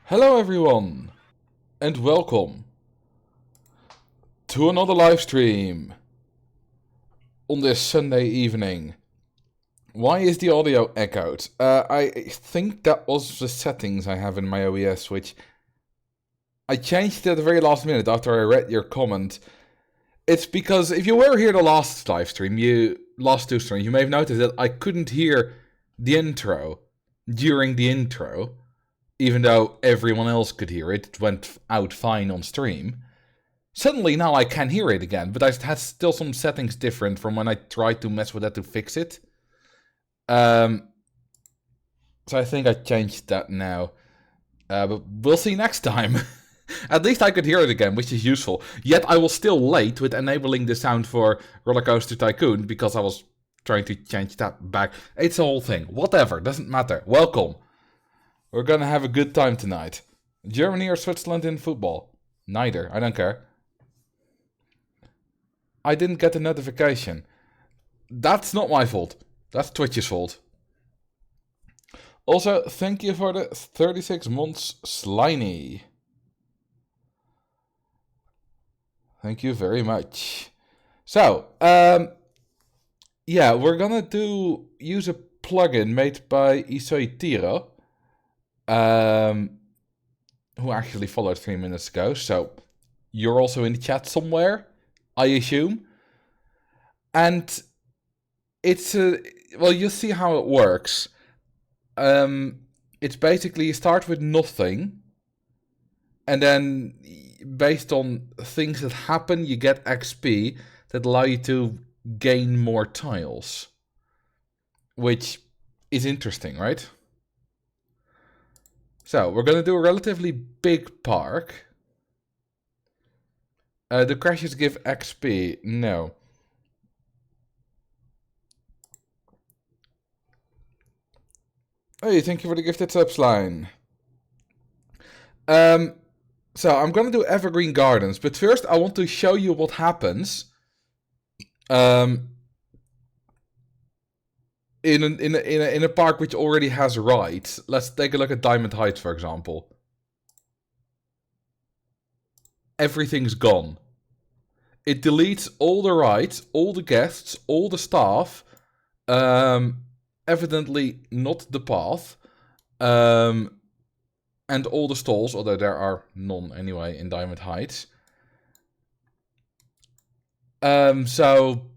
Hello everyone, and welcome to another live stream on this Sunday evening. Why is the audio echoed? I think that was the settings I have in my OBS, which I changed at the very last minute after I read your comment. It's because if you were here the last live stream, last two streams, you may have noticed that I couldn't hear the intro during the intro. Even though everyone else could hear it, it went out fine on stream. Suddenly now I can hear it again, but I had still some settings different from when I tried to mess with that to fix it. So I think I changed that now. But we'll see next time. At least I could hear it again, which is useful. Yet I was still late with enabling the sound for Roller Coaster Tycoon because I was trying to change that back. It's a whole thing. Whatever, doesn't matter. Welcome. We're gonna have a good time tonight. Germany or Switzerland in football? Neither, I don't care. I didn't get a notification. That's not my fault. That's Twitch's fault. Also, thank you for the 36 months, Sliny. Thank you very much. So, yeah, we're gonna use a plugin made by Isoitiro. Who actually followed 3 minutes ago, so you're also in the chat somewhere, I assume. And it's well, you'll see how it works. It's basically you start with nothing, and then based on things that happen, you get XP that allow you to gain more tiles, which is interesting, right? So, we're going to do a relatively big park. Do crashes give XP? No. Hey, thank you for the gifted subs line. So, I'm going to do Evergreen Gardens, but first I want to show you what happens in a park which already has rides. Let's take a look at Diamond Heights, for example. Everything's gone. It deletes all the rides, all the guests, all the staff. Evidently not the path. And all the stalls, although there are none anyway in Diamond Heights. So...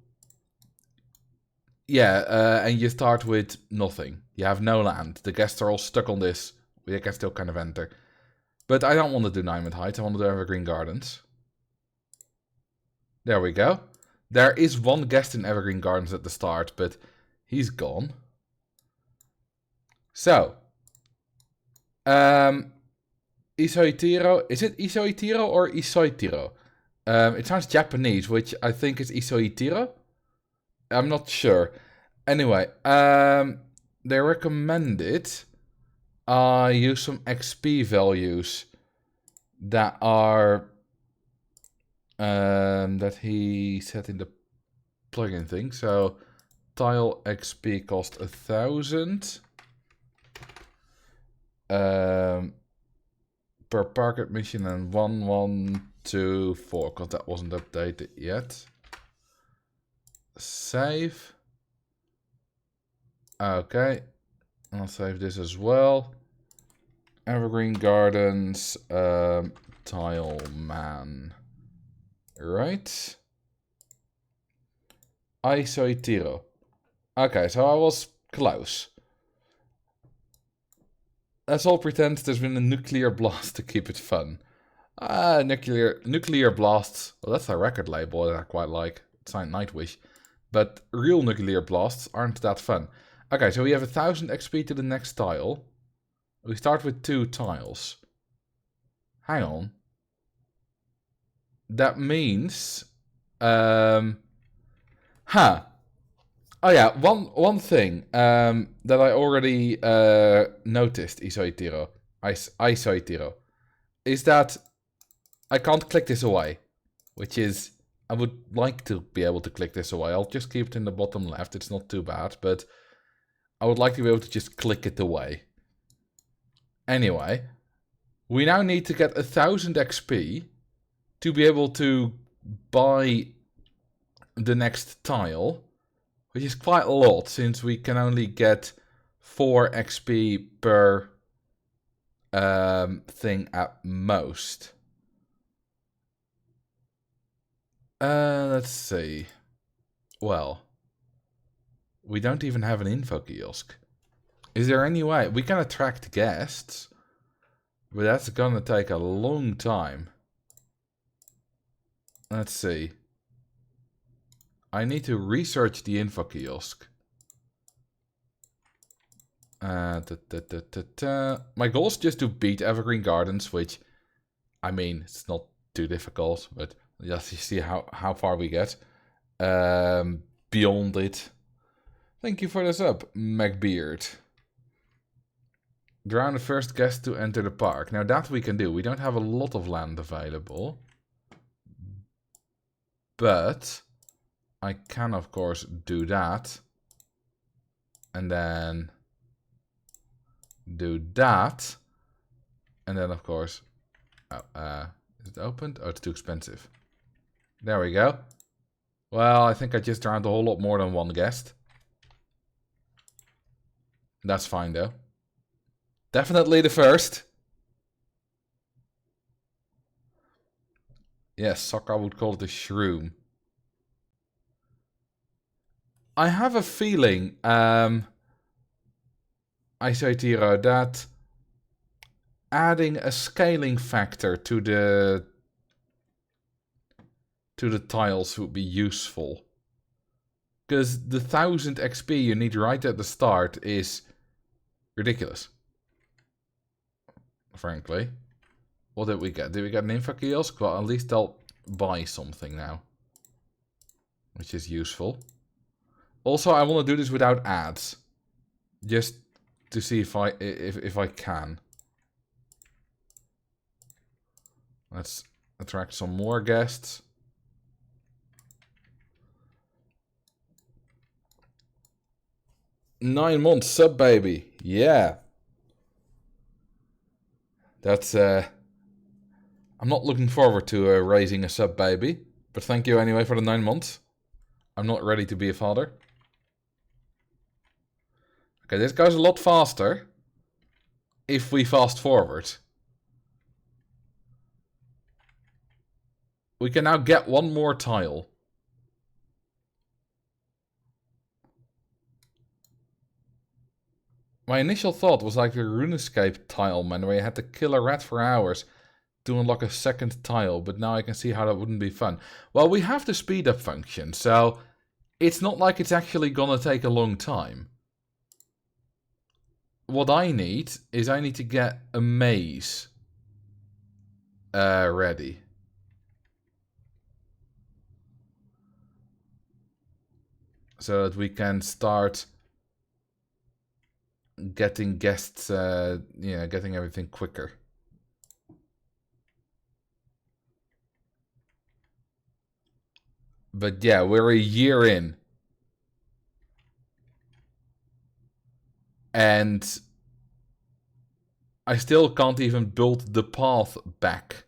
yeah, and you start with nothing. You have no land. The guests are all stuck on this. They can still kind of enter. But I don't want to do Diamond Heights. I want to do Evergreen Gardens. There we go. There is one guest in Evergreen Gardens at the start, but he's gone. So. Isoitiro. Is it Isoitiro or Isoitiro? It sounds Japanese, which I think is Isoitiro. I'm not sure. Anyway, they recommended I use some XP values that are that he set in the plugin thing. So tile XP cost 1,000 per park admission and 1124 because that wasn't updated yet. Save. Okay. I'll save this as well. Evergreen Gardens, tile man. Right. Isoitiro. Okay, so I was close. Let's all pretend there's been a nuclear blast to keep it fun. Nuclear blasts. Well, that's a record label that I quite like. Signed Nightwish. But real nuclear blasts aren't that fun. Okay, so we have 1,000 XP to the next tile. We start with 2 tiles. Hang on. That means... Oh yeah, one thing that I already noticed, Isoitiro, is that I can't click this away. Which is... I would like to be able to click this away. I'll just keep it in the bottom left. It's not too bad, but I would like to be able to just click it away. Anyway, We now need to get 1000 XP to be able to buy the next tile, which is quite a lot since we can only get 4 XP per thing at most. Let's see. Well, we don't even have an info kiosk. Is there any way? We can attract guests, but that's gonna take a long time. Let's see. I need to research the info kiosk. My goal is just to beat Evergreen Gardens, which, I mean, it's not too difficult, but just to see how far we get. Beyond it. Thank you for the sub, MacBeard. Drown the first guest to enter the park. Now that we can do. We don't have a lot of land available. But I can, of course, do that. And then do that. And then, of course... is it opened? Oh, it's too expensive. There we go. Well, I think I just drowned a whole lot more than one guest. That's fine, though. Definitely the first. Yes, Sokka would call it a shroom. I have a feeling, I say Tiro, that adding a scaling factor to the tiles would be useful. Because the 1000 XP you need right at the start is ridiculous. Frankly. What did we get? Did we get an info kiosk? Well, at least I'll buy something now. Which is useful. Also, I want to do this without ads. Just to see if I can. Let's attract some more guests. Nine months sub baby. Yeah. That's I'm not looking forward to raising a sub baby, but thank you anyway for the 9 months. I'm not ready to be a father. Okay, this goes a lot faster if we fast forward. We can now get one more tile. My initial thought was like the RuneScape tile, man, where you had to kill a rat for hours to unlock a second tile, but now I can see how that wouldn't be fun. Well, we have the speed up function, so it's not like it's actually gonna take a long time. What I need is I need to get a maze ready. So that we can start getting guests, getting everything quicker. But yeah, we're a year in. And I still can't even build the path back.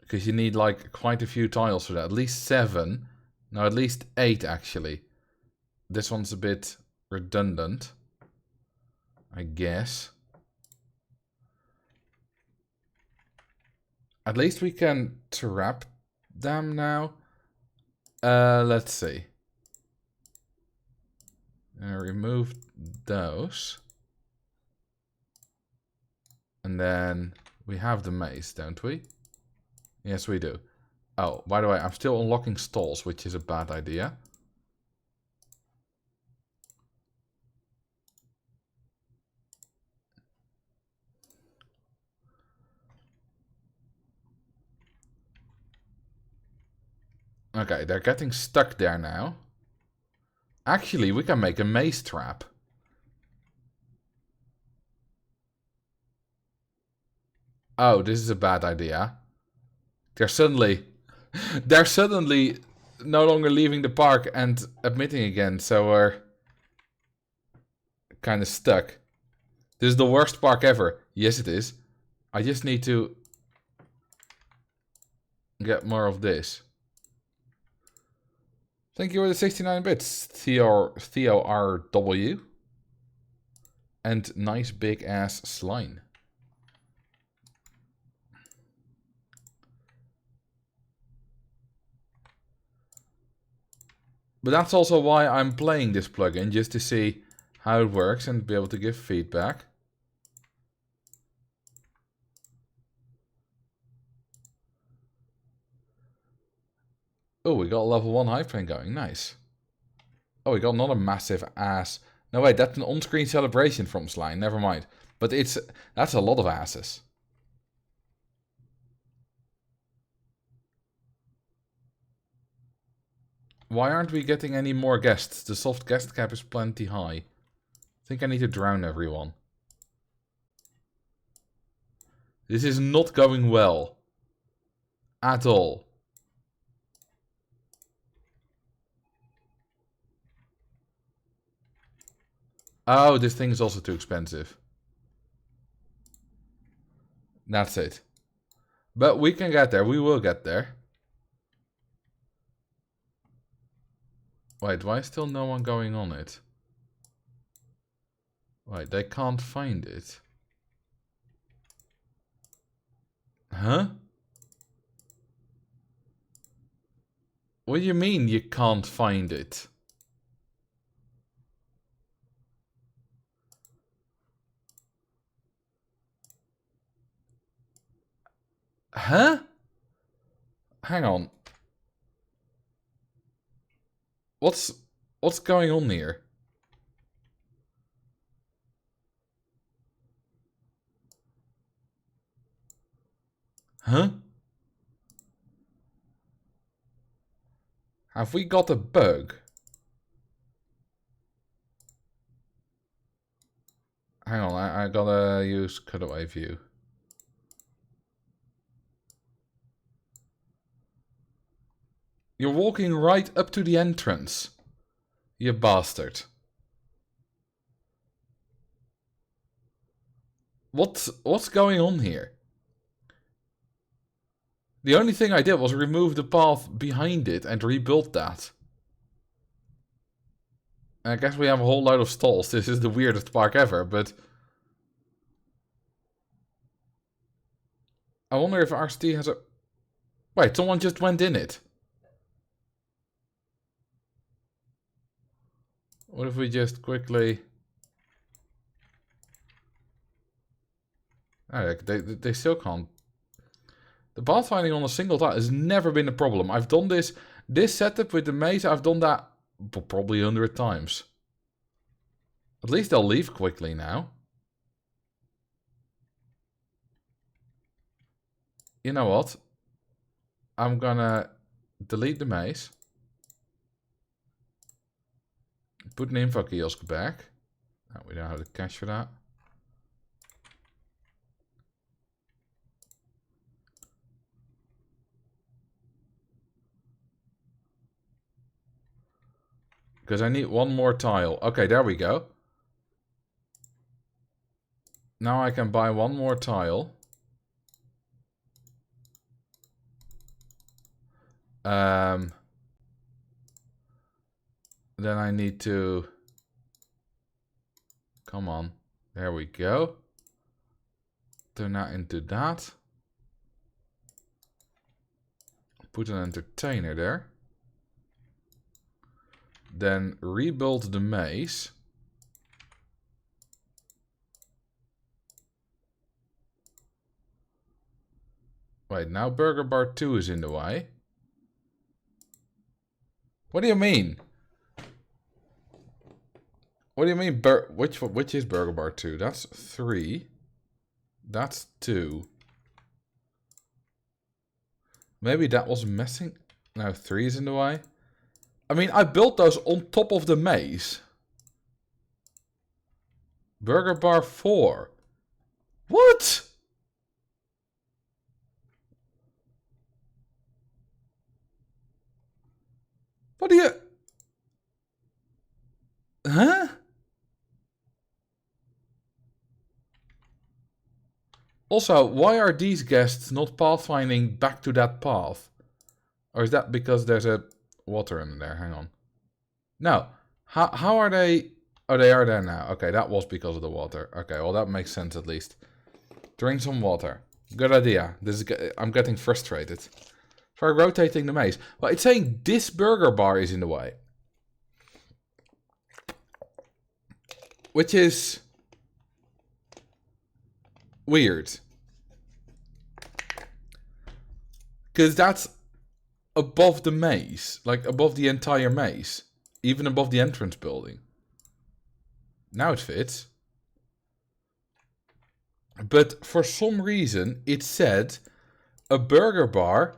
Because you need like quite a few tiles for that. At least 7. No, at least 8 actually. This one's a bit redundant, I guess. At least we can trap them now. Let's see. Remove those. And then we have the maze, don't we? Yes, we do. Oh, by the way, I'm still unlocking stalls, which is a bad idea. Okay, they're getting stuck there now. Actually, we can make a maze trap. Oh, this is a bad idea. They're suddenly no longer leaving the park and admitting again, so we're kind of stuck. This is the worst spark ever. Yes, it is. I just need to get more of this. Thank you for the 69 bits, Theo RW. And nice big ass slime. But that's also why I'm playing this plugin, just to see how it works and be able to give feedback. Oh, we got a level 1 hype train going, nice. Oh, we got another massive ass. No wait, that's an on-screen celebration from Slime, never mind. But that's a lot of asses. Why aren't we getting any more guests? The soft guest cap is plenty high. I think I need to drown everyone. This is not going well. At all. Oh, this thing is also too expensive. That's it. But we can get there. We will get there. Wait, why is still no one going on it? Wait, they can't find it. Huh? What do you mean you can't find it? Huh? Hang on. What's going on here? Huh? Have we got a bug? Hang on, I gotta use cutaway view. You're walking right up to the entrance. You bastard. What's going on here? The only thing I did was remove the path behind it and rebuild that. I guess we have a whole load of stalls. This is the weirdest park ever, but... I wonder if RCT has a... Wait, someone just went in it. What if we just quickly... Oh, they still can't... The pathfinding on a single tile has never been a problem. I've done this setup with the maze, I've done that probably 100 times. At least they'll leave quickly now. You know what? I'm gonna delete the maze. Put an info kiosk back. Oh, we don't have the cash for that. Because I need one more tile. Okay, there we go. Now I can buy one more tile. Then I need to... Come on. There we go. Turn that into that. Put an entertainer there. Then rebuild the maze. Wait, now Burger Bar 2 is in the way. What do you mean? What do you mean, which is Burger Bar 2? That's 3. That's 2. Maybe that was messing... No, 3 is in the way. I mean, I built those on top of the maze. Burger Bar 4. What? What do you... Huh? Also, why are these guests not pathfinding back to that path? Or is that because there's a water in there? Hang on. No. How are they... Oh, they are there now. Okay, that was because of the water. Okay, well that makes sense at least. Drink some water. Good idea. I'm getting frustrated. Try rotating the maze. Well, it's saying this burger bar is in the way. Which is... weird. Because that's above the maze. Like, above the entire maze. Even above the entrance building. Now it fits. But for some reason, it said a burger bar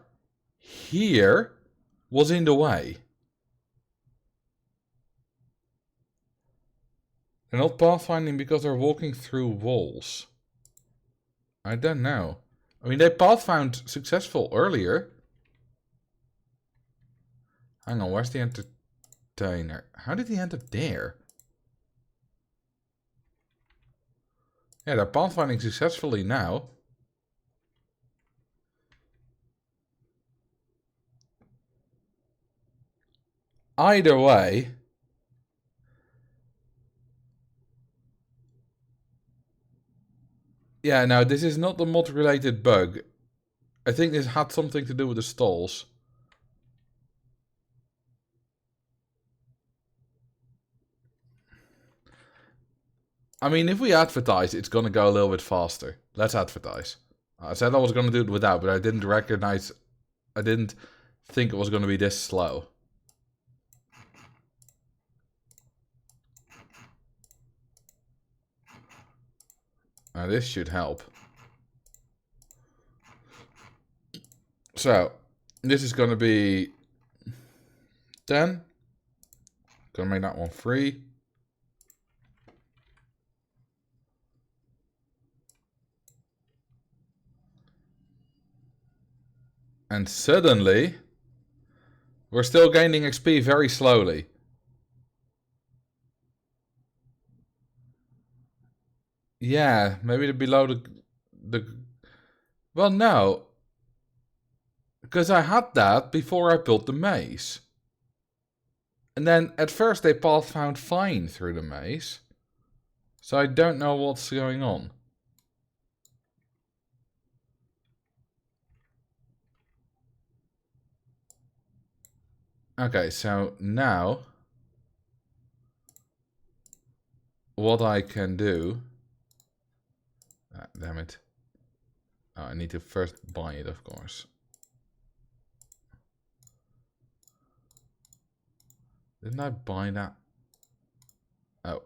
here was in the way. They're not pathfinding because they're walking through walls. I don't know. I mean, they pathfound successful earlier. Hang on, where's the entertainer? How did he end up there? Yeah, they're pathfinding successfully now. Either way... Yeah, no, this is not the mod-related bug. I think this had something to do with the stalls. I mean, if we advertise, it's gonna go a little bit faster. Let's advertise. I said I was gonna do it without, but I didn't recognize... I didn't think it was gonna be this slow. Now this should help. So, this is gonna be 10. Gonna make that one free. And suddenly, we're still gaining XP very slowly. Yeah, maybe below the... Well, no. Because I had that before I built the maze. And then at first they pathfound fine through the maze. So I don't know what's going on. Okay, so now... what I can do... Ah, damn it. Oh, I need to first buy it, of course. Didn't I buy that? Oh.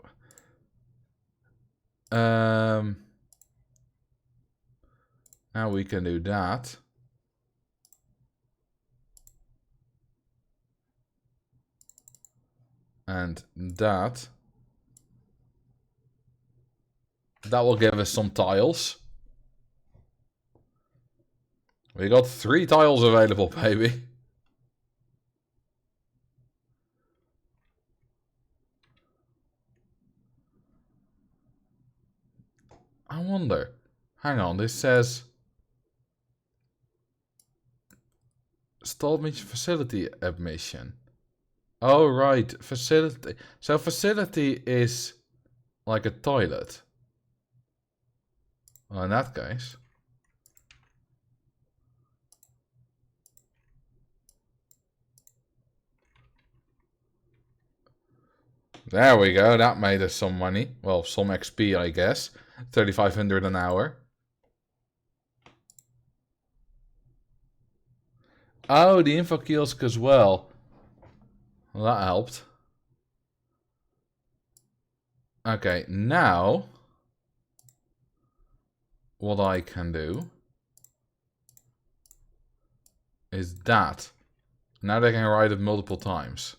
Now we can do that. And that. That will give us some tiles. We got 3 tiles available, baby. I wonder. Hang on, this says... Stalled facility admission. Oh, right. Facility. So facility is like a toilet. Well, in that case... There we go, that made us some money. Well, some XP, I guess. 3,500 an hour. Oh, the info kiosk as well. Well, that helped. Okay, now... what I can do... is that. Now they can write it multiple times.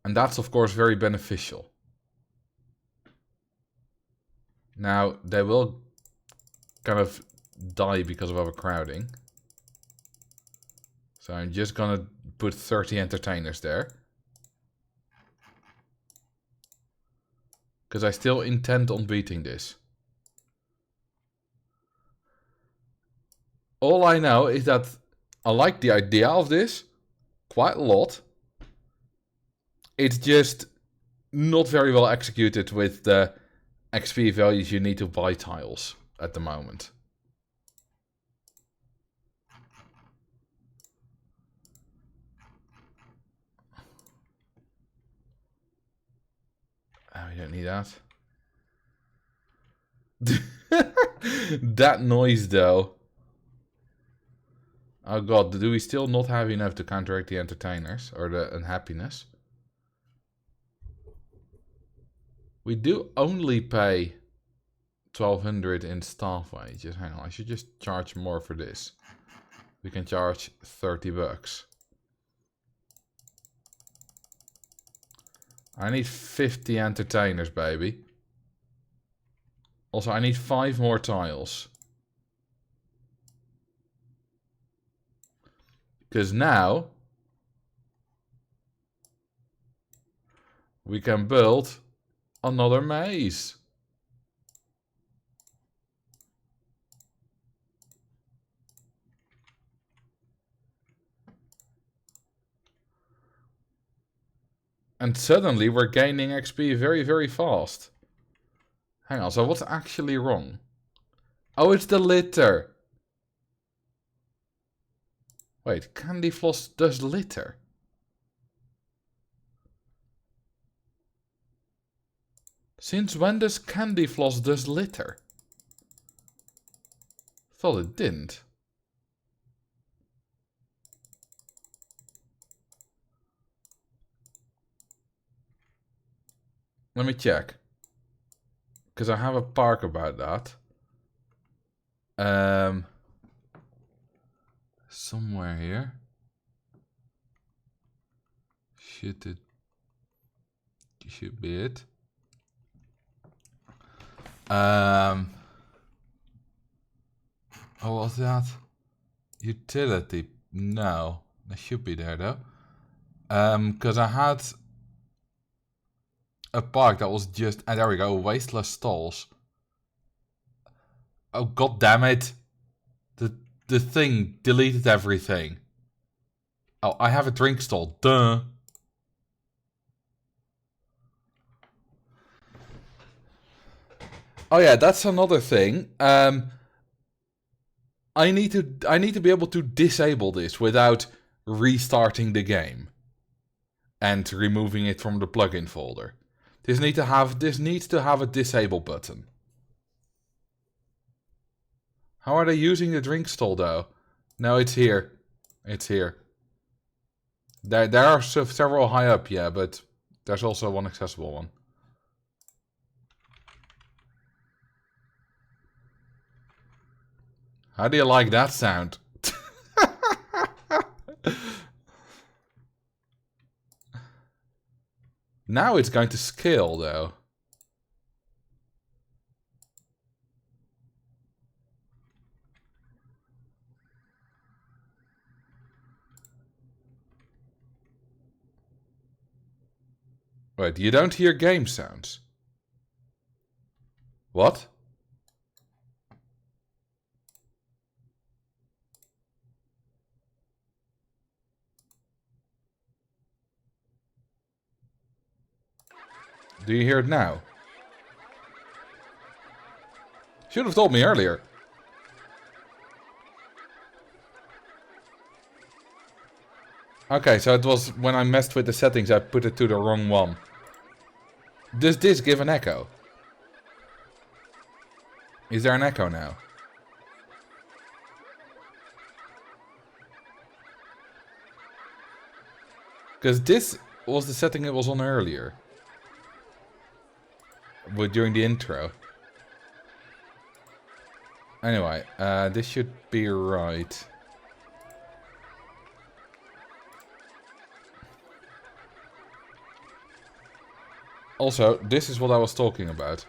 And that's of course very beneficial. Now, they will kind of die because of overcrowding. So I'm just gonna put 30 entertainers there. Because I still intend on beating this. All I know is that I like the idea of this quite a lot. It's just not very well executed with the XP values you need to buy tiles at the moment. Oh, you don't need that. That noise though. Oh god, do we still not have enough to counteract the entertainers or the unhappiness? We do only pay 1200 in staff wages. Hang on, I should just charge more for this. We can charge 30 bucks. I need 50 entertainers, baby. Also, I need 5 more tiles. Because now we can build another maze. And suddenly we're gaining XP very, very fast. Hang on, so what's actually wrong? Oh, it's the litter. Wait, candy floss does litter? Since when does candy floss does litter? Thought it didn't. Let me check. Because I have a park about that. Somewhere here. Should be it. What was that? Utility. No. That should be there though. Because I had a park that was just... And there we go. Wasteless stalls. Oh, god damn it. The thing deleted everything. Oh, I have a drink stall. Duh. Oh yeah, that's another thing. I need to be able to disable this without restarting the game and removing it from the plugin folder. This needs to have a disable button. How are they using the drink stall though? No, it's here. It's here. There are several high up, yeah, but there's also one accessible one. How do you like that sound? Now it's going to scale though. Wait, you don't hear game sounds? What? Do you hear it now? Should have told me earlier. Okay, so it was when I messed with the settings, I put it to the wrong one. Does this give an echo? Is there an echo now? Because this was the setting it was on earlier. During the intro. Anyway, this should be right. Also, this is what I was talking about.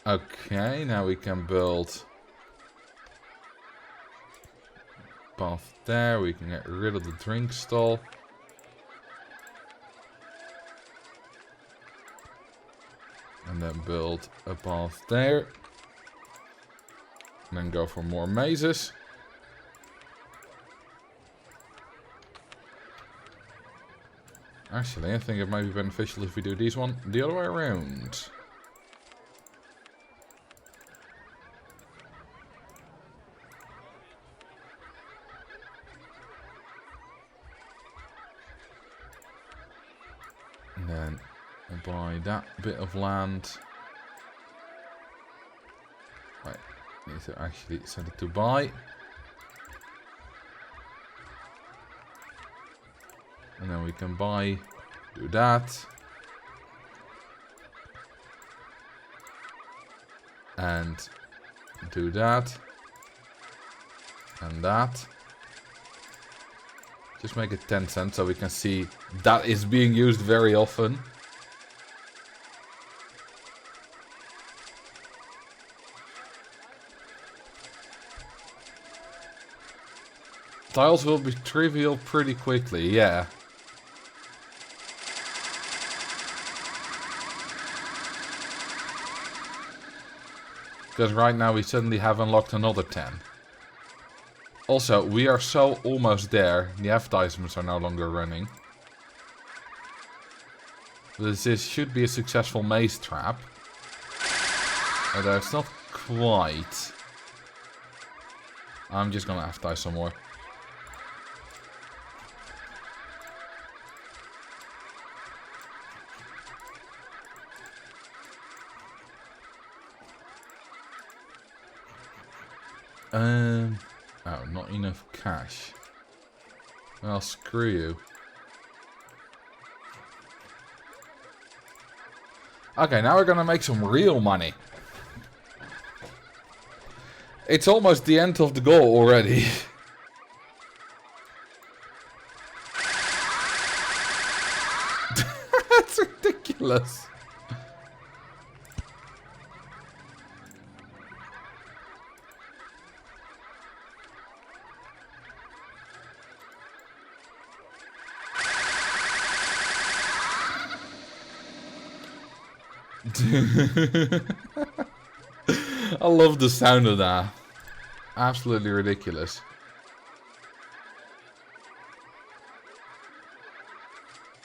Okay, now we can build path there. We can get rid of the drink stall. And then build a path there. And then go for more mazes. Actually, I think it might be beneficial if we do these one the other way around. And then buy that bit of land. Right, need to actually set it to buy. And then we can buy, do that. And do that. And that. Just make it 10 cents so we can see that is being used very often. Tiles will be trivial pretty quickly, yeah. Because right now we suddenly have unlocked another 10. Also, we are so almost there. The advertisements are no longer running. This should be a successful maze trap. Although it's not quite. I'm just gonna advertise some more. Oh, not enough cash. Well, screw you. Okay, now we're gonna make some real money. It's almost the end of the goal already. That's ridiculous. I love the sound of that. Absolutely ridiculous.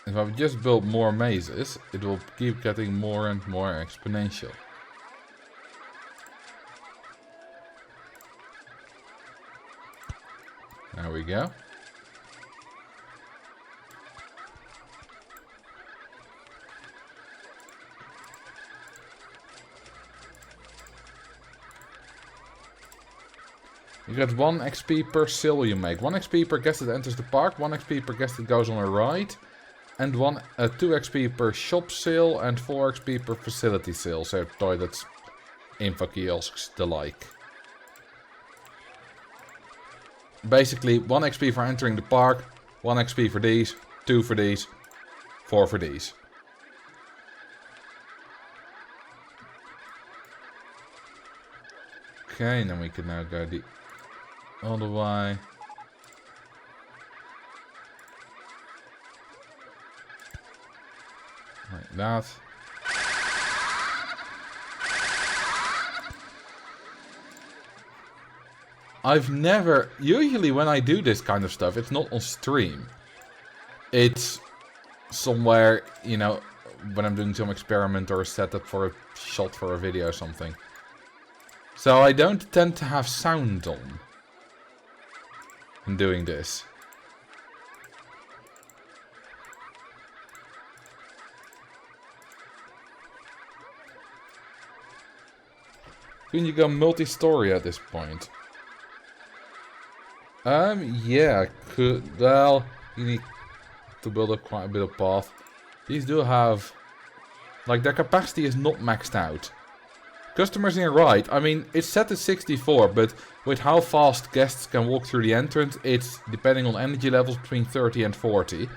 If I just build more mazes, it will keep getting more and more exponential. There we go. You get 1 XP per sale you make. 1 XP per guest that enters the park, 1 XP per guest that goes on a ride, and 2 XP per shop sale, and 4 XP per facility sale. So toilets, info kiosks, the like. Basically, 1 XP for entering the park, 1 XP for these, 2 for these, 4 for these. Okay, and then we can now go the other way. Like that. I've never... Usually when I do this kind of stuff, it's not on stream. It's somewhere, you know, when I'm doing some experiment or a setup for a shot for a video or something. So I don't tend to have sound on when doing this. Can you go multi-story at this point? Yeah, could. Well, you need to build up quite a bit of path. These do have, like, their capacity is not maxed out. Customers in ride, I mean, it's set to 64, but with how fast guests can walk through the entrance, it's, depending on energy levels, between 30 and 40.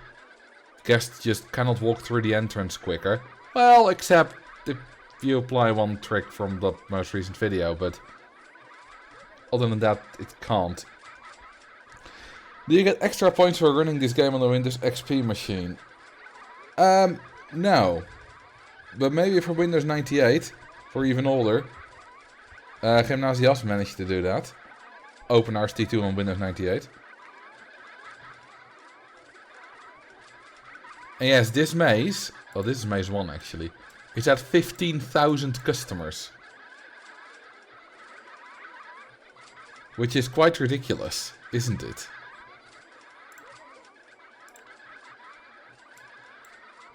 Guests just cannot walk through the entrance quicker. Well, except the you apply one trick from the most recent video, but other than that, it can't. Do you get extra points for running this game on the Windows XP machine? No. But maybe for Windows 98, for even older. Gymnasiast managed to do that. Open RST2 on Windows 98. And yes, this maze, well this is maze 1 actually, is at 15,000 customers. Which is quite ridiculous, isn't it?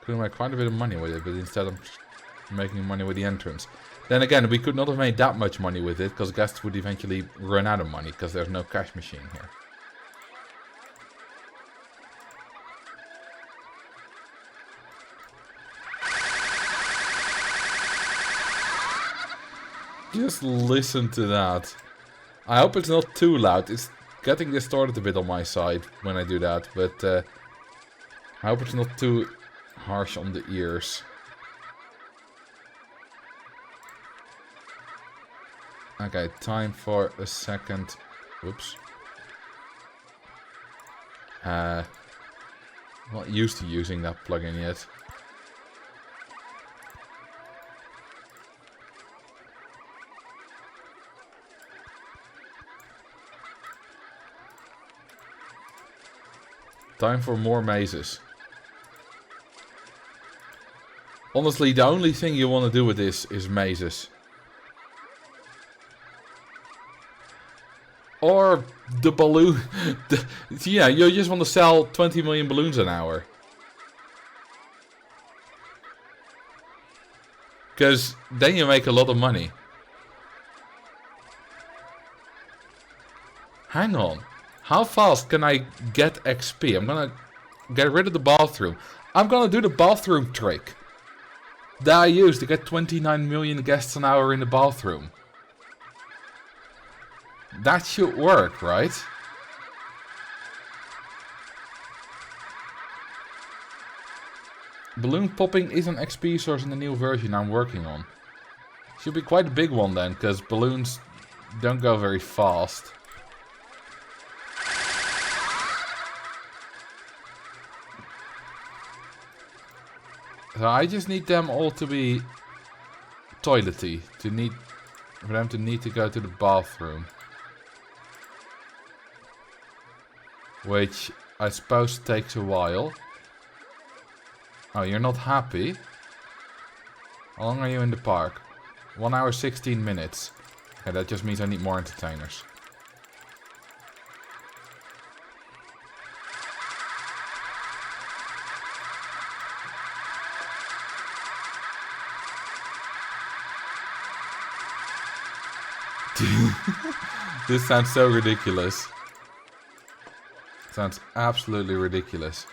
Could make quite a bit of money with it, but instead I'm making money with the entrance. Then again, we could not have made that much money with it, because guests would eventually run out of money, because there's no cash machine here. Just listen to that. I hope it's not too loud. It's getting distorted a bit on my side when I do that, but I hope it's not too harsh on the ears. Okay, time for a second. Whoops. Not used to using that plugin yet. Time for more mazes. Honestly, the only thing you want to do with this is mazes. Or the balloon. Yeah, you just want to sell 20 million balloons an hour. Because then you make a lot of money. Hang on. How fast can I get XP? I'm gonna get rid of the bathroom. I'm gonna do the bathroom trick that I used to get 29 million guests an hour in the bathroom. That should work, right? Balloon popping is an XP source in the new version I'm working on. Should be quite a big one then, because balloons don't go very fast. So I just need them all to be toilety, for them to need to go to the bathroom. Which I suppose takes a while. Oh, you're not happy? How long are you in the park? 1 hour 16 minutes. Okay, that just means I need more entertainers. This sounds so ridiculous. Sounds absolutely ridiculous.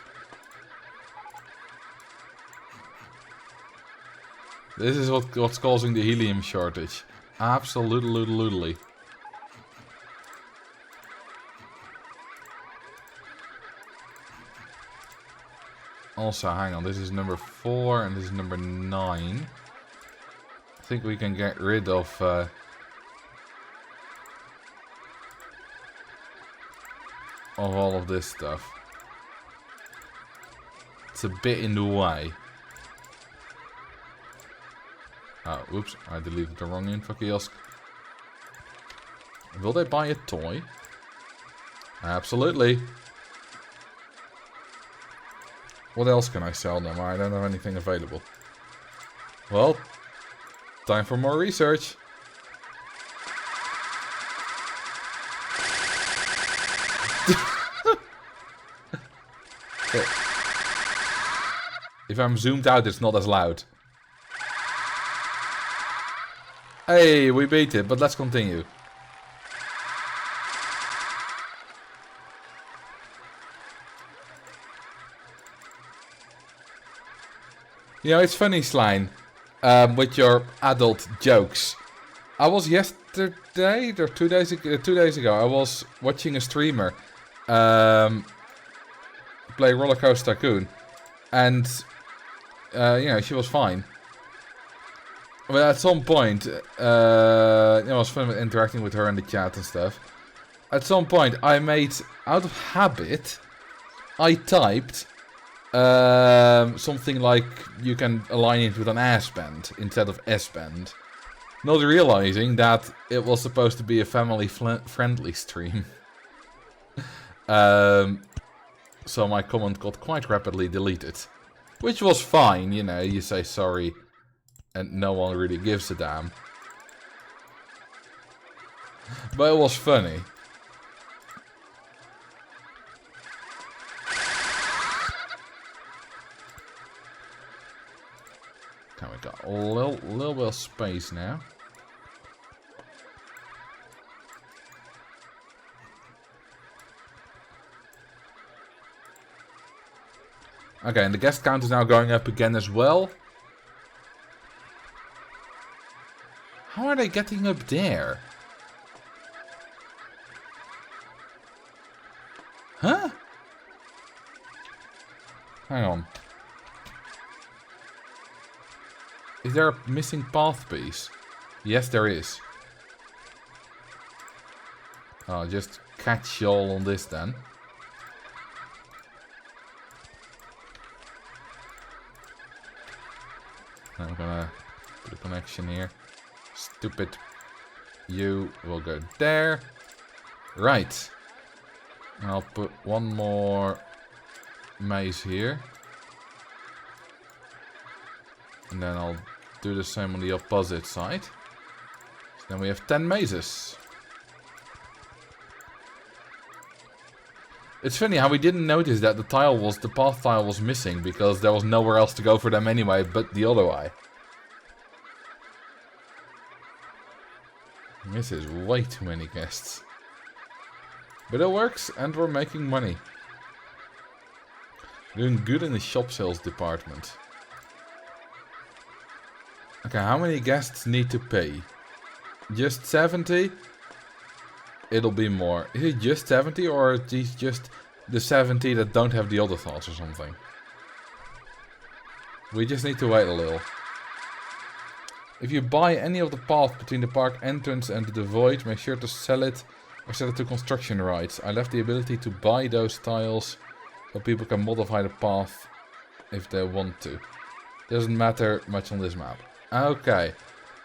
This is what's causing the helium shortage. Absolutely. Also, hang on, this is number 4 and this is number 9. I think we can get rid of all of this stuff. It's a bit in the way. Oh, oops, I deleted the wrong info kiosk. Will they buy a toy? Absolutely. What else can I sell them? I don't have anything available. Well, time for more research. Okay. If I'm zoomed out, it's not as loud. Hey, we beat it, but let's continue. You know, it's funny, Slime, with your adult jokes. I was yesterday, or 2 days ago, I was watching a streamer play Roller Coaster Tycoon, and you know, she was fine. But at some point, it was fun interacting with her in the chat and stuff. At some point, I made, out of habit, I typed something like you can align it with an S-band instead of S-band. Not realizing that it was supposed to be a family-friendly stream. So my comment got quite rapidly deleted. Which was fine, you know, you say sorry and no one really gives a damn. But it was funny. Okay, we got a little bit of space now. Okay, and the guest count is now going up again as well. How are they getting up there? Huh? Hang on. Is there a missing path piece? Yes, there is. I'll just catch y'all on this then. I'm gonna put a connection here. Stupid. You will go there. Right. I'll put one more maze here. And then I'll do the same on the opposite side. So then we have 10 mazes. It's funny how we didn't notice that the path tile was missing because there was nowhere else to go for them anyway but the other way. This is way too many guests. But it works and we're making money. Doing good in the shop sales department. Okay, how many guests need to pay? Just 70? It'll be more. Is it just 70 or are these just the 70 that don't have the other thoughts or something? We just need to wait a little. If you buy any of the path between the park entrance and the void, make sure to sell it or set it to construction rights. I left the ability to buy those tiles so people can modify the path if they want to. Doesn't matter much on this map. Okay.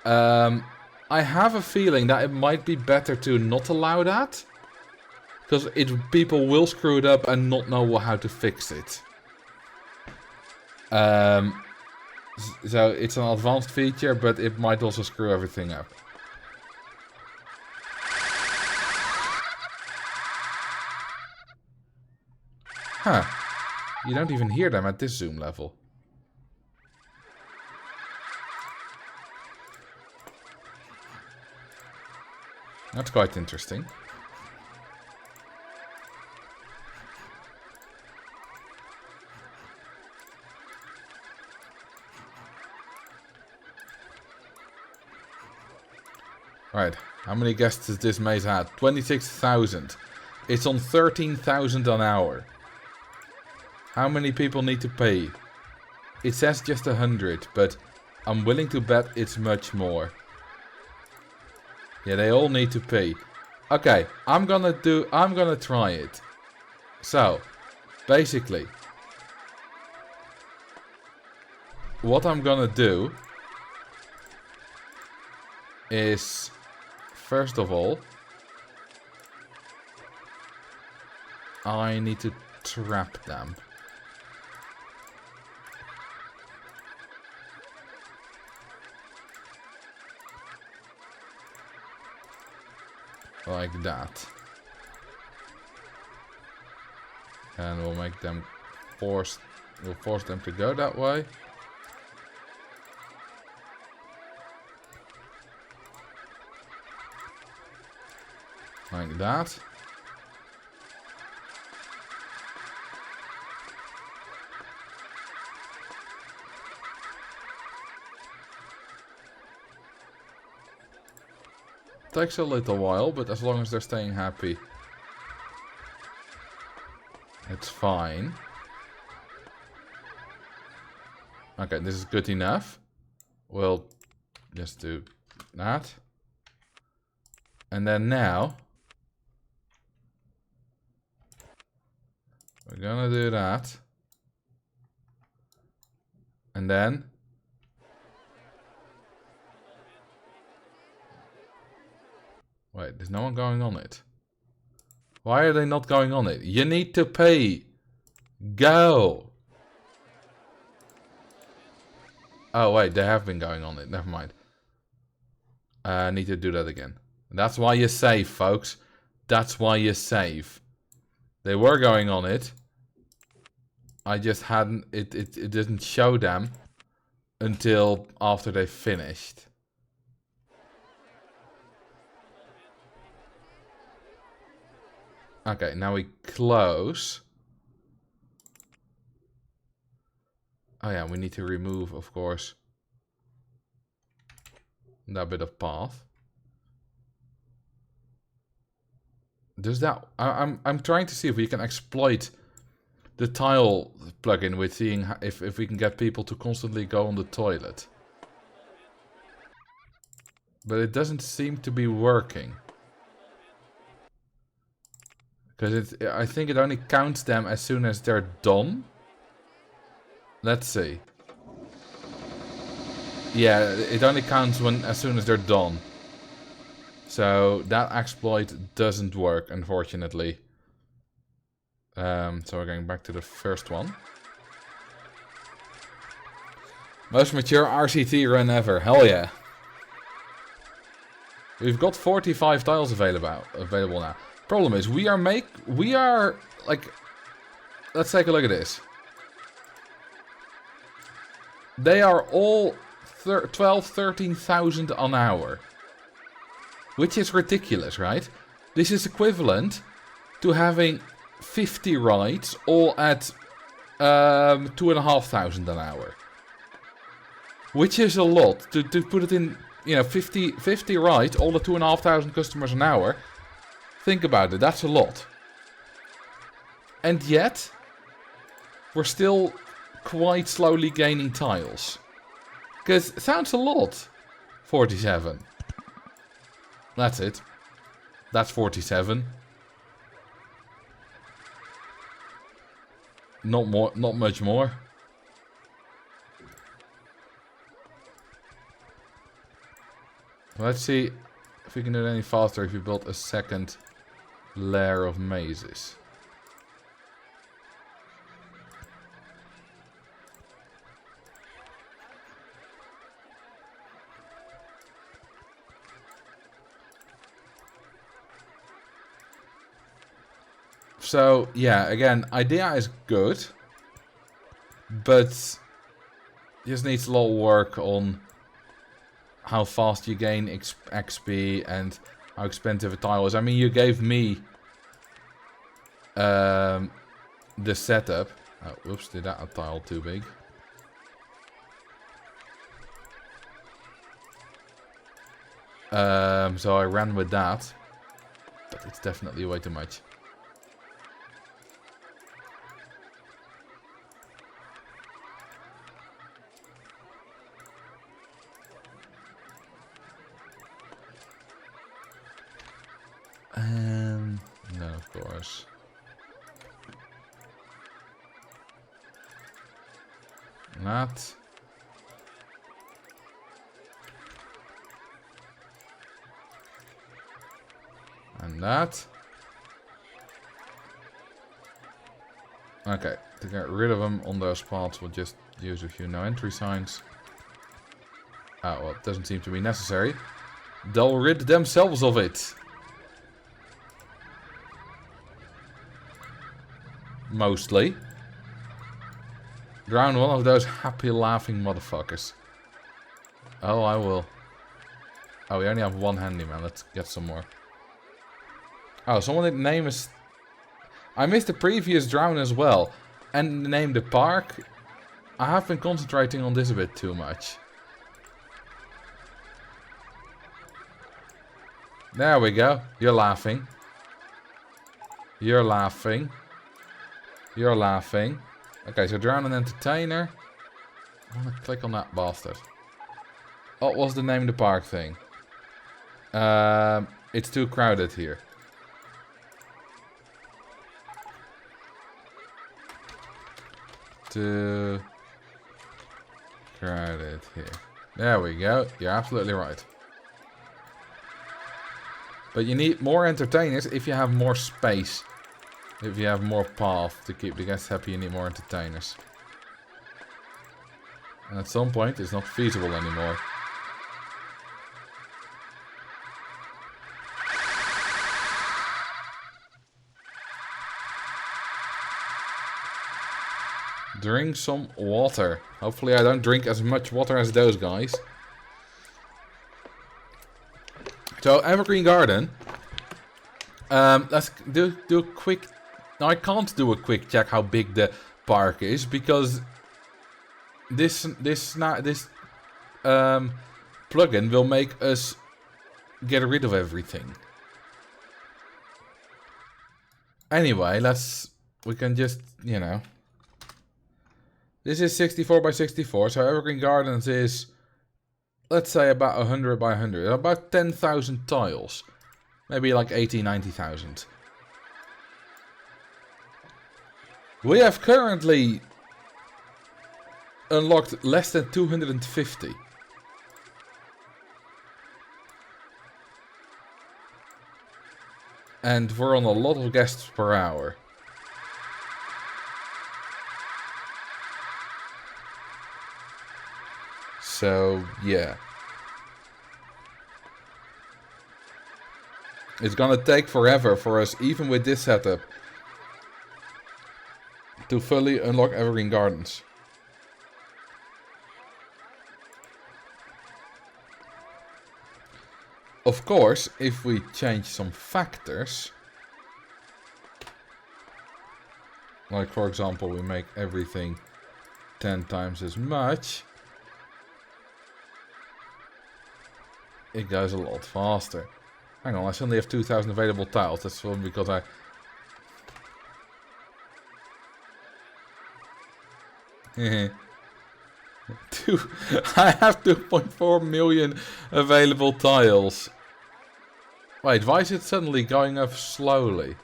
I have a feeling that it might be better to not allow that. Because people will screw it up and not know how to fix it. So it's an advanced feature, but it might also screw everything up. Huh. You don't even hear them at this zoom level. That's quite interesting. Right, how many guests has this maze had? 26,000. It's on 13,000 an hour. How many people need to pay? It says just 100, but I'm willing to bet it's much more. Yeah, they all need to pay. Okay, I'm gonna try it. So, basically, what I'm gonna do is, first of all, I need to trap them. Like that. And we'll make them we'll force them to go that way. Like that. Takes a little while, but as long as they're staying happy, it's fine. Okay, this is good enough. We'll just do that. And then now we're gonna do that. And then wait, there's no one going on it. Why are they not going on it? You need to pay. Go. Oh wait, they have been going on it. Never mind. I need to do that again. That's why you save, folks. That's why you save. They were going on it. I just hadn't. It didn't show them until after they finished. Okay, now we close. Oh yeah, we need to remove, of course, that bit of path. Does that? I'm trying to see if we can exploit the tile plugin with seeing if we can get people to constantly go on the toilet. But it doesn't seem to be working. Because I think it only counts them as soon as they're done. Let's see. Yeah, it only counts as soon as they're done. So that exploit doesn't work, unfortunately. So we're going back to the first one. Most mature RCT run ever. Hell yeah. We've got 45 tiles available now. Problem is, we are like, let's take a look at this. They are all 12, 13,000 an hour. Which is ridiculous, right? This is equivalent to having 50 rides all at 2,500 an hour. Which is a lot. To put it in, you know, 50 rides all at 2,500 customers an hour. Think about it, that's a lot. And yet, we're still quite slowly gaining tiles. Because it sounds a lot. 47. That's it. That's 47. Not more, not much more. Let's see if we can do it any faster if we build a second layer of mazes. So, yeah, again, idea is good, but just needs a lot of work on how fast you gain XP and how expensive a tile is. I mean, you gave me the setup. Oh, whoops, did that a tile too big? So I ran with that, but it's definitely way too much. No, of course. That. And that. Okay, to get rid of them on those spots, we'll just use a few no entry signs. Oh, well, it doesn't seem to be necessary. They'll rid themselves of it. Mostly. Drown one of those happy laughing motherfuckers. Oh, I will. Oh, we only have one handyman. Let's get some more. Oh, someone's name is... I missed the previous drown as well. And name the park. I have been concentrating on this a bit too much. There we go. You're laughing. You're laughing. You're laughing. Okay, so drown an entertainer. I want to click on that bastard. What was the name of the park thing? It's too crowded here. Too crowded here. There we go. You're absolutely right. But you need more entertainers if you have more space. If you have more path to keep the guests happy, you need more entertainers. And at some point, it's not feasible anymore. Drink some water. Hopefully I don't drink as much water as those guys. So, Evergreen Garden. Let's do a quick... Now, I can't do a quick check how big the park is, because this plugin will make us get rid of everything. Anyway, we can just, you know... This is 64 by 64, so Evergreen Gardens is, let's say, about 100 by 100. About 10,000 tiles. Maybe like 80, 90,000. We have currently unlocked less than 250. And we're on a lot of guests per hour. So, yeah. It's gonna take forever for us, even with this setup, to fully unlock Evergreen Gardens. Of course, if we change some factors, like for example, we make everything 10 times as much, it goes a lot faster. Hang on, I suddenly have 2,000 available tiles. That's probably because I... I have 2.4 million available tiles. Wait, why is it suddenly going up slowly?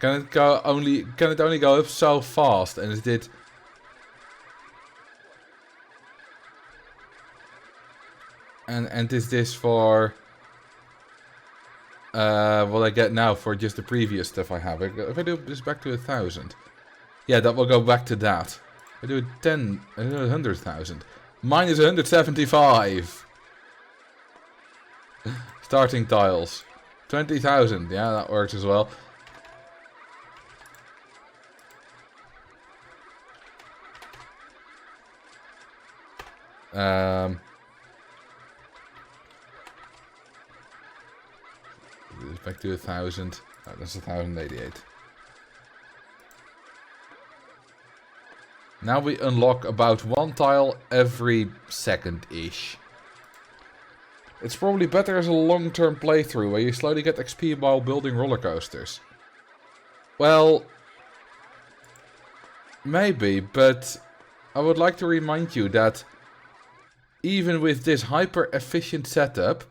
Can it only go up so fast? And is it... And is this for what I get now for just the previous stuff I have? If I do this back to 1,000, yeah, that will go back to that. If I do 100,000, mine is 175. Starting tiles, 20,000. Yeah, that works as well. Back to 1,000. Oh, that's 1,088. Now we unlock about one tile every second-ish. It's probably better as a long-term playthrough where you slowly get XP while building roller coasters. Well, maybe, but I would like to remind you that even with this hyper-efficient setup,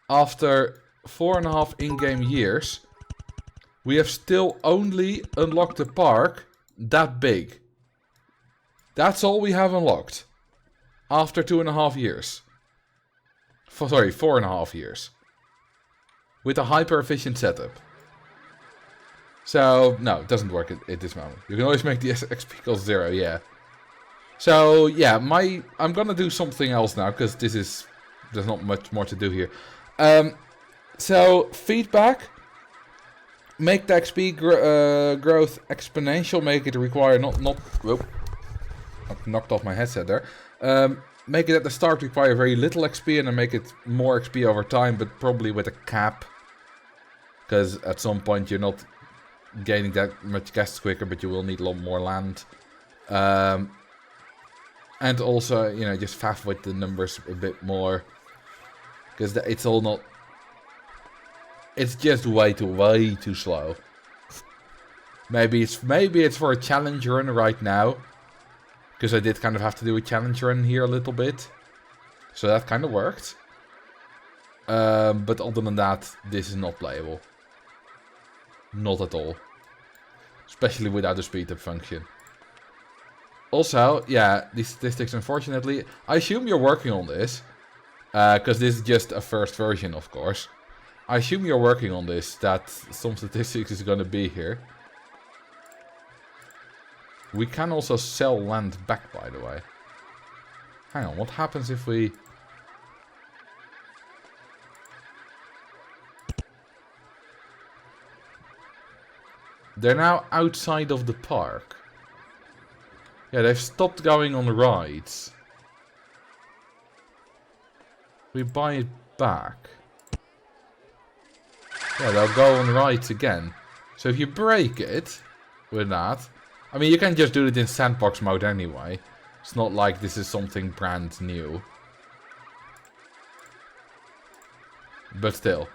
after 4.5 in-game years, we have still only unlocked a park that big. That's all we have unlocked. After 2.5 years. Sorry, 4.5 years. With a hyper-efficient setup. So, no, it doesn't work at this moment. You can always make the XP equal 0, yeah. So, yeah, I'm gonna do something else now, because there's not much more to do here. So, feedback. Make the XP growth exponential. Make it require whoop, I knocked off my headset there. Make it at the start require very little XP and then make it more XP over time, but probably with a cap. Because at some point you're not gaining that much guests quicker, but you will need a lot more land. And also, you know, just faff with the numbers a bit more. Because it's all not... It's just way too slow. Maybe it's for a challenge run right now. Because I did kind of have to do a challenge run here a little bit. So that kind of worked. But other than that, this is not playable. Not at all. Especially without the speed up function. Also, yeah, these statistics, unfortunately, I assume you're working on this. Because this is just a first version, of course. I assume you're working on this, that some statistics is going to be here. We can also sell land back, by the way. Hang on, what happens if we... They're now outside of the park. Yeah, they've stopped going on rides. We buy it back. Yeah, they'll go on rides again. So if you break it with that... I mean, you can just do it in sandbox mode anyway. It's not like this is something brand new. But still.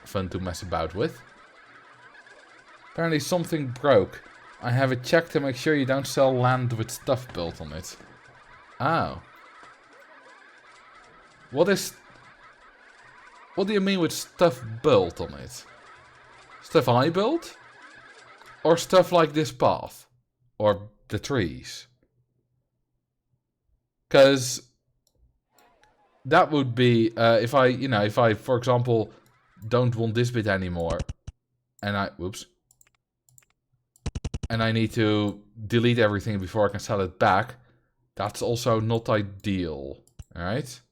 Fun to mess about with. Apparently something broke. I have it checked to make sure you don't sell land with stuff built on it. Oh. What do you mean with stuff built on it? Stuff I built? Or stuff like this path? Or the trees? Because that would be if I, for example, don't want this bit anymore, and and I need to delete everything before I can sell it back. That's also not ideal, alright?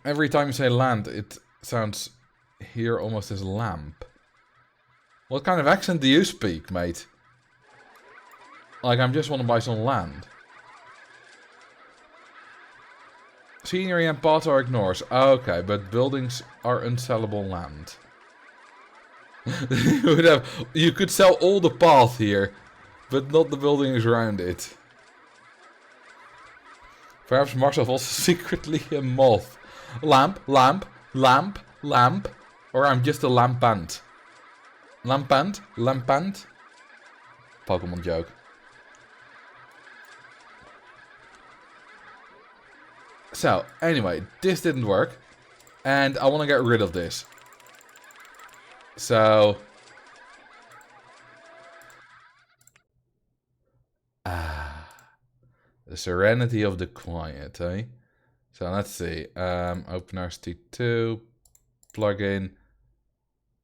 Every time you say land, it sounds here almost as lamp. What kind of accent do you speak, mate? Like, I just want to buy some land. Scenery and paths are ignored. Okay, but buildings are unsellable land. You could sell all the path here, but not the buildings around it. Perhaps Marcel was secretly a moth. Lamp, lamp, lamp, lamp. Or I'm just a lampant. Lampant? Lampant? Pokemon joke. So, anyway, this didn't work. And I want to get rid of this. So... the serenity of the quiet, eh? So let's see. Open RST2. Plugin.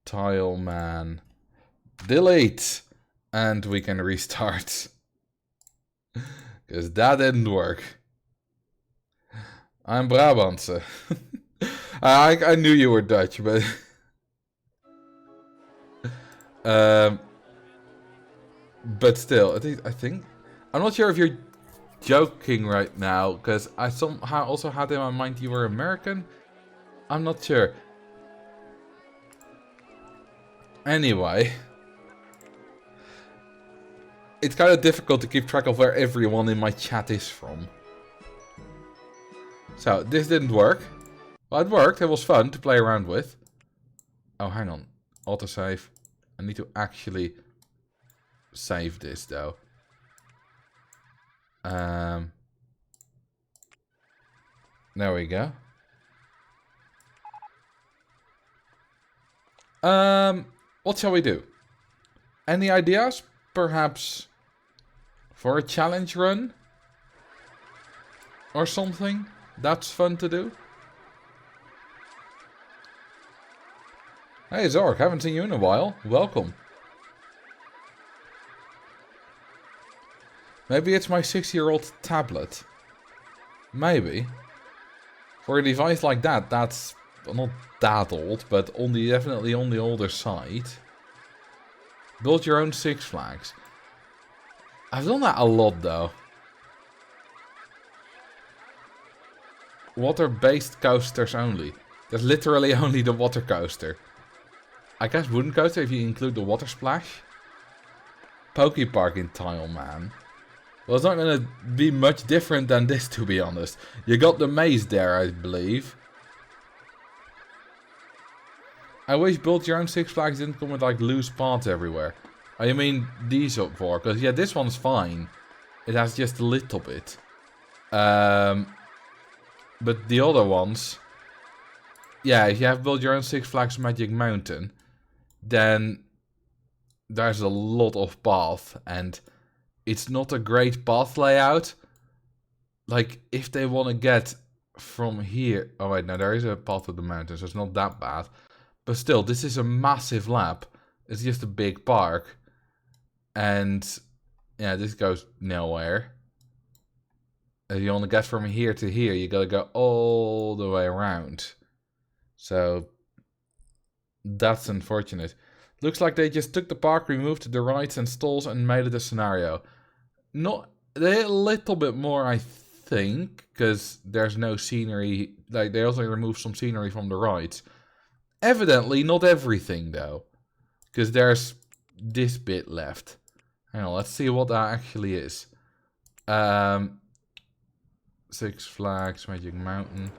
Tileman. Delete! And we can restart. Because that didn't work. I'm Brabantse. I knew you were Dutch, but... but still, I think... I'm not sure if you're joking right now, because I somehow also had in my mind you were American. I'm not sure. Anyway... It's kind of difficult to keep track of where everyone in my chat is from. So, this didn't work. Well, it worked. It was fun to play around with. Oh, hang on. Autosave. I need to actually save this, though. There we go. What shall we do? Any ideas? Perhaps for a challenge run? Or something? That's fun to do? Hey Zork, haven't seen you in a while. Welcome. Maybe it's my 6-year-old tablet. Maybe. For a device like that, that's not that old, but definitely on the older side. Build your own Six Flags. I've done that a lot though. Water-based coasters only. There's literally only the water coaster. I guess wooden coaster if you include the water splash. Pokepark in Tileman. Well, it's not going to be much different than this, to be honest. You got the maze there, I believe. I wish Build Your Own Six Flags didn't come with like loose paths everywhere. Oh, you mean these up for? Because, yeah, this one's fine. It has just a little bit. But the other ones... Yeah, if you have built your own Six Flags Magic Mountain, then there's a lot of path, and it's not a great path layout. Like, if they want to get from here... Oh, wait, no, there is a path to the mountain, so it's not that bad. But still, this is a massive lap. It's just a big park. And, yeah, this goes nowhere. If you want to get from here to here, you gotta go all the way around. So, that's unfortunate. Looks like they just took the park, removed the rides and stalls, and made it a scenario. Not a little bit more, I think, because there's no scenery. Like, they also removed some scenery from the rides. Evidently, not everything, though. Because there's this bit left. Hang on, let's see what that actually is. Six Flags, Magic Mountain.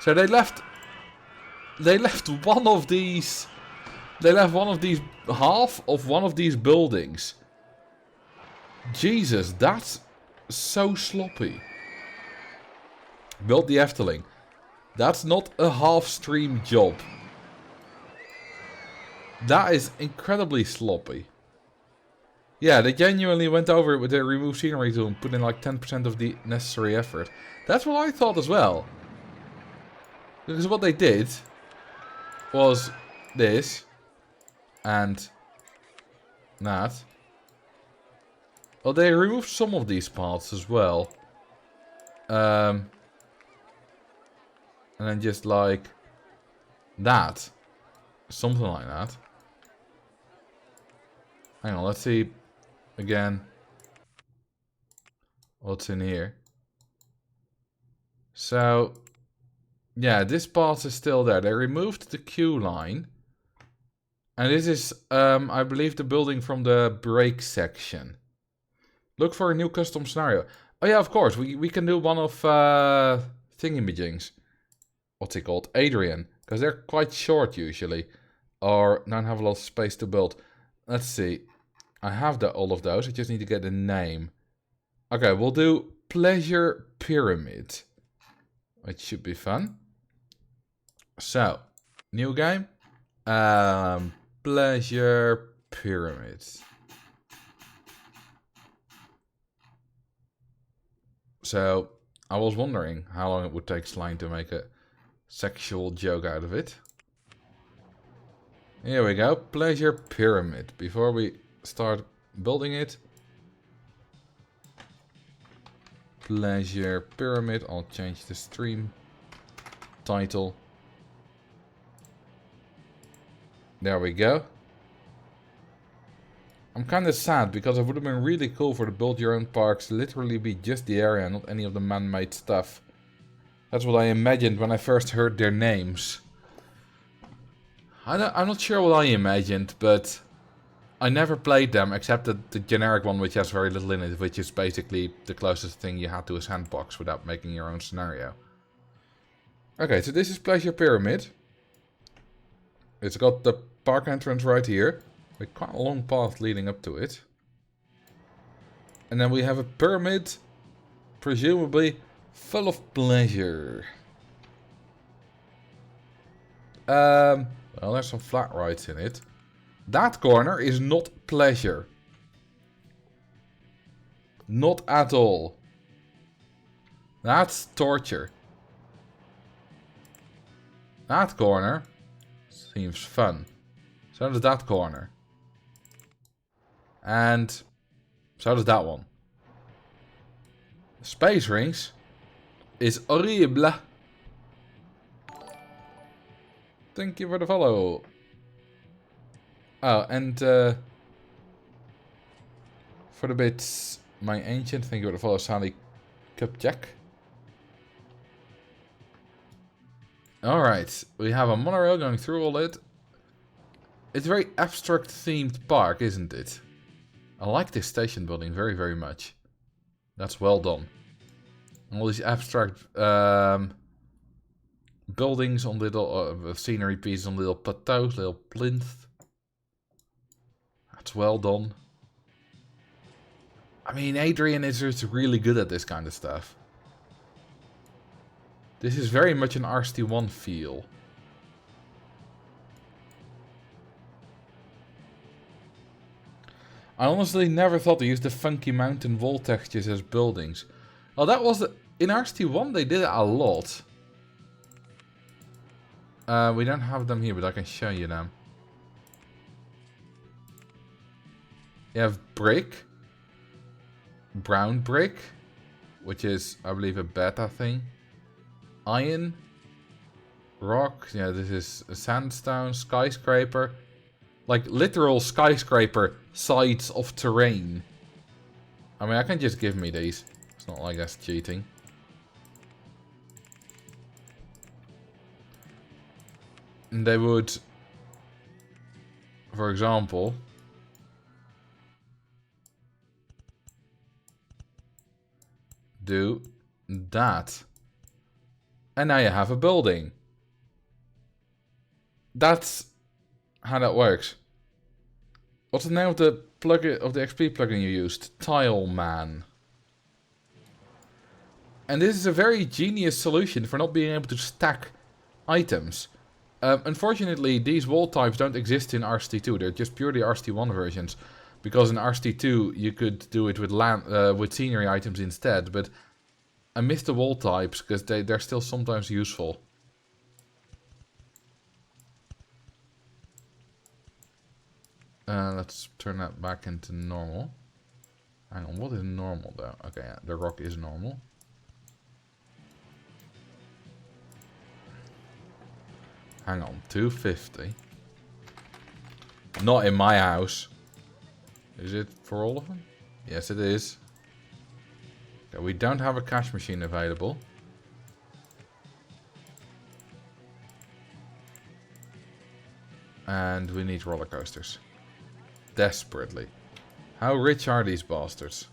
So they left one of these... They left one of these... Half of one of these buildings. Jesus, that's so sloppy. Built the Efteling. That's not a half-stream job. That is incredibly sloppy. Yeah, they genuinely went over it with their remove scenery tool and put in like 10% of the necessary effort. That's what I thought as well. Because what they did was this and that. Well, they removed some of these paths as well. And then just like that. Something like that. Hang on, let's see again what's in here. So, yeah, this path is still there. They removed the queue line. And this is, I believe, the building from the break section. Look for a new custom scenario. Oh yeah, of course, we can do one of thingy-majigs. What's it called? Adrian. Because they're quite short usually. Or don't have a lot of space to build. Let's see. I have all of those. I just need to get a name. Okay, we'll do Pleasure Pyramid. It should be fun. So, new game. Pleasure Pyramid. So, I was wondering how long it would take Slime to make a sexual joke out of it. Here we go. Pleasure Pyramid. Before we start building it. Pleasure Pyramid. I'll change the stream title. There we go. I'm kind of sad because it would have been really cool for the build your own parks literally be just the area, not any of the man-made stuff. That's what I imagined when I first heard their names. I'm not sure what I imagined, but I never played them except the generic one, which has very little in it, which is basically the closest thing you had to a sandbox without making your own scenario. Okay, so this is Pleasure Pyramid. It's got the park entrance right here, with quite a long path leading up to it. And then we have a pyramid, presumably full of pleasure. Well, there's some flat rides in it. That corner is not pleasure. Not at all. That's torture. That corner seems fun. So does that corner. And so does that one. Space Rings is horrible. Thank you for the follow. Oh, and for the bits, my ancient, thank you for the follow, Sally Cupjack. Alright, we have a monorail going through all it. It's a very abstract themed park, isn't it? I like this station building very, very much. That's well done. All these abstract buildings on little scenery pieces on little plateaus, little plinth. That's well done. I mean, Adrian is just really good at this kind of stuff. This is very much an RST1 feel. I honestly never thought to use the funky mountain wall textures as buildings. Well, that was... in RST1 they did it a lot. We don't have them here, but I can show you them. You have brick. Brown brick. Which is, I believe, a beta thing. Iron. Rock. Yeah, this is a sandstone. Skyscraper. Like, literal skyscraper sides of terrain. I mean, I can just give me these. It's not like that's cheating. And they would, for example, do that. And now you have a building. That's how that works. What's the name of the plugin, of the XP plugin you used? Tileman. And this is a very genius solution for not being able to stack items. Unfortunately, these wall types don't exist in RST2. They're just purely RST1 versions. Because in RST2 you could do it with with scenery items instead. But I miss the wall types because they're still sometimes useful. Let's turn that back into normal. Hang on, what is normal though? Okay, yeah, the rock is normal. Hang on, 250. Not in my house. Is it for all of them? Yes, it is. Okay, we don't have a cash machine available. And we need roller coasters. Desperately. How rich are these bastards?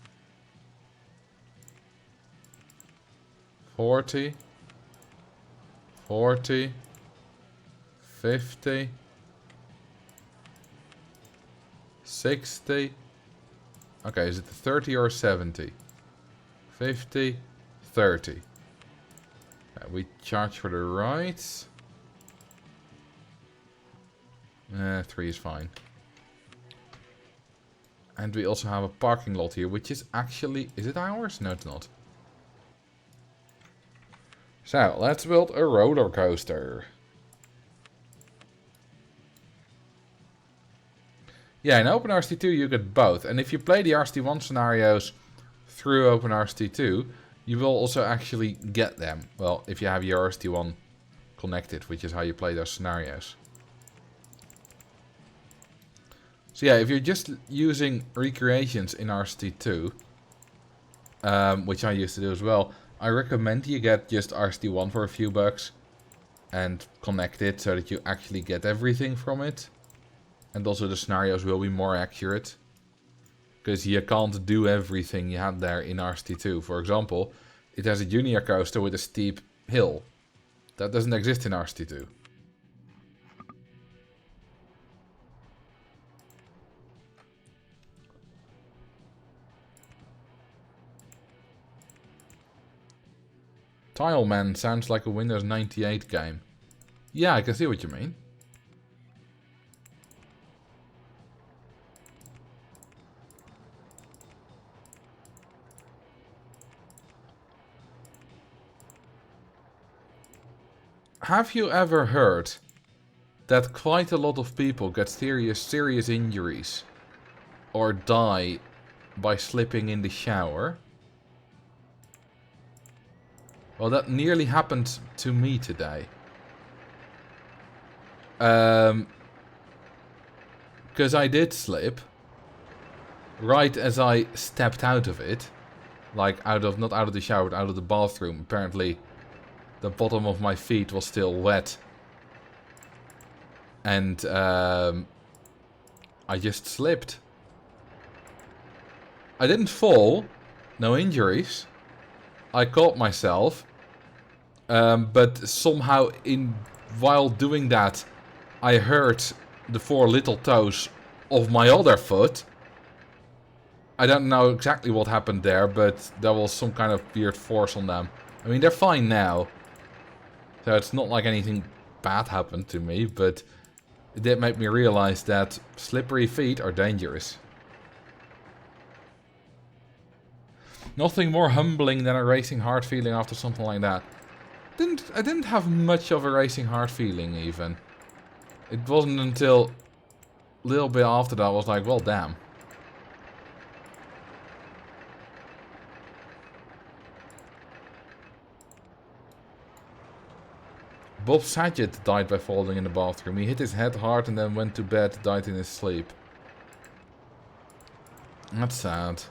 40. 40. 50. 60. Okay, is it 30 or 70? 50. 30. We charge for the rides. 3 is fine. And we also have a parking lot here, which is actually... Is it ours? No, it's not. So, let's build a roller coaster. Yeah, in OpenRST2 you get both. And if you play the RST1 scenarios through OpenRST2, you will also actually get them. Well, if you have your RST1 connected, which is how you play those scenarios. So yeah, if you're just using recreations in RST2, which I used to do as well, I recommend you get just RST1 for a few bucks and connect it so that you actually get everything from it. And also the scenarios will be more accurate. Because you can't do everything you had there in RST2. For example, it has a junior coaster with a steep hill. That doesn't exist in RST2. Tileman sounds like a Windows 98 game. Yeah, I can see what you mean. Have you ever heard that quite a lot of people get serious injuries or die by slipping in the shower? Well, that nearly happened to me today. Because I did slip right as I stepped out of it. Like, not out of the shower, but out of the bathroom. Apparently, the bottom of my feet was still wet. And, I just slipped. I didn't fall. No injuries. I caught myself. But somehow while doing that, I hurt the 4 little toes of my other foot. I don't know exactly what happened there, but there was some kind of weird force on them. I mean, they're fine now. So it's not like anything bad happened to me, but it did make me realize that slippery feet are dangerous. Nothing more humbling than a racing heart feeling after something like that. I didn't have much of a racing heart feeling even. It wasn't until a little bit after that I was like, well, damn. Bob Saget died by falling in the bathroom. He hit his head hard and then went to bed, died in his sleep. That's sad.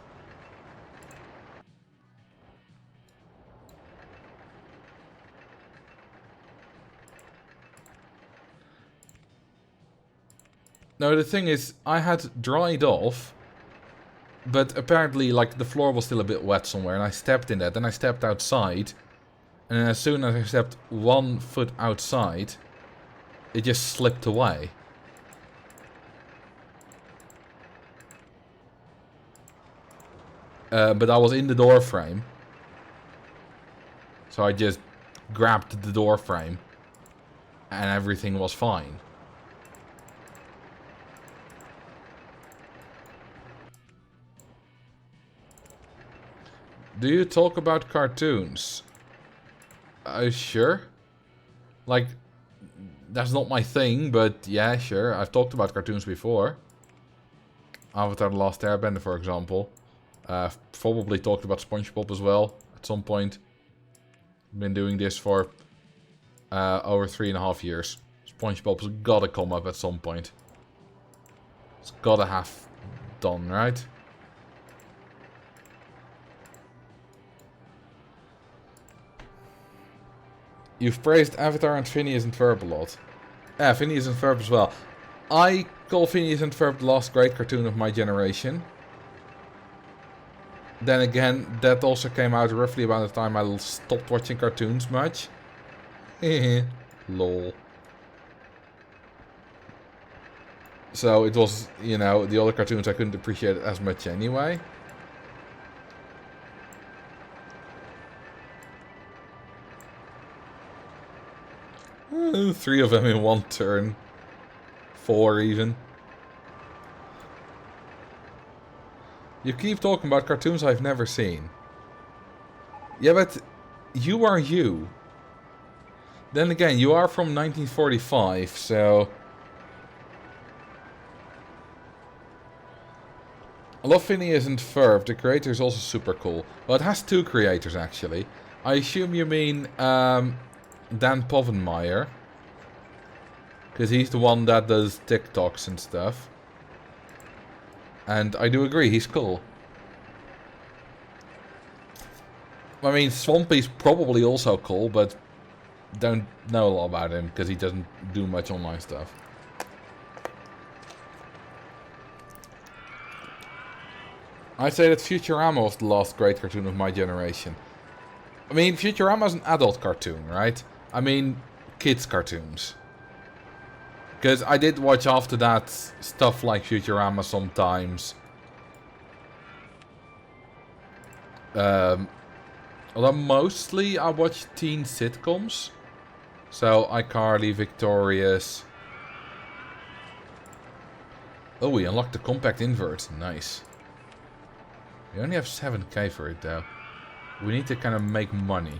No, the thing is, I had dried off, but apparently, like, the floor was still a bit wet somewhere, and I stepped in that. Then I stepped outside, and then as soon as I stepped 1 foot outside, it just slipped away. But I was in the door frame, so I just grabbed the door frame, and everything was fine. Do you talk about cartoons? Sure. Like, that's not my thing, but yeah, sure. I've talked about cartoons before. Avatar The Last Airbender, for example. I've probably talked about SpongeBob as well, at some point. Been doing this for over 3.5 years. SpongeBob's gotta come up at some point. It's gotta have done, right? You've praised Avatar and Phineas and Ferb a lot. Yeah, Phineas and Ferb as well. I call Phineas and Ferb the last great cartoon of my generation. Then again, that also came out roughly about the time I stopped watching cartoons much. Lol. So it was, you know, the other cartoons I couldn't appreciate as much anyway. Three of them in one turn. 4 even. You keep talking about cartoons I've never seen. Yeah, but you are you. Then again, you are from 1945, so... I love Phineas and Ferb. The creator is also super cool. Well, it has 2 creators, actually. I assume you mean Dan Povenmire. Because he's the one that does TikToks and stuff. And I do agree, he's cool. I mean, Swampy's probably also cool, but don't know a lot about him because he doesn't do much online stuff. I'd say that Futurama was the last great cartoon of my generation. I mean, Futurama's an adult cartoon, right? I mean, kids' cartoons. Because I did watch after that stuff like Futurama sometimes. Although mostly I watch teen sitcoms. So iCarly, Victorious. Oh, we unlocked the compact invert. Nice. We only have 7k for it though. We need to kind of make money.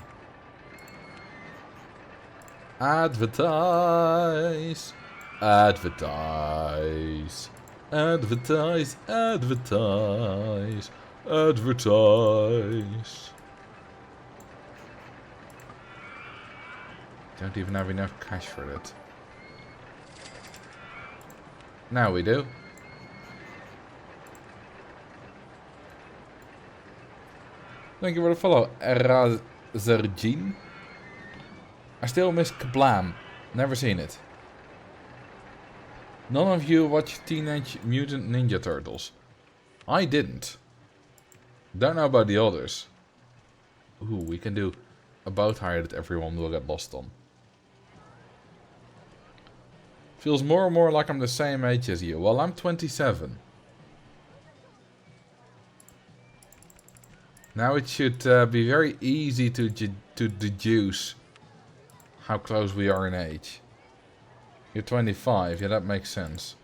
Advertise. Advertise. Advertise. Advertise. Advertise. Don't even have enough cash for it. Now we do. Thank you for the follow, Razerjean. I still miss Kablam. Never seen it. None of you watch Teenage Mutant Ninja Turtles. I didn't. Don't know about the others. Ooh, we can do a bow tie that everyone will get lost on. Feels more and more like I'm the same age as you. Well, I'm 27. Now it should be very easy to deduce how close we are in age. You're 25, yeah, that makes sense.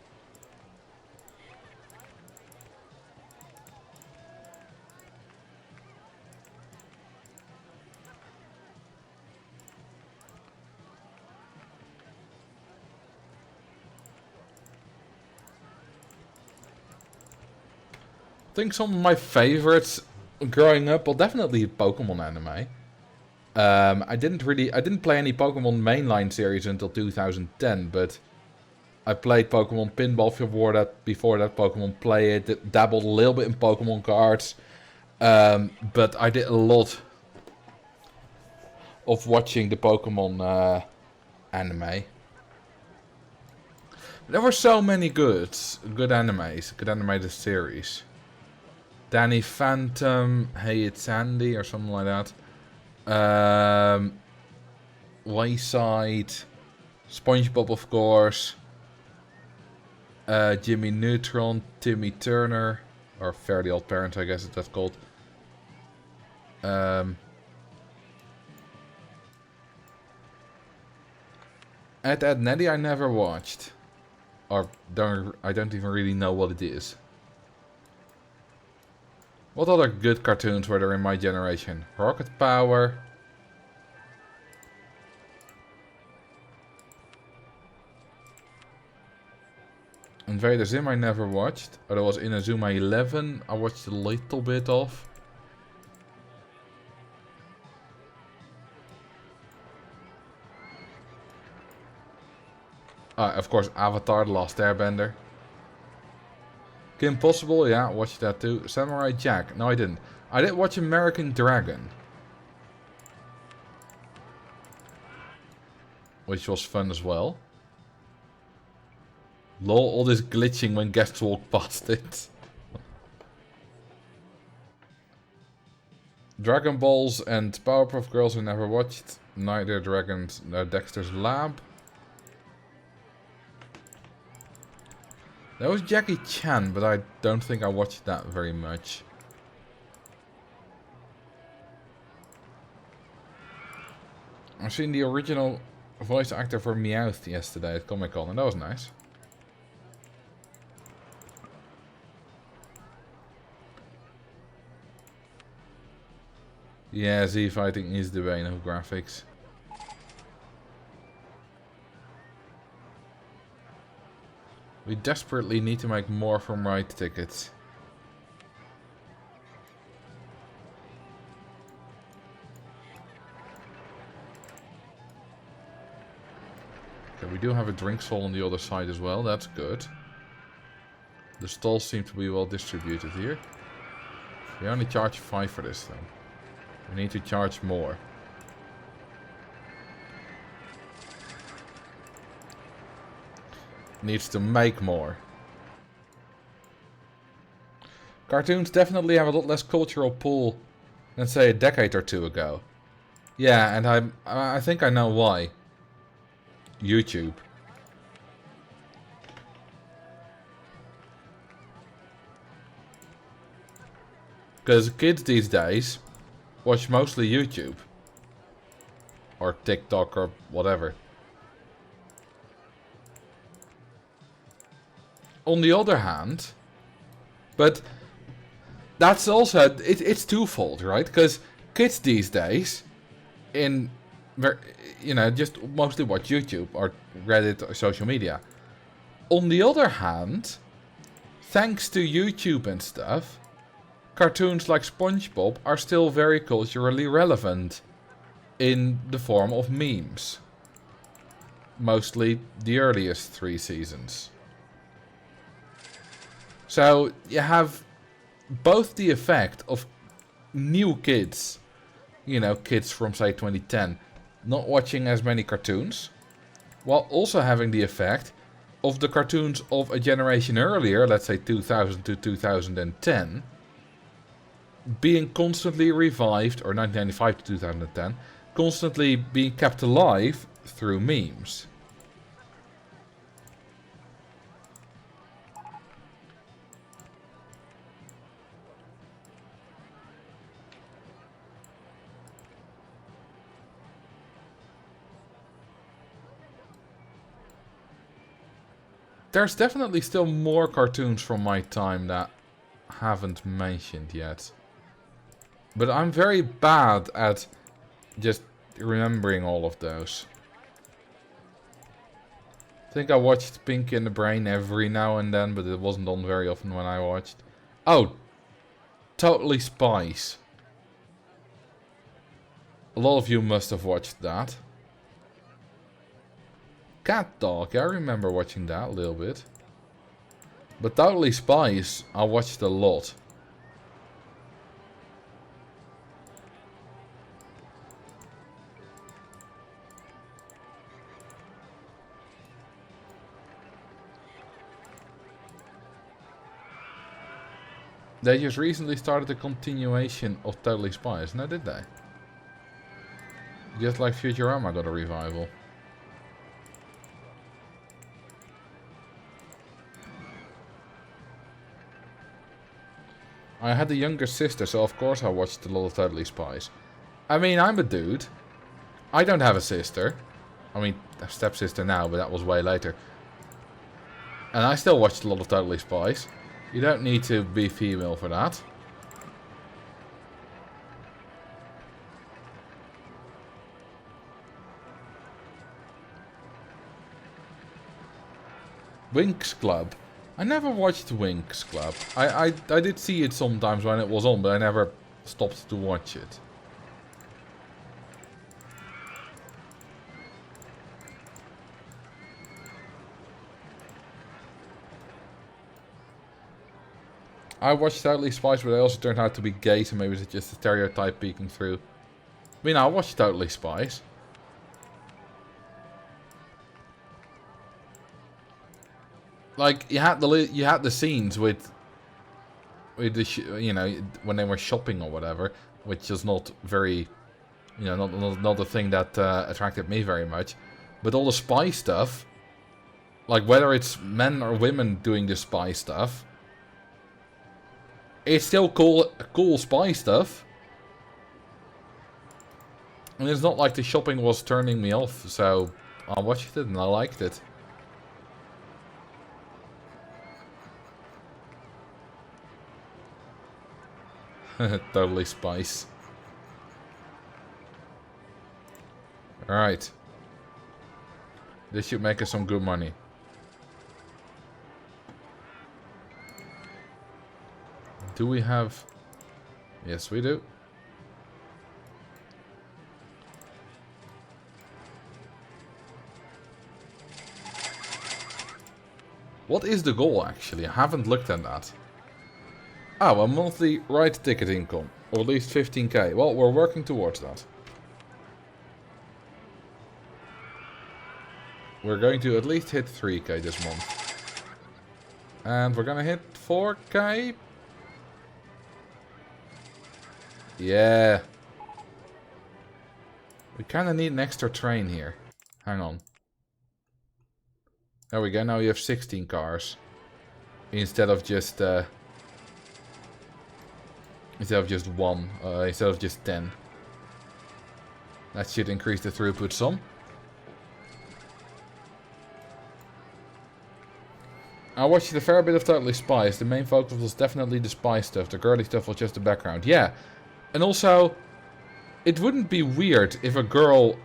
I think some of my favorites growing up, well, definitely Pokemon anime. I didn't play any Pokemon mainline series until 2010, but I played Pokemon Pinball before that Pokemon Play It, dabbled a little bit in Pokemon cards, but I did a lot of watching the Pokemon anime. There were so many good animes, good animated series. Danny Phantom, Hey It's Sandy, or something like that. Wayside, SpongeBob, of course. Jimmy Neutron, Timmy Turner, or Fairly Odd Parents, I guess that's called. Ed, Ed, Neddy I never watched. Or I don't even really know what it is. What other good cartoons were there in my generation? Rocket Power. Invader Zim I never watched. Or there was Inazuma 11. I watched a little bit of. Of course, Avatar, The Last Airbender. Kim Possible, yeah, watched that too. Samurai Jack, no I didn't. I did watch American Dragon. Which was fun as well. Lol, all this glitching when guests walk past it. Dragon Balls and Powerpuff Girls I never watched. Neither Dragons nor Dexter's Lab. There was Jackie Chan, but I don't think I watched that very much. I've seen the original voice actor for Meowth yesterday at Comic Con, and that was nice. Yeah, Z fighting is the bane of graphics. We desperately need to make more from ride tickets. Okay, we do have a drink stall on the other side as well, that's good. The stalls seem to be well distributed here. We only charge 5 for this thing. We need to charge more. Needs to make more. Cartoons definitely have a lot less cultural pull than say a decade or two ago. Yeah, and I think I know why. YouTube. Because kids these days watch mostly YouTube. Or TikTok or whatever. On the other hand, but that's also, it's twofold, right? Because kids these days, just mostly watch YouTube or Reddit or social media. On the other hand, thanks to YouTube and stuff, cartoons like SpongeBob are still very culturally relevant in the form of memes. Mostly the earliest 3 seasons. So you have both the effect of new kids, kids from say 2010, not watching as many cartoons, while also having the effect of the cartoons of a generation earlier, let's say 2000 to 2010, being constantly revived, or 1995 to 2010, constantly being kept alive through memes. There's definitely still more cartoons from my time that haven't mentioned yet. But I'm very bad at just remembering all of those. I think I watched Pinky and the Brain every now and then, but it wasn't on very often when I watched. Oh, Totally Spies. A lot of you must have watched that. Cat Dog, I remember watching that a little bit. But Totally Spies, I watched a lot. They just recently started a continuation of Totally Spies, now did they? Just like Futurama got a revival. I had a younger sister, so of course I watched a lot of Totally Spies. I mean, I'm a dude. I don't have a sister. I mean, a stepsister now, but that was way later. And I still watched a lot of Totally Spies. You don't need to be female for that. Winx Club. I never watched Winx Club. I did see it sometimes when it was on, but I never stopped to watch it. I watched Totally Spies, but they also turned out to be gay, so maybe it's just a stereotype peeking through. I mean, I watched Totally Spies. Like, you had the scenes with the you know, when they were shopping or whatever, which is not very, you know, not the thing that attracted me very much. But all the spy stuff, like whether it's men or women doing the spy stuff, it's still cool spy stuff. And it's not like the shopping was turning me off, so I watched it and I liked it. Totally Spice. Alright. This should make us some good money. Do we have... Yes, we do. What is the goal, actually? I haven't looked at that. Oh, a monthly ride ticket income. Or at least 15k. Well, we're working towards that. We're going to at least hit 3k this month. And we're gonna hit 4k. Yeah. We kinda need an extra train here. Hang on. There we go, now you have 16 cars. Instead of just one. Instead of just 10. That should increase the throughput some. I watched a fair bit of Totally Spies. The main focus was definitely the spy stuff. The girly stuff was just the background. Yeah. And also, it wouldn't be weird if a girl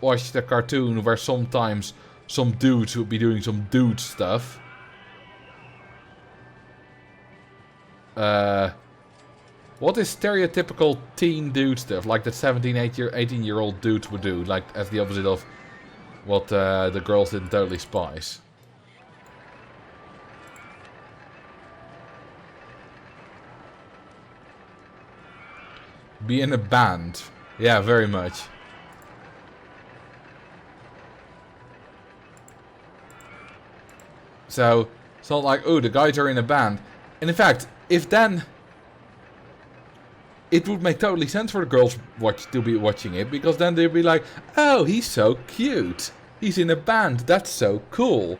watched a cartoon where sometimes some dudes would be doing some dude stuff. What is stereotypical teen dude stuff? Like that 18-year-old dudes would do. Like as the opposite of what the girls did in Totally Spies. Be in a band. Yeah, very much. So, it's not like, oh, the guys are in a band. And in fact, if then it would make totally sense for the girls to be watching it, because then they'd be like, oh, he's so cute. He's in a band. That's so cool.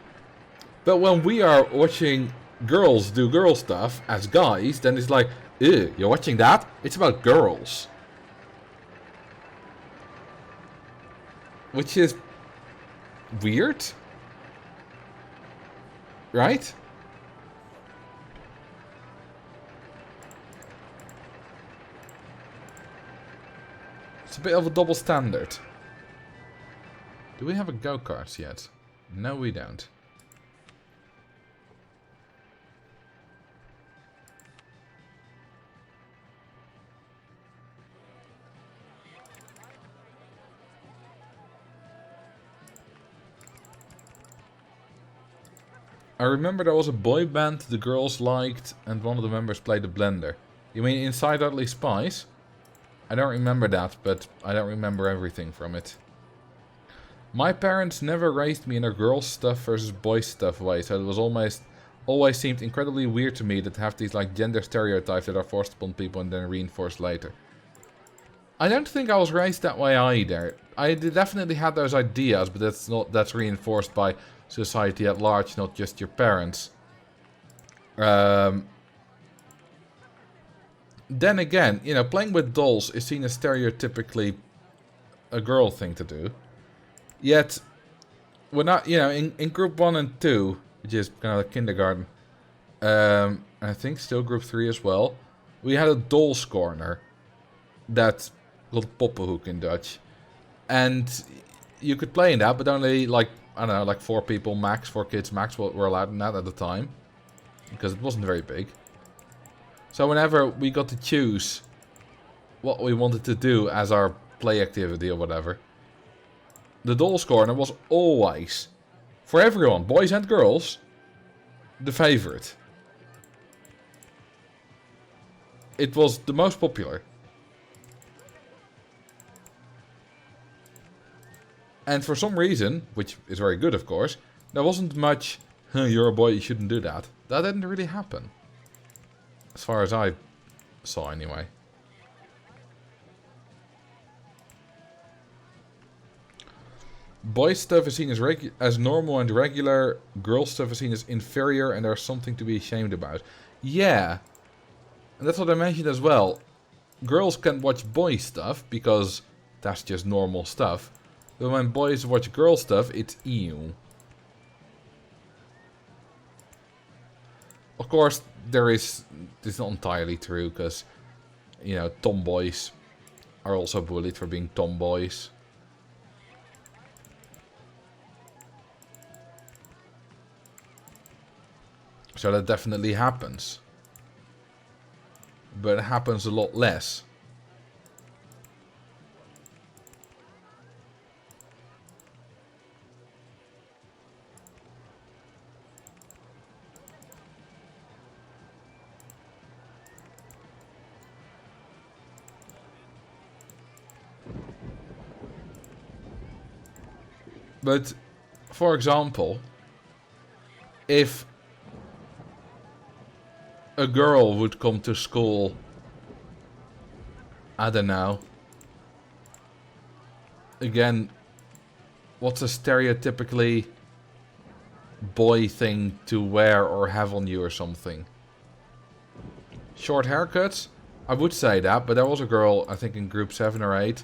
But when we are watching girls do girl stuff as guys, then it's like, ew, you're watching that? It's about girls. Which is weird. Right? It's a bit of a double standard. Do we have a go-kart yet? No, we don't. I remember there was a boy band the girls liked and one of the members played the blender. You mean Inside Ugly Spies? I don't remember that, but I don't remember everything from it. My parents never raised me in a girls stuff versus boys stuff way, so it was always seemed incredibly weird to me that have these like gender stereotypes that are forced upon people and then reinforced later. I don't think I was raised that way either. I definitely had those ideas, but that's reinforced by society at large, not just your parents. Then again, you know, playing with dolls is seen as stereotypically a girl thing to do. Yet, we're not, you know, in group 1 and 2, which is kind of like kindergarten, I think still group 3 as well, we had a dolls corner that called Poppenhoek in Dutch. And you could play in that, but only like, I don't know, like 4 people max, 4 kids max were allowed in that at the time. Because it wasn't very big. So whenever we got to choose what we wanted to do as our play activity or whatever, the dolls corner was always, for everyone, boys and girls, the favorite. It was the most popular. And for some reason, which is very good of course, there wasn't much, you're a boy, you shouldn't do that. That didn't really happen. As far as I saw anyway. Boys stuff is seen as normal and regular, girl stuff is seen as inferior and there's something to be ashamed about. Yeah. And that's what I mentioned as well. Girls can watch boy stuff because that's just normal stuff. But when boys watch girl stuff, it's ew. Of course, this is not entirely true, because, you know, tomboys are also bullied for being tomboys. So that definitely happens. But it happens a lot less. But, for example, if a girl would come to school, I don't know, again, what's a stereotypically boy thing to wear or have on you or something? Short haircuts? I would say that, but there was a girl, I think in group 7 or 8,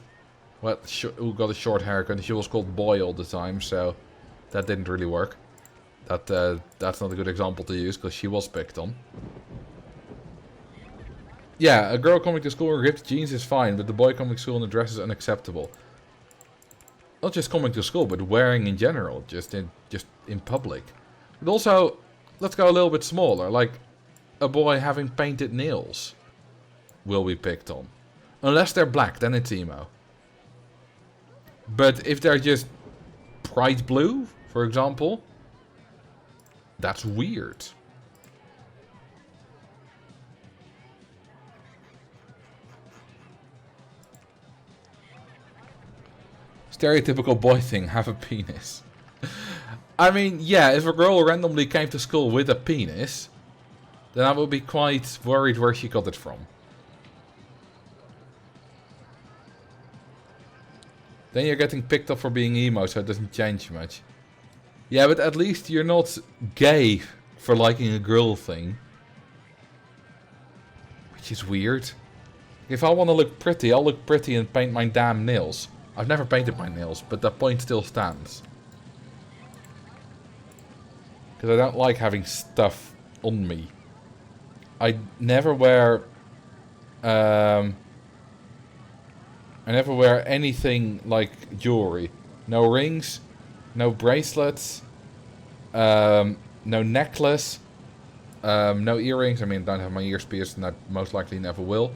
who got a short haircut, and she was called Boy all the time, so that didn't really work. That's not a good example to use, because she was picked on. Yeah, a girl coming to school in ripped jeans is fine, but the boy coming to school in a dress is unacceptable. Not just coming to school, but wearing in general, just in public. But also, let's go a little bit smaller, like a boy having painted nails will be picked on. Unless they're black, then it's emo. But if they're just bright blue, for example, that's weird. Stereotypical boy thing, have a penis. I mean, yeah, if a girl randomly came to school with a penis, then I would be quite worried where she got it from. Then you're getting picked up for being emo, so it doesn't change much. Yeah, but at least you're not gay for liking a girl thing. Which is weird. If I want to look pretty, I'll look pretty and paint my damn nails. I've never painted my nails, but that point still stands. Because I don't like having stuff on me. I never wear... I never wear anything like jewelry. No rings, no bracelets, no necklace, no earrings. I mean, I don't have my ears pierced and I most likely never will.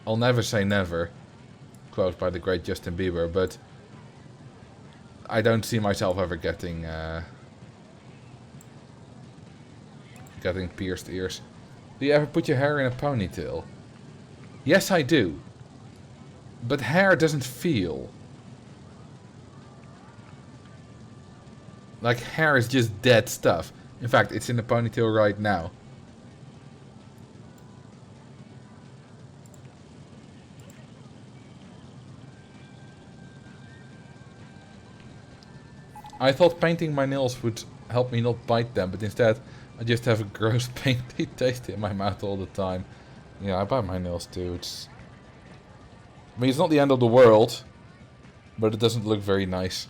I'll never say never, quote by the great Justin Bieber, but I don't see myself ever getting pierced ears. Do you ever put your hair in a ponytail? Yes, I do. But hair doesn't feel. Like, hair is just dead stuff. In fact, it's in a ponytail right now. I thought painting my nails would help me not bite them, but instead I just have a gross painty taste in my mouth all the time. Yeah, I bite my nails too. I mean, it's not the end of the world, but it doesn't look very nice.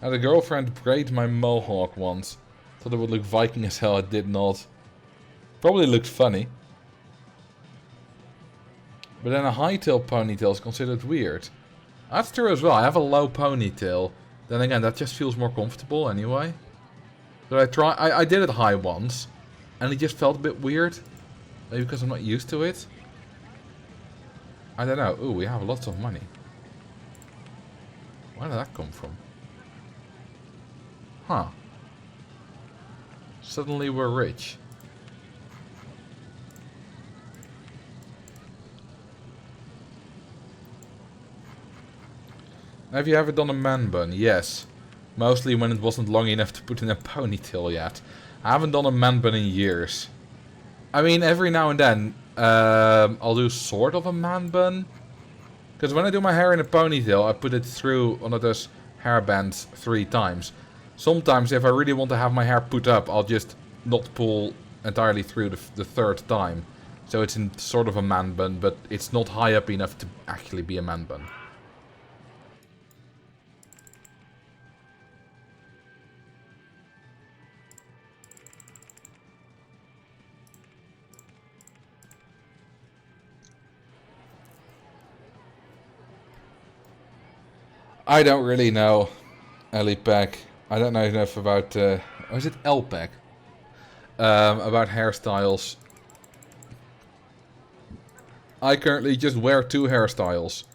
I had a girlfriend braid my mohawk once. Thought it would look Viking as hell, it did not. Probably looked funny. But then a high-tail ponytail is considered weird. That's true as well, I have a low ponytail. Then again, that just feels more comfortable anyway. So I did it high once. And it just felt a bit weird. Maybe because I'm not used to it. I don't know. Ooh, we have lots of money. Where did that come from? Huh. Suddenly we're rich. Have you ever done a man bun? Yes. Mostly when it wasn't long enough to put in a ponytail yet. I haven't done a man bun in years. I mean, every now and then, I'll do sort of a man bun. Because when I do my hair in a ponytail, I put it through one of those hair bands 3 times. Sometimes, if I really want to have my hair put up, I'll just not pull entirely through the 3rd time. So it's in sort of a man bun, but it's not high up enough to actually be a man bun. I don't really know, Ellie Peck. I don't know enough about, or is it Elpec? About hairstyles. I currently just wear 2 hairstyles.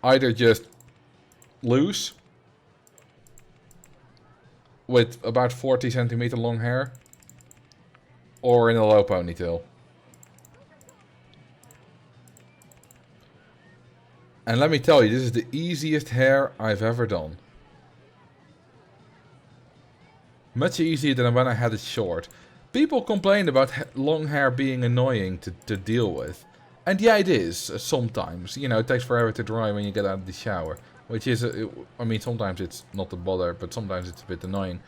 Either just loose, with about 40 centimeter long hair, or in a low ponytail. And let me tell you, this is the easiest hair I've ever done. Much easier than when I had it short. People complain about long hair being annoying to deal with. And yeah, it is, sometimes. You know, it takes forever to dry when you get out of the shower. Which is, I mean, sometimes it's not a bother, but sometimes it's a bit annoying.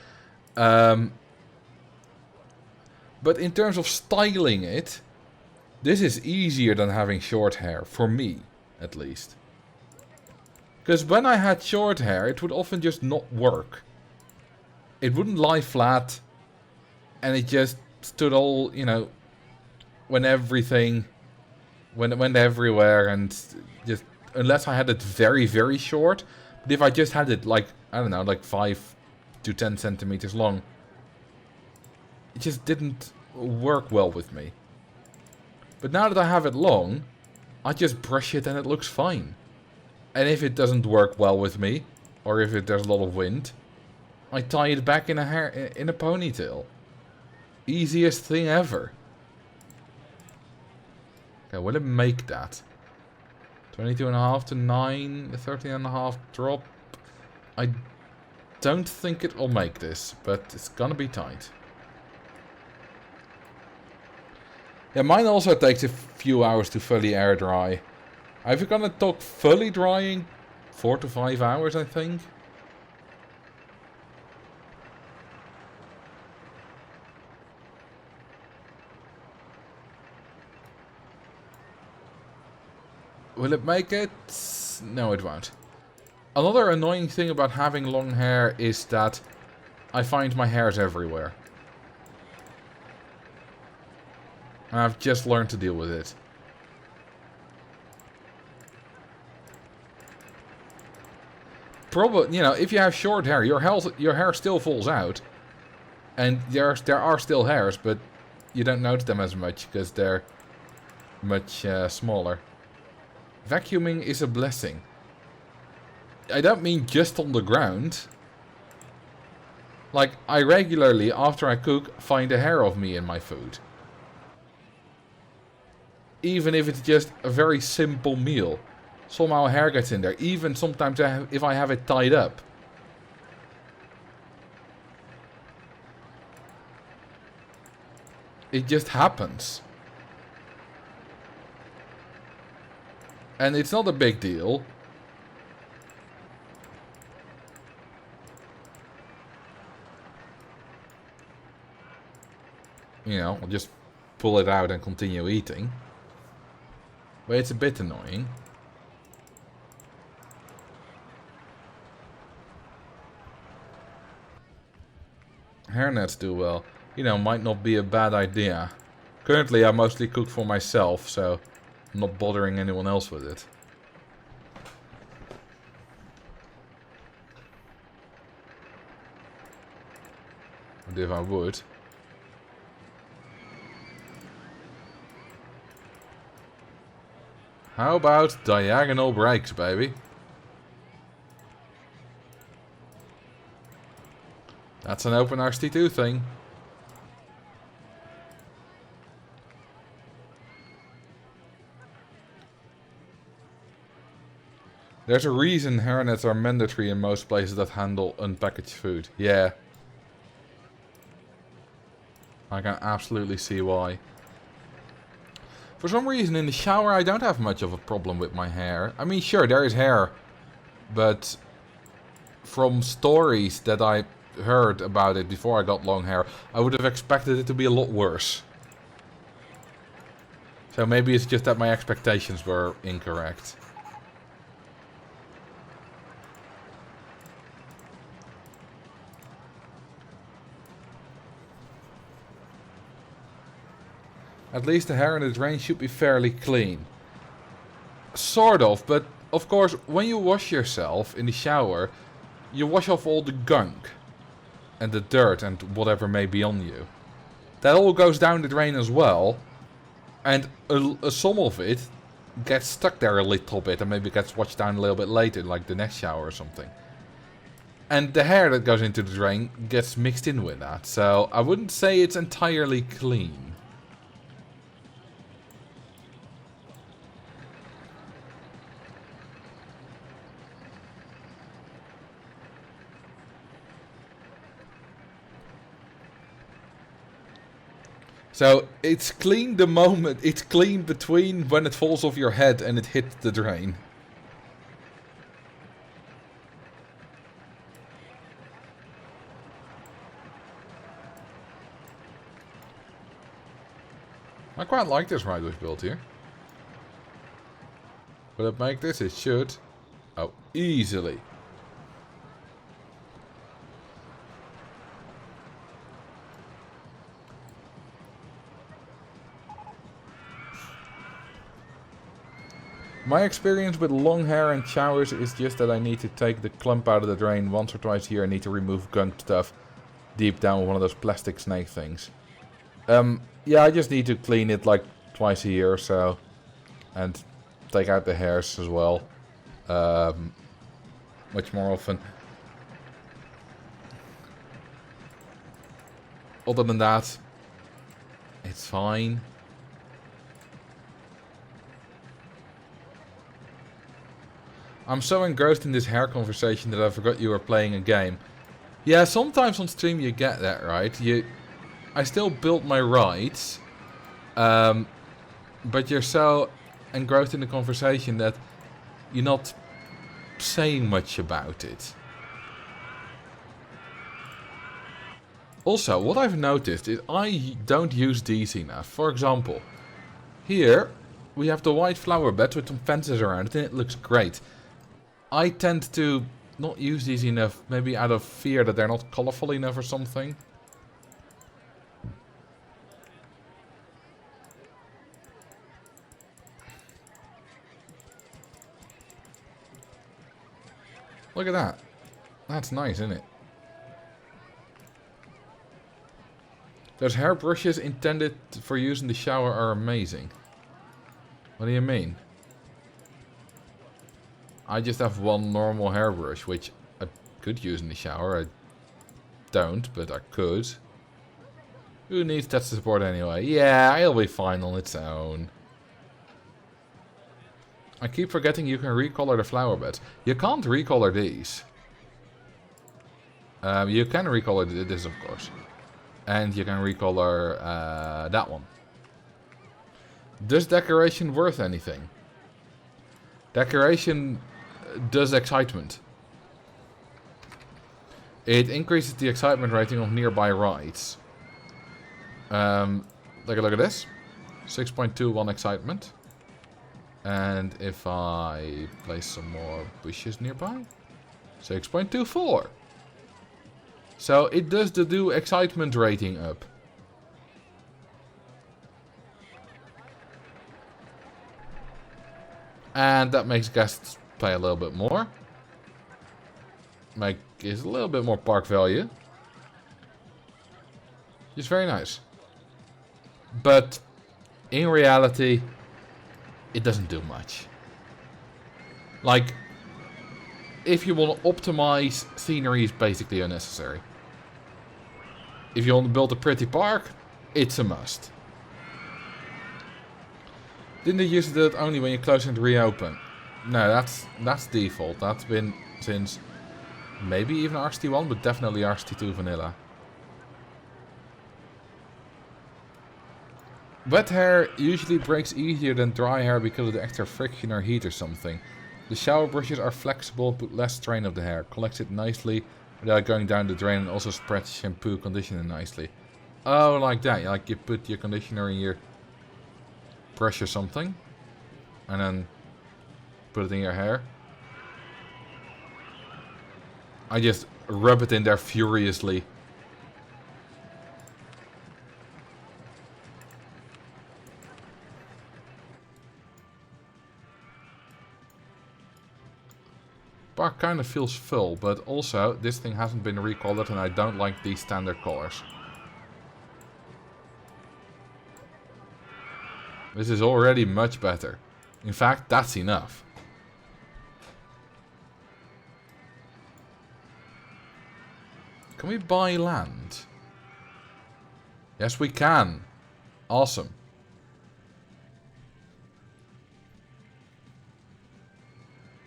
But in terms of styling it, this is easier than having short hair, for me, at least. Because when I had short hair, it would often just not work. It wouldn't lie flat. And it just stood all, you know, went everything. Went everywhere and just... Unless I had it very, very short. But if I just had it like, I don't know, like 5 to 10 centimeters long. It just didn't work well with me. But now that I have it long, I just brush it and it looks fine. And if it doesn't work well with me, or if there's a lot of wind, I tie it back in a ponytail. Easiest thing ever. Okay, will it make that? 22.5 to 9, 13.5 drop. I don't think it will make this, but it's gonna be tight. Yeah, mine also takes a few hours to fully air dry. I've gonna talk fully drying 4 to 5 hours, I think. Will it make it? No, it won't. Another annoying thing about having long hair is that I find my hairs everywhere. And I've just learned to deal with it. Probably, you know, if you have short hair, your hair still falls out. And there are still hairs, but you don't notice them as much because they're much smaller. Vacuuming is a blessing. I don't mean just on the ground. Like, I regularly, after I cook, find a hair of me in my food. Even if it's just a very simple meal. Somehow a hair gets in there. Even sometimes if I have it tied up. It just happens. And it's not a big deal. You know, I'll just pull it out and continue eating. But it's a bit annoying. Hairnets do well. You know, might not be a bad idea. Currently I mostly cook for myself, so I'm not bothering anyone else with it. And if I would... How about diagonal breaks, baby? That's an open RST2 thing. There's a reason hairnets are mandatory in most places that handle unpackaged food. Yeah. I can absolutely see why. For some reason in the shower I don't have much of a problem with my hair. I mean, sure, there is hair. But from stories that I heard about it before I got long hair, I would have expected it to be a lot worse. So maybe it's just that my expectations were incorrect. At least the hair in the drain should be fairly clean. Sort of, but of course when you wash yourself in the shower, you wash off all the gunk. And the dirt and whatever may be on you. That all goes down the drain as well. And some of it gets stuck there a little bit and maybe gets washed down a little bit later, like the next shower or something. And the hair that goes into the drain gets mixed in with that. So I wouldn't say it's entirely clean. So it's clean the moment, it's clean between when it falls off your head and it hits the drain. I quite like this ride we've built here. Will it make this? It should. Oh, easily. My experience with long hair and showers is just that I need to take the clump out of the drain once or twice a year. I need to remove gunk stuff deep down with one of those plastic snake things. Yeah, I just need to clean it like twice a year or so. And take out the hairs as well. Much more often. Other than that, it's fine. I'm so engrossed in this hair conversation that I forgot you were playing a game. Yeah, sometimes on stream you get that, right? I still build my rides, But you're so engrossed in the conversation that you're not saying much about it. Also, what I've noticed is I don't use these enough. For example, here we have the white flower beds with some fences around it and it looks great. I tend to not use these enough, maybe out of fear that they're not colorful enough or something. Look at that. That's nice, isn't it? Those hairbrushes intended for use in the shower are amazing. What do you mean? I just have one normal hairbrush, which I could use in the shower. I don't, but I could. Who needs that support anyway? Yeah, it'll be fine on its own. I keep forgetting you can recolor the flower beds. You can't recolor these. You can recolor this, of course. And you can recolor that one. Does decoration worth anything? Decoration does excitement. It increases the excitement rating of nearby rides. Take a look at this. 6.21 excitement. And if I place some more bushes nearby, 6.24. So it does the excitement rating up. And that makes guests pay a little bit more. Make is a little bit more park value. It's very nice. But in reality, it doesn't do much. Like, if you want to optimize, scenery is basically unnecessary. If you want to build a pretty park, it's a must. Didn't they use that only when you close and reopen? No, that's default. That's been since maybe even RCT1, but definitely RCT2 vanilla. Wet hair usually breaks easier than dry hair because of the extra friction or heat or something. The shower brushes are flexible, put less strain of the hair, collects it nicely without going down the drain, and also spreads shampoo conditioner nicely. Oh, like that. Like you put your conditioner in your brush or something, and then put it in your hair. I just rub it in there furiously. Park kind of feels full, but also this thing hasn't been recolored and I don't like these standard colors. This is already much better. In fact, that's enough. Can we buy land? Yes, we can. Awesome.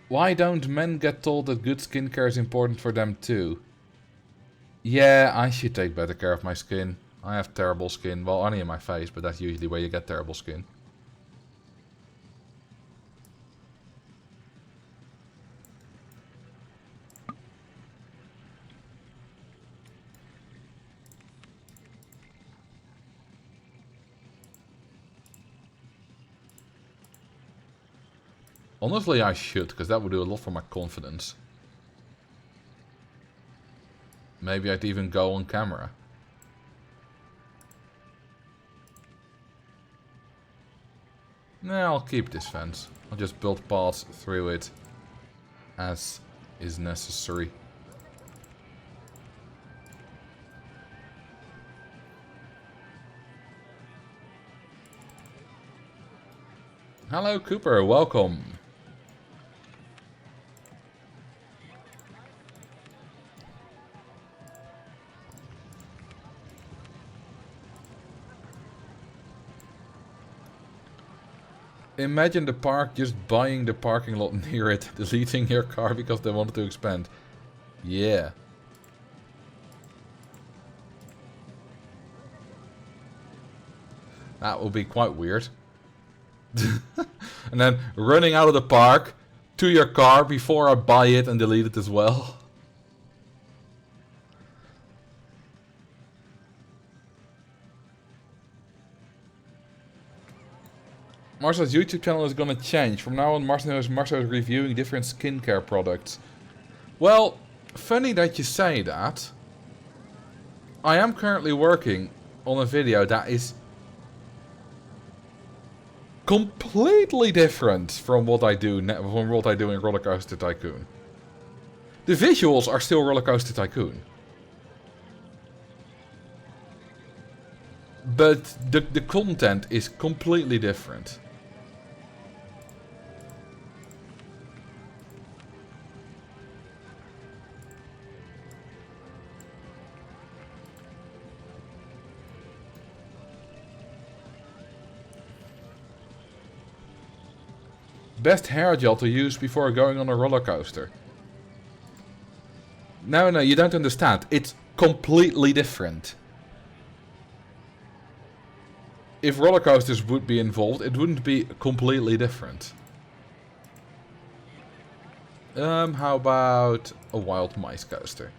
Why don't men get told that good skincare is important for them too? Yeah, I should take better care of my skin. I have terrible skin. Well, only in my face, but that's usually where you get terrible skin. Honestly, I should, because that would do a lot for my confidence. Maybe I'd even go on camera. Nah, I'll keep this fence. I'll just build paths through it as is necessary. Hello, Cooper. Welcome. Imagine the park just buying the parking lot near it, deleting your car because they wanted to expand. Yeah. That would be quite weird. And then running out of the park to your car before I buy it and delete it as well. Marcel's YouTube channel is gonna change. From now on, Marcel is reviewing different skincare products. Well, funny that you say that. I am currently working on a video that is completely different from what I do in Roller Coaster Tycoon. The visuals are still Roller Coaster Tycoon. But the content is completely different. Best hair gel to use before going on a roller coaster. No, you don't understand. It's completely different. If roller coasters would be involved, it wouldn't be completely different. How about a wild mice coaster?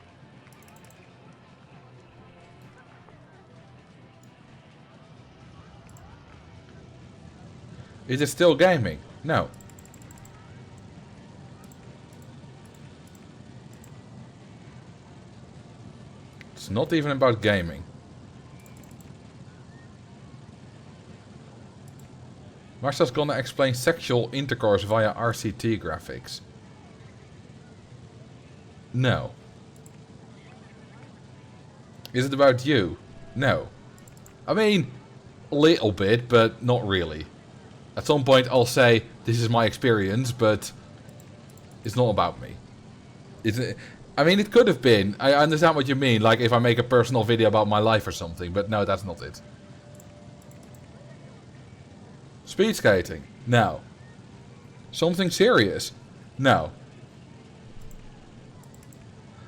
Is it still gaming? No. It's not even about gaming. Marcel's gonna explain sexual intercourse via RCT graphics. No. Is it about you? No. I mean, a little bit, but not really. At some point I'll say, this is my experience, but it's not about me. I mean, it could have been. I understand what you mean, like if I make a personal video about my life or something, but no, that's not it. Speed skating? No. Something serious? No.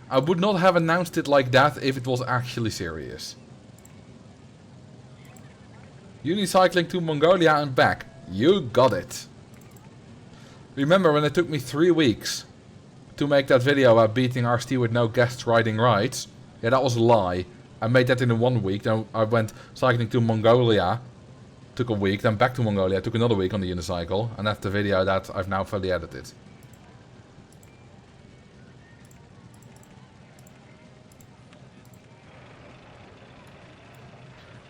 I would not have announced it like that if it was actually serious. Unicycling to Mongolia and back. You got it. Remember when it took me 3 weeks to make that video about beating RCT with no guests riding rides? Yeah, that was a lie. I made that in 1 week. Then I went cycling to Mongolia. Took a week. Then back to Mongolia. Took another week on the unicycle. And that's the video that I've now fully edited.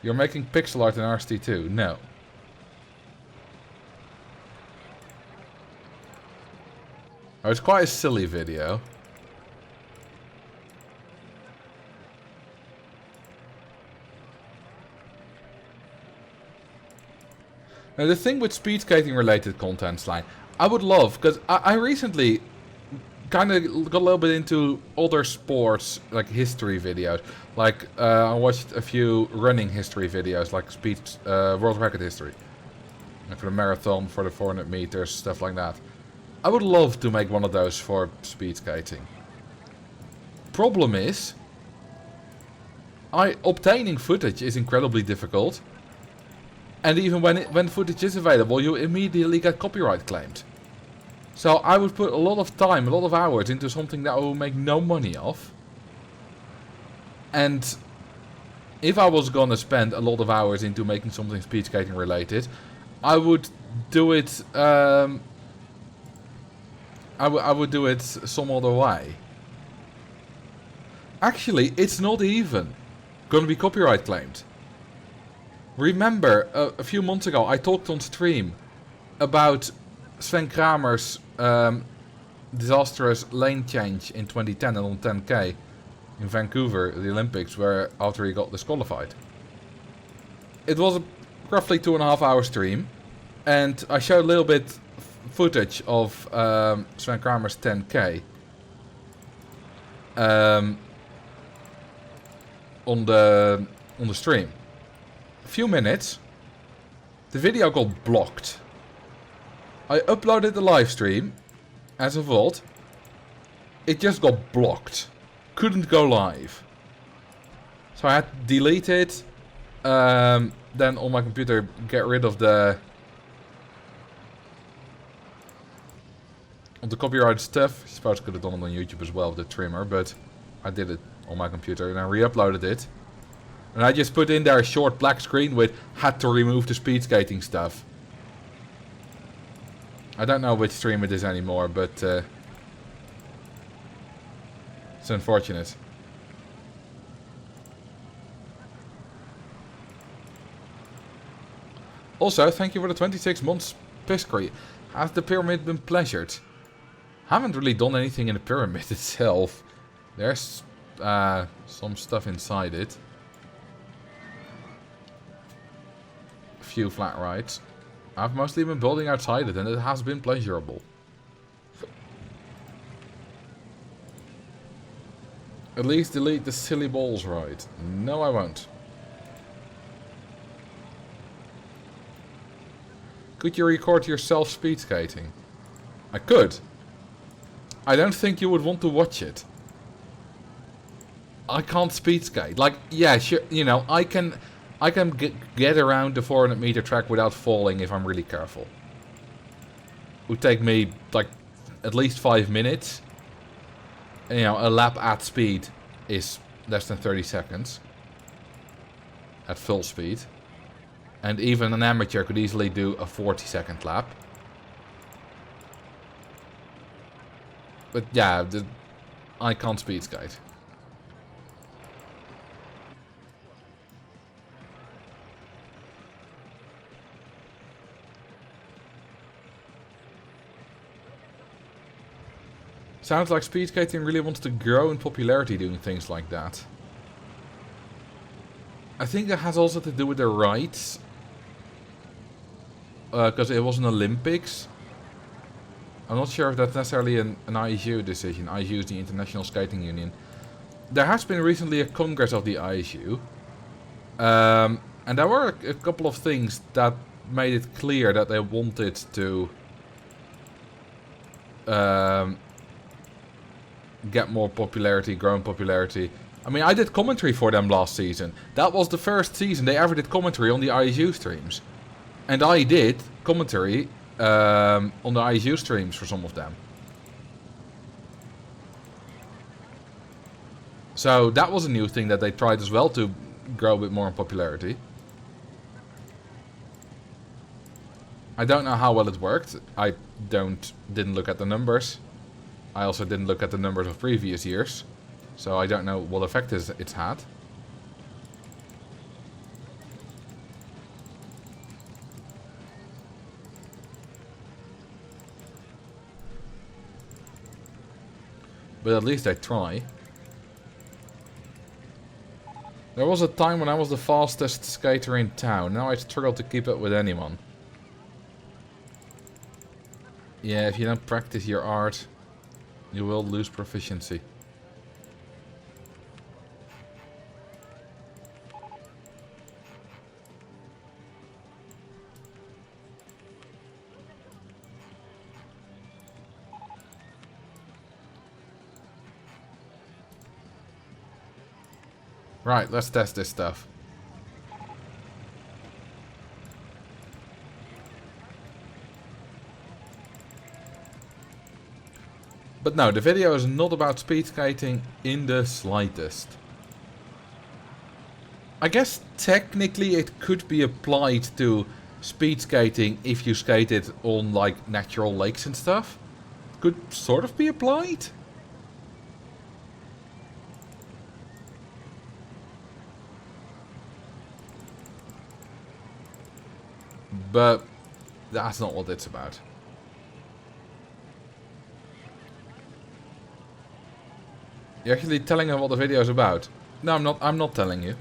You're making pixel art in RCT too? No. Oh, it's quite a silly video. Now the thing with speed skating related content, Sly, I would love, because I recently kind of got a little bit into other sports, like history videos. Like, I watched a few running history videos, like world record history. Like for the marathon, for the 400 meters, stuff like that. I would love to make one of those for speed skating. Problem is, obtaining footage is incredibly difficult. And even when footage is available, you immediately get copyright claimed. So I would put a lot of time, a lot of hours into something that I will make no money off. And if I was gonna spend a lot of hours into making something speed skating related, I would do it. I would do it some other way. Actually, it's not even gonna be copyright claimed. Remember, a few months ago, I talked on stream about Sven Kramer's disastrous lane change in 2010 and on 10K in Vancouver, the Olympics, where after he got disqualified. It was a roughly 2.5 hour stream, and I showed a little bit footage of Sven Kramer's 10K on the stream. A few minutes, the video got blocked. I uploaded the live stream as a VOD. It just got blocked. Couldn't go live. So I had to delete it, then on my computer get rid of the copyrighted stuff. I suppose I could have done it on YouTube as well with the trimmer, but I did it on my computer and I re-uploaded it. And I just put in there a short black screen with had to remove the speed skating stuff. I don't know which stream it is anymore, but it's unfortunate. Also, thank you for the 26 months piscary. Has the pyramid been pleasured? Haven't really done anything in the pyramid itself. There's some stuff inside it. A few flat rides. I've mostly been building outside it and it has been pleasurable. At least delete the silly balls ride. No, I won't. Could you record yourself speed skating? I could. I don't think you would want to watch it. I can't speed skate. Like, yeah, sure, you know, I can get around the 400 meter track without falling if I'm really careful. It would take me like at least 5 minutes. And, you know, a lap at speed is less than 30 seconds. At full speed. And even an amateur could easily do a 40-second lap. But yeah, I can't speed skate. Sounds like speed skating really wants to grow in popularity doing things like that. I think it has also to do with the rights. Because it was an Olympics. I'm not sure if that's necessarily an ISU decision. ISU is the International Skating Union. There has been recently a congress of the ISU. And there were a couple of things that made it clear that they wanted to get more popularity, grow in popularity. I mean, I did commentary for them last season. That was the first season they ever did commentary on the ISU streams. And I did commentary on the ISU streams for some of them. So that was a new thing that they tried as well to grow a bit more in popularity. I don't know how well it worked. I didn't look at the numbers. I also didn't look at the numbers of previous years. So I don't know what effect it's had. But at least they try. There was a time when I was the fastest skater in town. Now I struggle to keep up with anyone. Yeah, if you don't practice your art, you will lose proficiency. Right, let's test this stuff. But no, the video is not about speed skating in the slightest. I guess technically it could be applied to speed skating if you skated on like natural lakes and stuff. Could sort of be applied. But that's not what it's about. You're actually telling her what the video is about. No, I'm not telling you.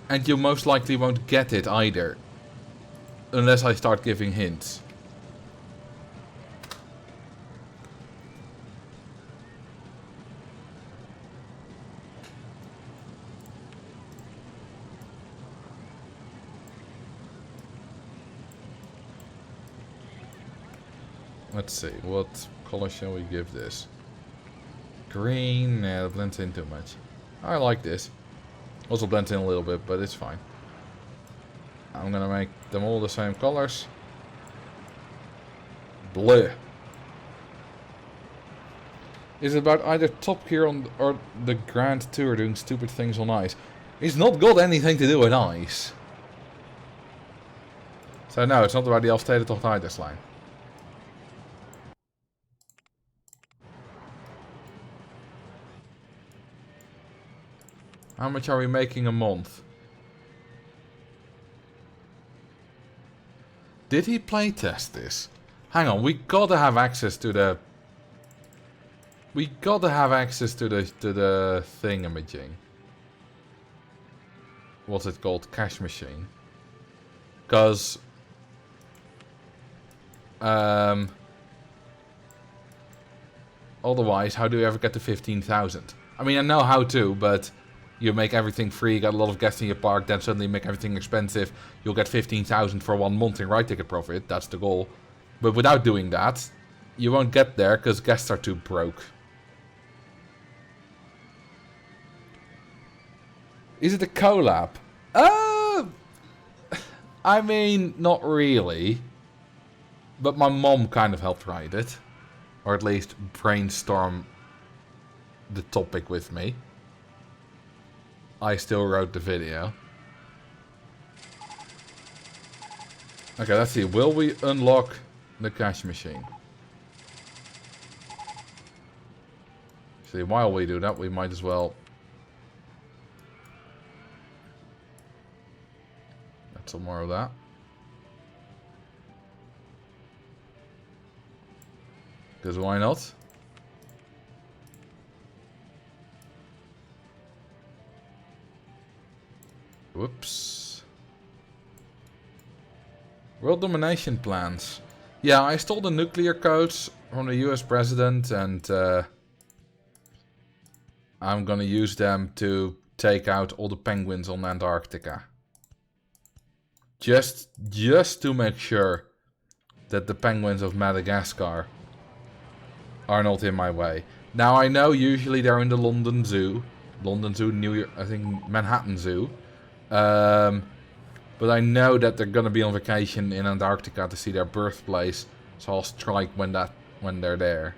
And you most likely won't get it either. Unless I start giving hints. Let's see, what color shall we give this? green. Yeah, it blends in too much. I like this. Also blends in a little bit, but it's fine. I'm gonna make them all the same colors. Bleh. Is it about either Top Gear or the Grand Tour doing stupid things on ice? It's not got anything to do with ice. So no, it's not about the Elfstedentocht Heiderslijn. How much are we making a month? Did he playtest this? Hang on, we gotta have access to the... We gotta have access to the thingamajig. What's it called? Cash machine. Cause... otherwise, how do you ever get to 15,000? I mean, I know how to, but... You make everything free, you got a lot of guests in your park, then suddenly make everything expensive. You'll get 15,000 for 1 month in ride ticket profit, that's the goal. But without doing that, you won't get there because guests are too broke. Is it a collab? I mean, not really. But my mom kind of helped write it. Or at least brainstorm the topic with me. I still wrote the video. Okay, let's see. Will we unlock the cash machine? See, while we do that, we might as well... Get some more of that. Because why not? Whoops. World domination plans. Yeah, I stole the nuclear codes from the US president and I'm gonna use them to take out all the penguins on Antarctica. Just to make sure that the penguins of Madagascar are not in my way. Now I know usually they're in the London Zoo. London Zoo, New York, I think Manhattan Zoo. But I know that they're gonna be on vacation in Antarctica to see their birthplace, so I'll strike when they're there.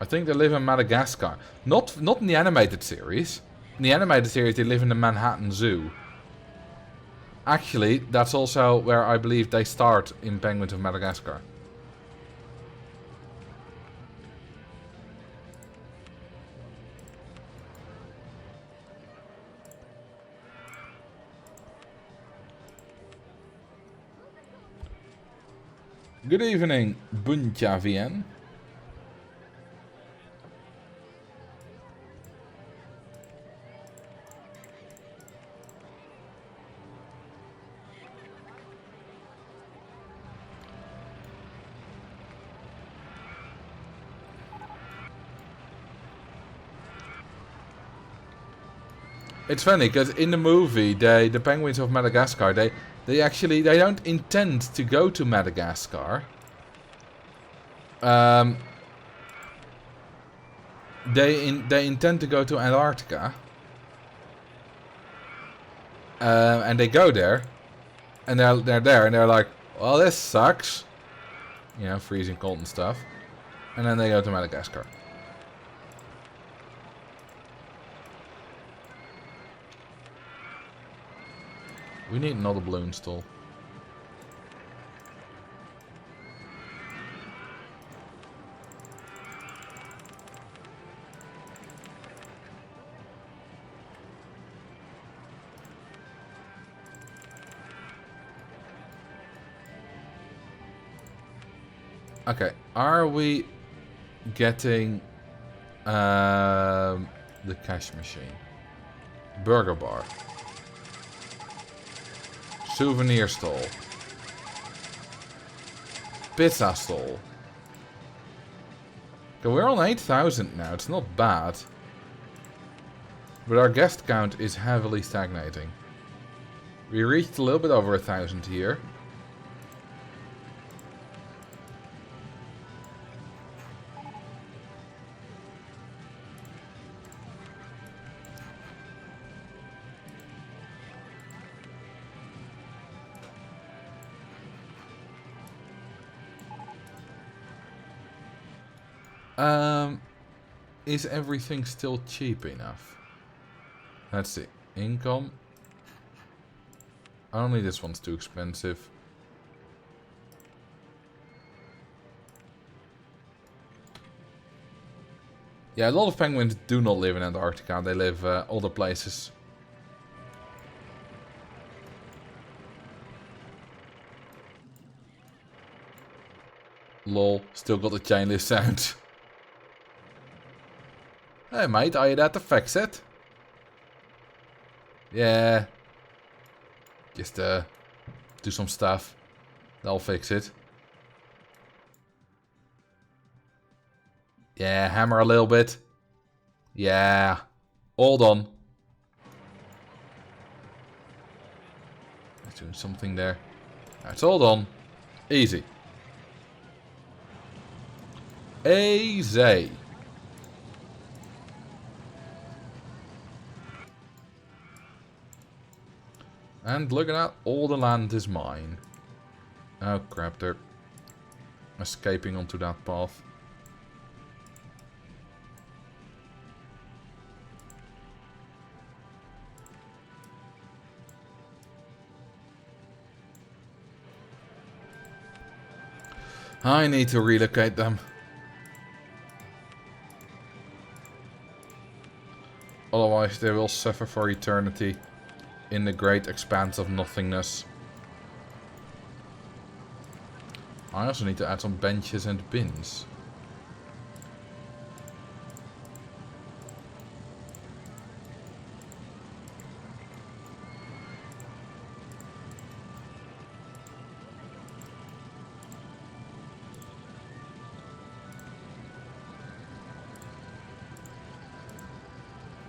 I think they live in Madagascar. Not in the animated series. In the animated series they live in the Manhattan Zoo. Actually, that's also where I believe they start in Penguins of Madagascar. Good evening, Bunchavian. It's funny because in the movie, the Penguins of Madagascar, they don't intend to go to Madagascar. They intend to go to Antarctica. And they go there, and they're there, and they're like, well, this sucks, you know, freezing cold and stuff. And then they go to Madagascar. We need another balloon stall. Okay, are we getting the cash machine? Burger bar. Souvenir stall. Pizza stall. Okay, we're on 8,000 now. It's not bad. But our guest count is heavily stagnating. We reached a little bit over 1,000 here. Is everything still cheap enough? Let's see. Income. Only this one's too expensive. Yeah, a lot of penguins do not live in Antarctica. They live other places. Lol, still got the chain lift sound. Hey mate, are you there to fix it? Yeah. Just do some stuff. That'll fix it. Yeah, hammer a little bit. Yeah. All done. Let's do something there. That's all done. Easy. Easy. And look at that, all the land is mine. Oh crap, they're escaping onto that path. I need to relocate them. Otherwise they will suffer for eternity in the great expanse of nothingness. I also need to add some benches and bins.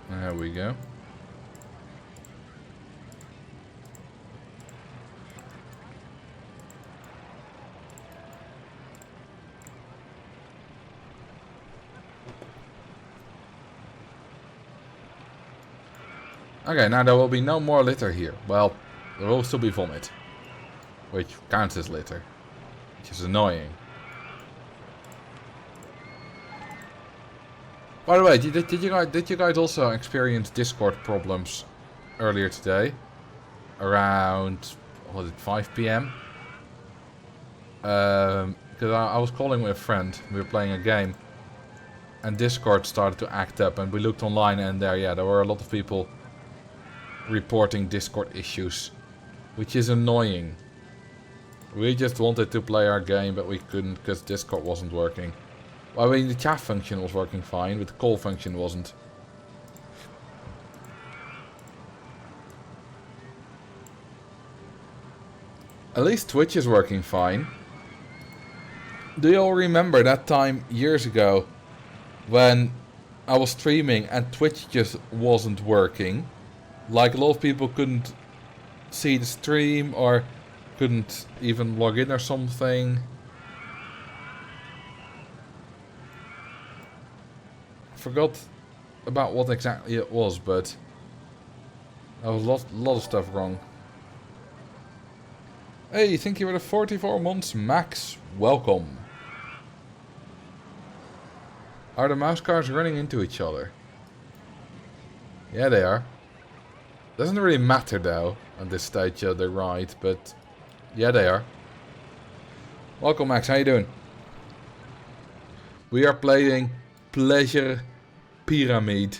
There we go. Okay, now there will be no more litter here. Well, there will still be vomit. Which counts as litter. Which is annoying. By the way, did you guys also experience Discord problems earlier today? Around, what was it, 5 PM? Because I was calling with a friend. We were playing a game. And Discord started to act up. And we looked online and there were a lot of people reporting Discord issues, which is annoying. We just wanted to play our game, but we couldn't because Discord wasn't working. Well, I mean, the chat function was working fine, but the call function wasn't. At least Twitch is working fine. Do you all remember that time years ago when I was streaming and Twitch just wasn't working? Like, a lot of people couldn't see the stream or couldn't even log in or something. Forgot about what exactly it was, but there was a lot of stuff wrong. Hey, thank you for the 44 months, Max. Welcome. Are the mouse cars running into each other? Yeah, they are. Doesn't really matter though at this stage of the ride, but yeah, they are. Welcome, Max. How you doing? We are playing Pleasure Pyramid.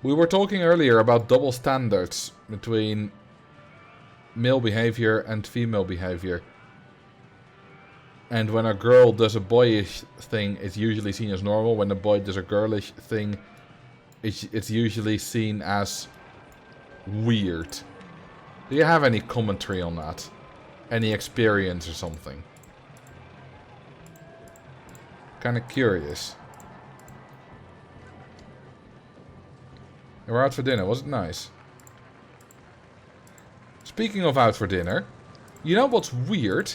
We were talking earlier about double standards between male behavior and female behavior. And when a girl does a boyish thing, it's usually seen as normal. When a boy does a girlish thing, it's usually seen as weird. Do you have any commentary on that? Any experience or something? Kinda curious. You were out for dinner, was it nice? speaking of out for dinner, you know what's weird?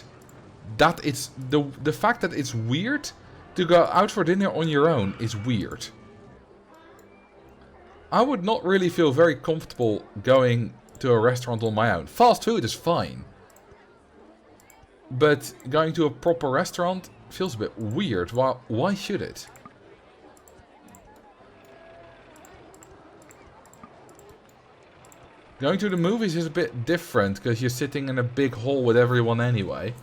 That it's the fact that it's weird to go out for dinner on your own is weird. I would not really feel very comfortable going to a restaurant on my own. Fast food is fine. But going to a proper restaurant feels a bit weird. Why should it? Going to the movies is a bit different because you're sitting in a big hall with everyone anyway.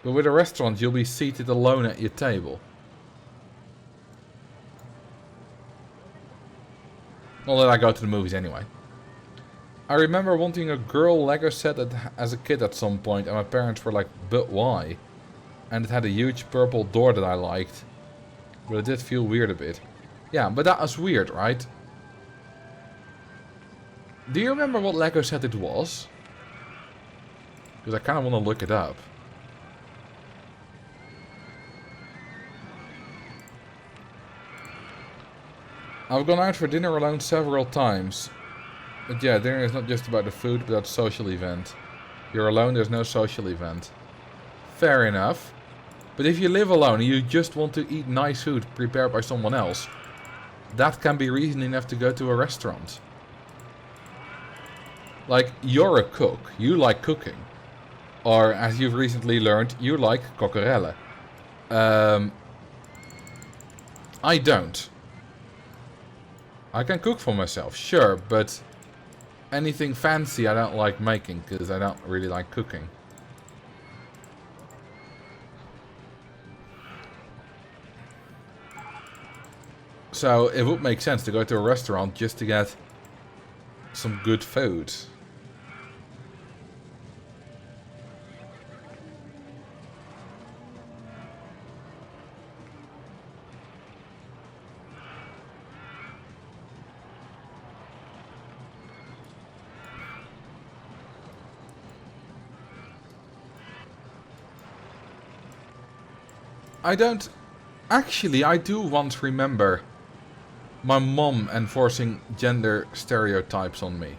But with a restaurant, you'll be seated alone at your table. Not that I go to the movies anyway. I remember wanting a girl Lego set as a kid at some point, and my parents were like, but why? And it had a huge purple door that I liked. But it did feel weird a bit. Yeah, but that was weird, right? Do you remember what Lego set it was? Because I kind of want to look it up. I've gone out for dinner alone several times. But yeah, dinner is not just about the food, but that's a social event. You're alone, there's no social event. Fair enough. But if you live alone and you just want to eat nice food prepared by someone else, that can be reason enough to go to a restaurant. Like, you're a cook. You like cooking. Or, as you've recently learned, you like kokerellen. I don't. I can cook for myself, sure, but anything fancy I don't like making, because I don't really like cooking. So, it would make sense to go to a restaurant just to get some good food. I don't... Actually, I do once remember my mom enforcing gender stereotypes on me.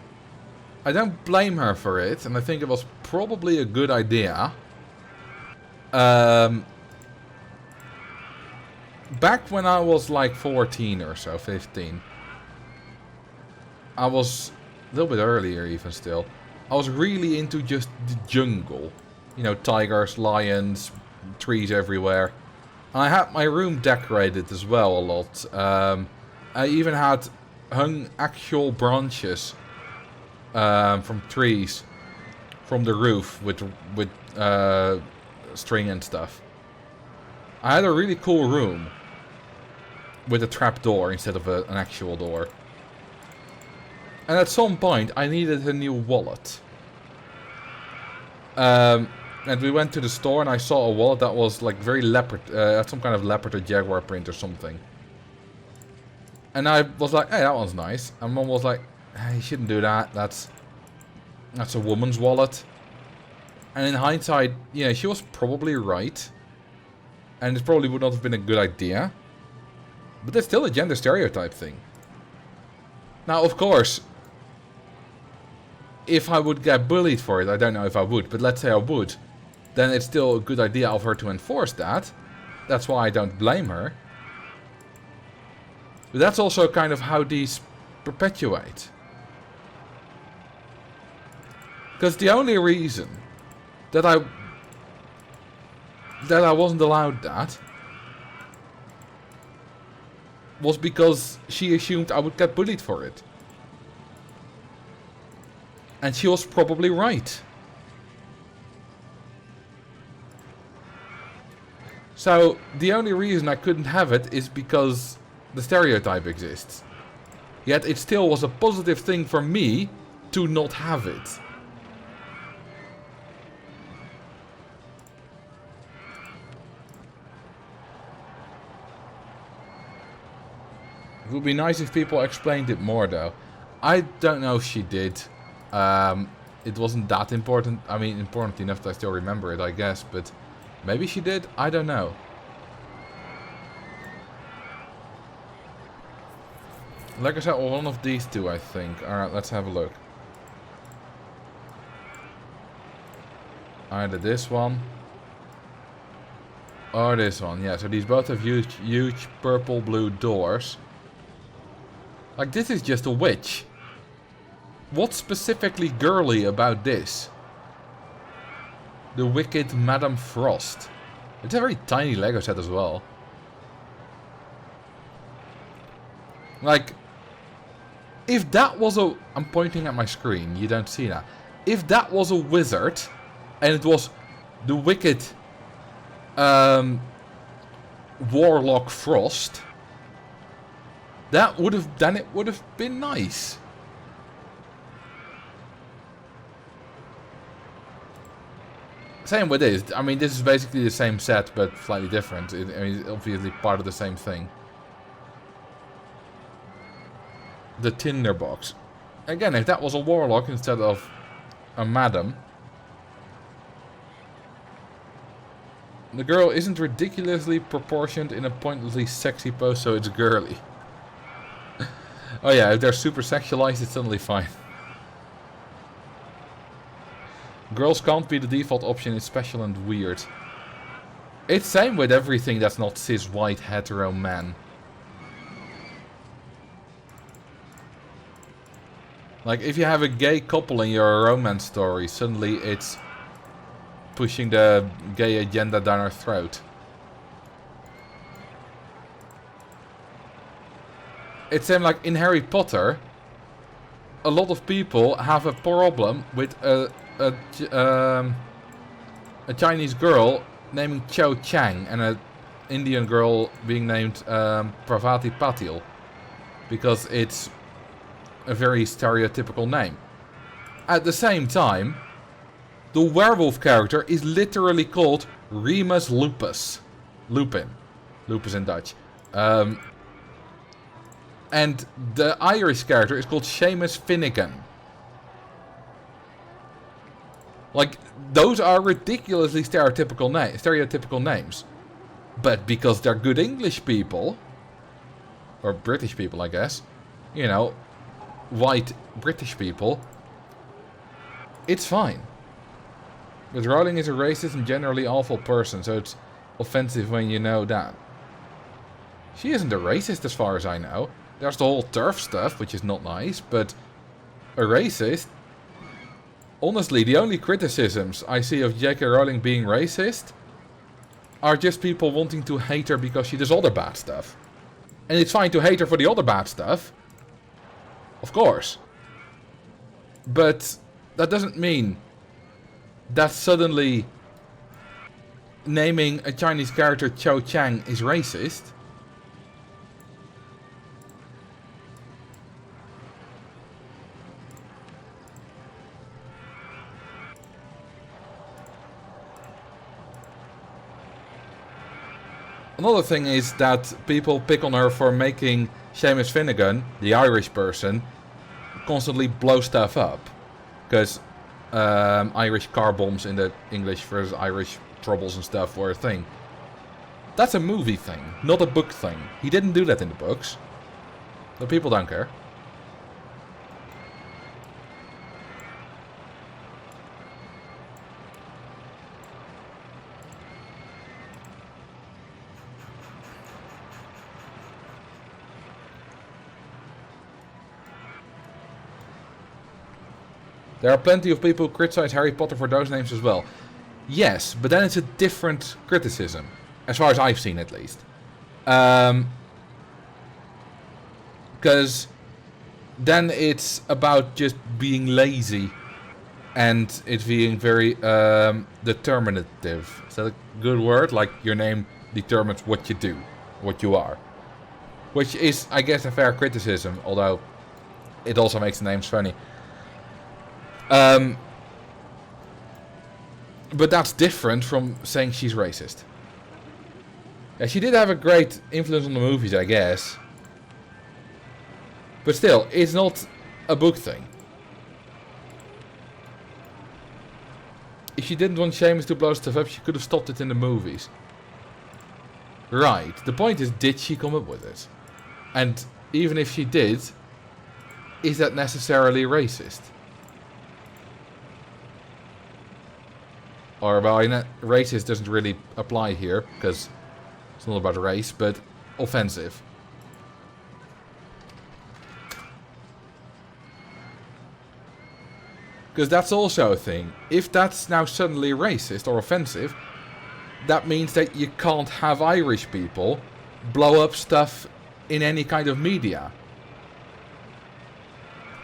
I don't blame her for it, and I think it was probably a good idea. Back when I was like 14 or so, 15. I was a little bit earlier even still. I was really into just the jungle. You know, tigers, lions, trees everywhere. I had my room decorated as well a lot. I even had hung actual branches from trees from the roof with string and stuff. I had a really cool room with a trap door instead of an actual door. And at some point I needed a new wallet. And we went to the store and I saw a wallet that was like very leopard, had some kind of leopard or jaguar print or something. And I was like, hey, that one's nice. And Mom was like, hey, you shouldn't do that. That's a woman's wallet. And in hindsight, yeah, she was probably right. And it probably would not have been a good idea. But that's still a gender stereotype thing. Now, of course, if I would get bullied for it, I don't know if I would, but let's say I would, then it's still a good idea of her to enforce that. That's why I don't blame her. But that's also kind of how these perpetuate. Because the only reason that I wasn't allowed that was because she assumed I would get bullied for it. And she was probably right. So, the only reason I couldn't have it is because the stereotype exists. Yet it still was a positive thing for me to not have it. It would be nice if people explained it more though. I don't know if she did. It wasn't that important. I mean, important enough that I still remember it, I guess. But maybe she did. I don't know. Like I said, one of these two, I think. Alright, let's have a look. Either this one. Or this one. Yeah, so these both have huge purple-blue doors. Like, this is just a witch. What's specifically girly about this? The Wicked Madame Frost. It's a very tiny Lego set as well. Like, if that was a... I'm pointing at my screen, you don't see that. If that was a wizard, and it was the Wicked Warlock Frost, that would have... then it would have been nice. Same with this. I mean, this is basically the same set, but slightly different. I mean, it's obviously part of the same thing. The tinderbox. Again, if that was a warlock instead of a madam. The girl isn't ridiculously proportioned in a pointlessly sexy pose, so it's girly. Oh yeah, if they're super sexualized, it's suddenly fine. Girls can't be the default option, it's special and weird. It's same with everything that's not cis white hetero man. Like, if you have a gay couple in your romance story, suddenly it's pushing the gay agenda down our throat. It's same like in Harry Potter. A lot of people have a problem with a Chinese girl naming Cho Chang and an Indian girl being named Pravati Patil, because it's a very stereotypical name. At the same time, the werewolf character is literally called Remus Lupus. Lupin. Lupus in Dutch. And the Irish character is called Seamus Finnegan. Like, those are ridiculously stereotypical names. But because they're good English people, or British people, I guess, you know, white British people, it's fine. But Rowling is a racist and generally awful person, so it's offensive when you know that. She isn't a racist as far as I know. There's the whole turf stuff, which is not nice, but a racist? Honestly, the only criticisms I see of J.K. Rowling being racist are just people wanting to hate her because she does other bad stuff. And it's fine to hate her for the other bad stuff. Of course. But that doesn't mean that suddenly naming a Chinese character Cho Chang is racist. Another thing is that people pick on her for making Seamus Finnegan, the Irish person, constantly blow stuff up. Because Irish car bombs in the English versus Irish troubles and stuff were a thing. That's a movie thing, not a book thing. He didn't do that in the books. The people don't care. There are plenty of people who criticize Harry Potter for those names as well. Yes, but then it's a different criticism. As far as I've seen, at least. Because then it's about just being lazy. And it being very determinative. Is that a good word? Like, your name determines what you do. What you are. Which is, I guess, a fair criticism. Although, it also makes the names funny. But that's different from saying she's racist. Yeah, she did have a great influence on the movies, I guess. But still, it's not a book thing. If she didn't want Seamus to blow stuff up, she could have stopped it in the movies. Right. The point is, did she come up with it? And even if she did, is that necessarily racist? Or, well, racist doesn't really apply here, because it's not about race, but offensive. Because that's also a thing. If that's now suddenly racist or offensive, that means that you can't have Irish people blow up stuff in any kind of media.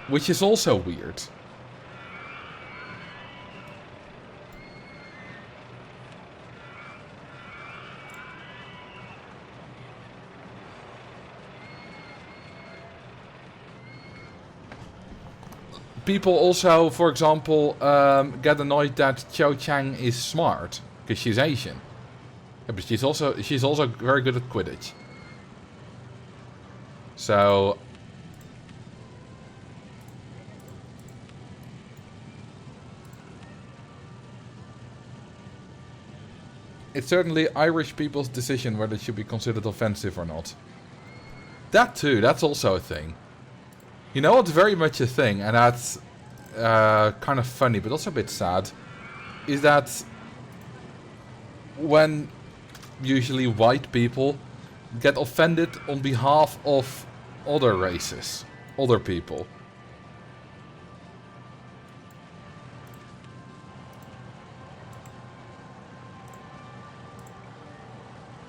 Which is also weird. People also, for example, get annoyed that Cho Chang is smart because she's Asian. Yeah, but she's also very good at Quidditch. So it's certainly Irish people's decision whether it should be considered offensive or not. That too, that's also a thing. You know what's very much a thing, and that's kind of funny, but also a bit sad, is that when usually white people get offended on behalf of other races, other people.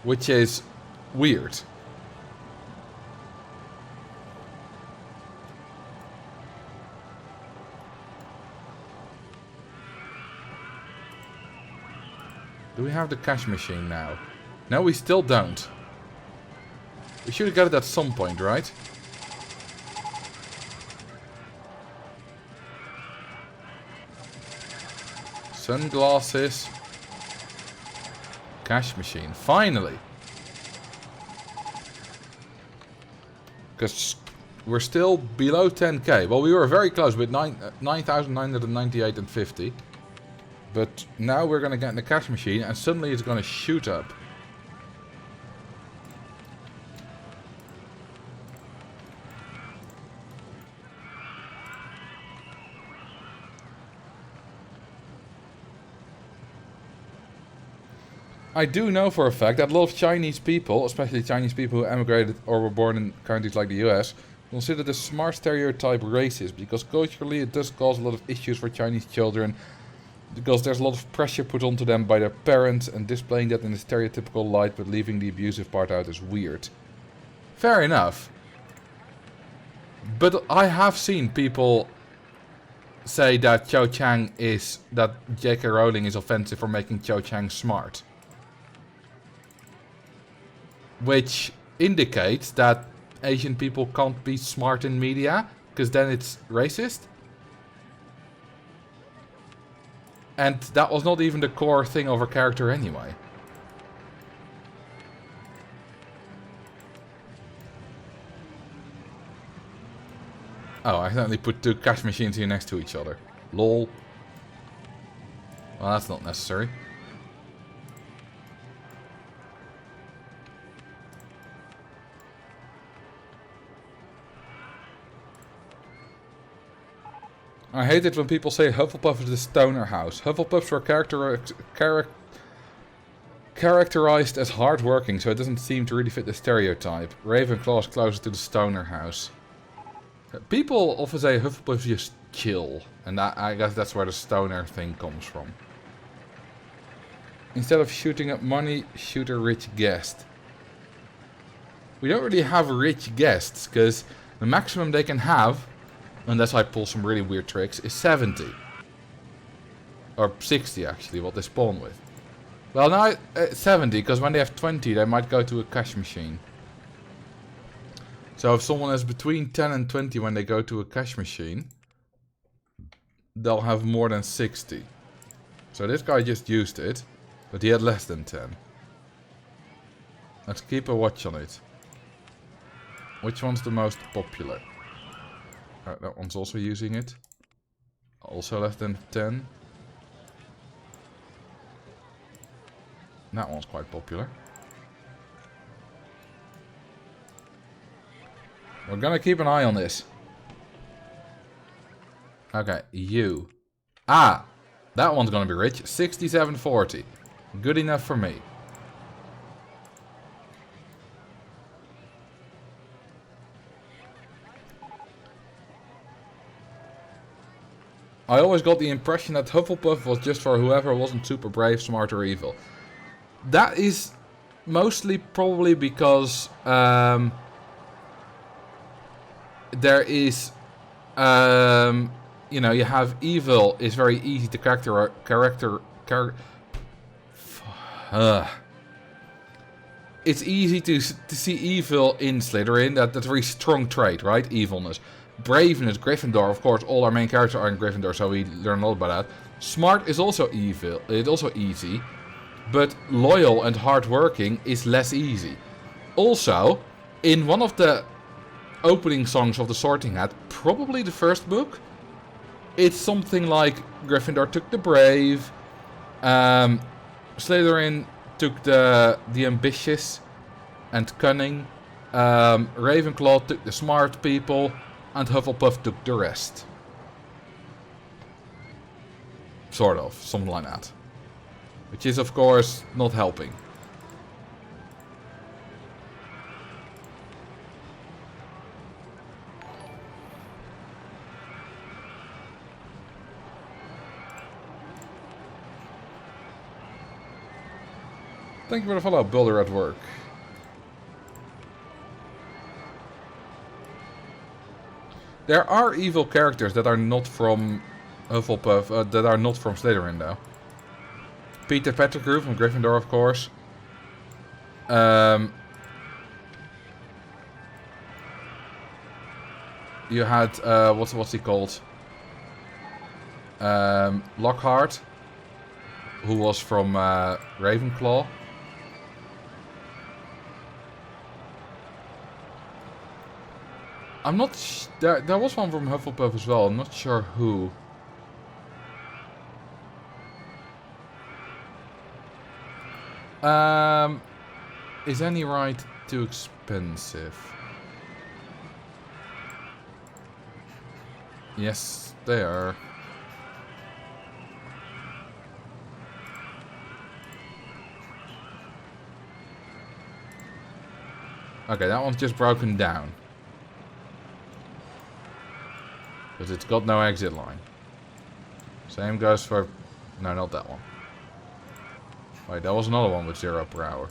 Which is weird. Do we have the cash machine now? No, we still don't. We should have got it at some point, right? Sunglasses. Cash machine. Finally! Because we're still below 10k. Well, we were very close with 9,998 and 50. But now we're going to get in the cash machine and suddenly it's going to shoot up. I do know for a fact that a lot of Chinese people, especially Chinese people who emigrated or were born in countries like the US, consider the smart stereotype racist because culturally it does cause a lot of issues for Chinese children. Because there's a lot of pressure put onto them by their parents, and displaying that in a stereotypical light but leaving the abusive part out is weird. Fair enough. But I have seen people say that that J.K. Rowling is offensive for making Cho Chang smart. Which indicates that Asian people can't be smart in media, because then it's racist. And that was not even the core thing of her character anyway. Oh, I accidentally put two cash machines here next to each other. Lol. Well, that's not necessary. I hate it when people say Hufflepuff is the stoner house. Hufflepuffs were characterized as hardworking, so it doesn't seem to really fit the stereotype. Ravenclaw is closer to the stoner house. People often say Hufflepuffs just chill, and I guess that's where the stoner thing comes from. Instead of shooting up money, shoot a rich guest. We don't really have rich guests, because the maximum they can have, unless I pull some really weird tricks, is 70. Or 60 actually, what they spawn with. Well, now 70, because when they have 20 they might go to a cash machine. So if someone has between 10 and 20 when they go to a cash machine, they'll have more than 60. So this guy just used it, but he had less than 10. Let's keep a watch on it. Which one's the most popular? That one's also using it. Also less than 10. That one's quite popular. We're gonna keep an eye on this. Okay, you. Ah! That one's gonna be rich. 6740. Good enough for me. I always got the impression that Hufflepuff was just for whoever wasn't super brave, smart, or evil. That is mostly probably because there is, you know, you have evil is very easy to it's easy to see evil in Slytherin. That's a very strong trait, right? Evilness. Braveness, Gryffindor, of course, all our main characters are in Gryffindor, so we learn a lot about that. Smart is also evil. It's also easy. But loyal and hardworking is less easy. Also, in one of the opening songs of the Sorting Hat, probably the first book, it's something like Gryffindor took the brave, Slytherin took the ambitious and cunning, Ravenclaw took the smart people, and Hufflepuff took the rest. Sort of, something like that. Which is, of course, not helping. Thank you for the follow, Builder at Work. There are evil characters that are not from Hufflepuff, that are not from Slytherin, though. Peter Pettigrew from Gryffindor, of course. You had, what's he called? Lockhart, who was from Ravenclaw. I'm not... There was one from Hufflepuff as well. I'm not sure who. Is any ride too expensive? Yes, they are. Okay, that one's just broken down. Because it's got no exit line. Same goes for... No, not that one. Wait, that was another one with 0 per hour.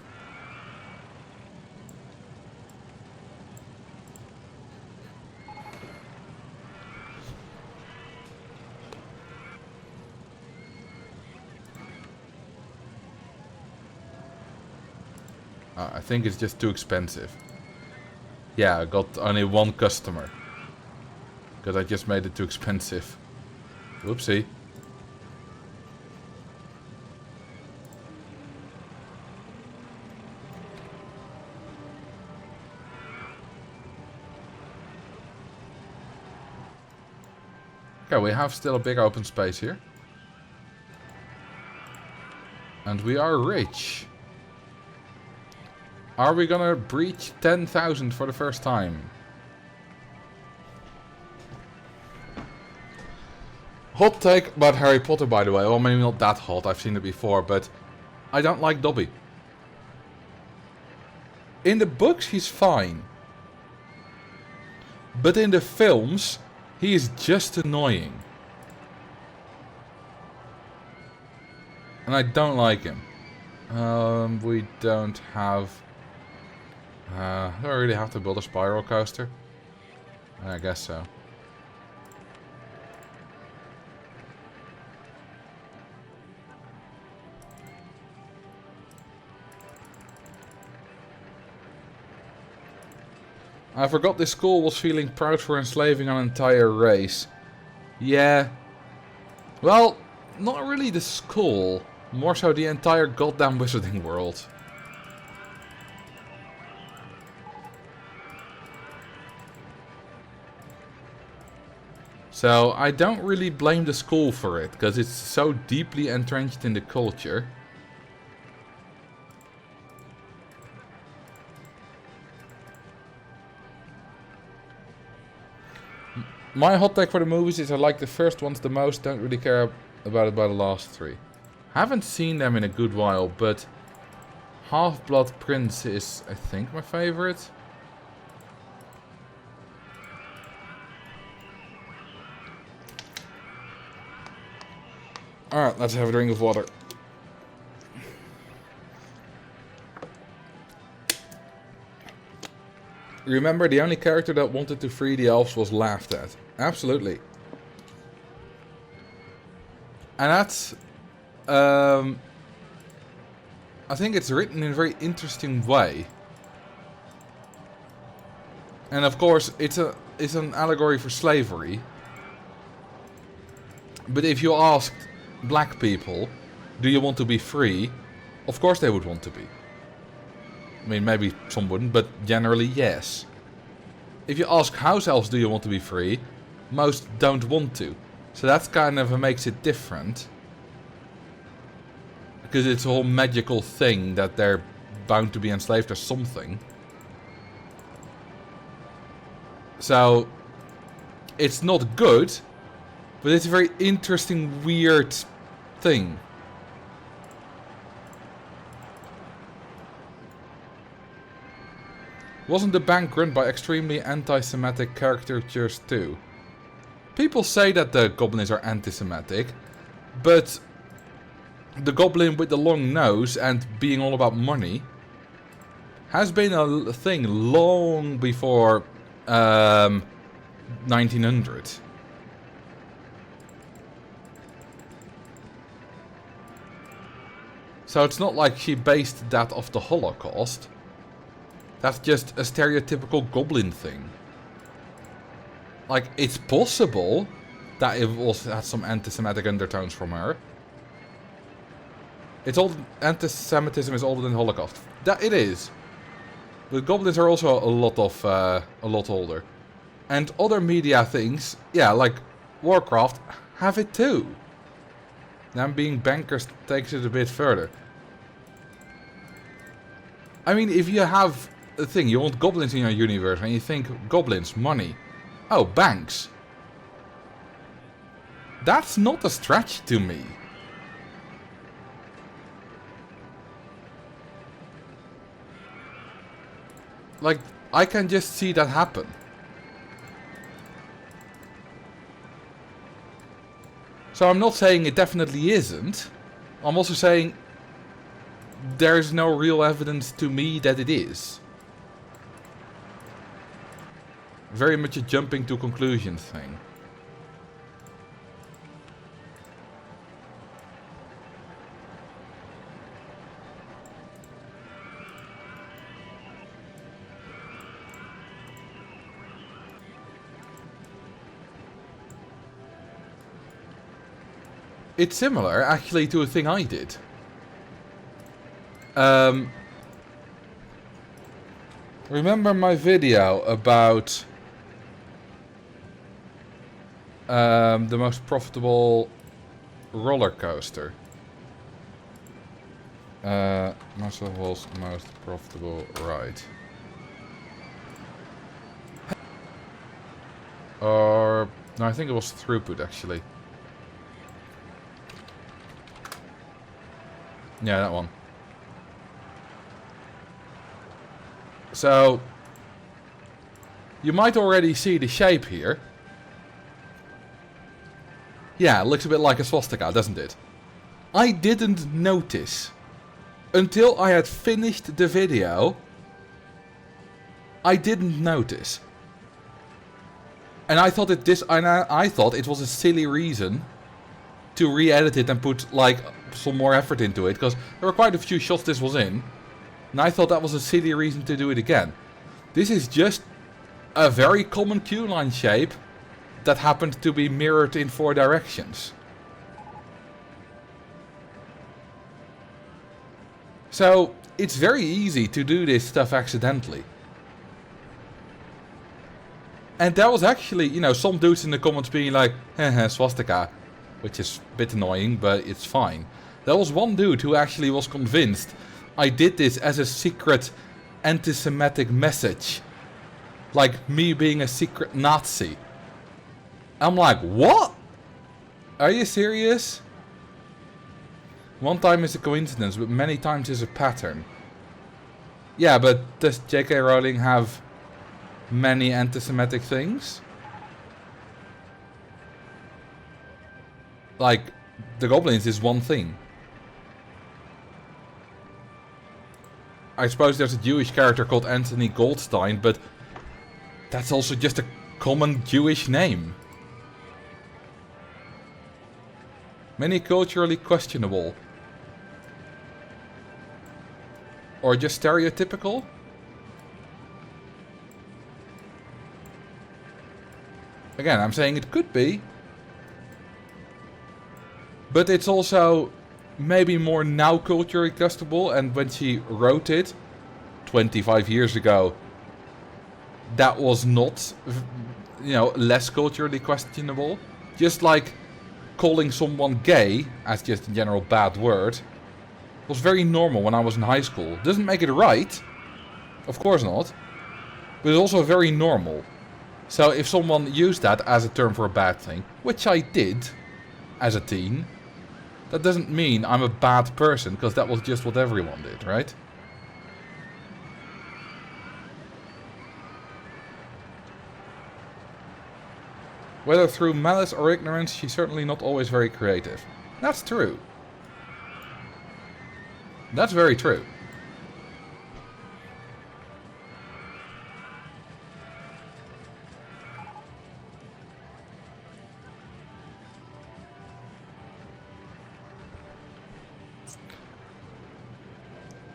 I think it's just too expensive. Yeah, I got only one customer. Because I just made it too expensive. Whoopsie. Okay, we have still a big open space here. And we are rich. Are we gonna breach 10,000 for the first time? Hot take about Harry Potter, by the way. Well, maybe not that hot. I've seen it before, but I don't like Dobby. In the books, he's fine. But in the films, he is just annoying. And I don't like him. We don't have... do I really have to build a spiral coaster? I guess so. I forgot this school was feeling proud for enslaving an entire race. Yeah. Well, not really the school. More so the entire goddamn wizarding world. So, I don't really blame the school for it, because it's so deeply entrenched in the culture. My hot take for the movies is I like the first ones the most, don't really care about it by the last three. Haven't seen them in a good while, but Half-Blood Prince is, I think, my favorite. Alright, let's have a drink of water. Remember, the only character that wanted to free the elves was laughed at. Absolutely. And that's... I think it's written in a very interesting way. And of course, it's an allegory for slavery. But if you asked black people, do you want to be free? Of course they would want to be. I mean, maybe some wouldn't, but generally, yes. If you ask house elves, do you want to be free? Most don't want to. So that's kind of what makes it different. Because it's a whole magical thing that they're bound to be enslaved or something. So, it's not good, but it's a very interesting, weird thing. Wasn't the bank run by extremely anti-Semitic caricatures too? People say that the goblins are anti-Semitic, but the goblin with the long nose and being all about money has been a thing long before 1900. So it's not like she based that off the Holocaust. That's just a stereotypical goblin thing. Like, it's possible that it also had some anti-Semitic undertones from her. It's all anti-Semitism is older than Holocaust. That it is. But goblins are also a lot older. And other media things, yeah, like Warcraft, have it too. Them being bankers takes it a bit further. I mean, if you have a thing, you want goblins in your universe, and you think goblins, money. Oh, banks. That's not a stretch to me. Like, I can just see that happen. So I'm not saying it definitely isn't. I'm also saying there's no real evidence to me that it is. Very much a jumping to conclusions thing. It's similar, actually, to a thing I did. Remember my video about the most profitable roller coaster? Marcel's most profitable ride. Or no, I think it was Throughput actually. Yeah, that one. So, you might already see the shape here. Yeah, it looks a bit like a swastika, doesn't it? I didn't notice. Until I had finished the video, I didn't notice. And I thought I thought it was a silly reason to re-edit it and put like some more effort into it, because there were quite a few shots this was in, and I thought that was a silly reason to do it again. This is just a very common queue line shape that happened to be mirrored in 4 directions. So it's very easy to do this stuff accidentally. And there was actually, you know, some dudes in the comments being like, haha, swastika. Which is a bit annoying, but it's fine. There was one dude who actually was convinced I did this as a secret anti-Semitic message. Like me being a secret Nazi. I'm like, what? Are you serious? One time is a coincidence, but many times is a pattern. Yeah, but does J.K. Rowling have many anti-Semitic things? Like, the goblins is one thing. I suppose there's a Jewish character called Anthony Goldstein, but that's also just a common Jewish name. Many culturally questionable. Or just stereotypical? Again, I'm saying it could be. But it's also maybe more now culturally questionable, and when she wrote it 25 years ago, that was not, you know, less culturally questionable. Just like calling someone gay, as just a general bad word, was very normal when I was in high school. Doesn't make it right, of course not, but it's also very normal. So if someone used that as a term for a bad thing, which I did as a teen, that doesn't mean I'm a bad person, because that was just what everyone did, right? Whether through malice or ignorance, she's certainly not always very creative. That's true. That's very true.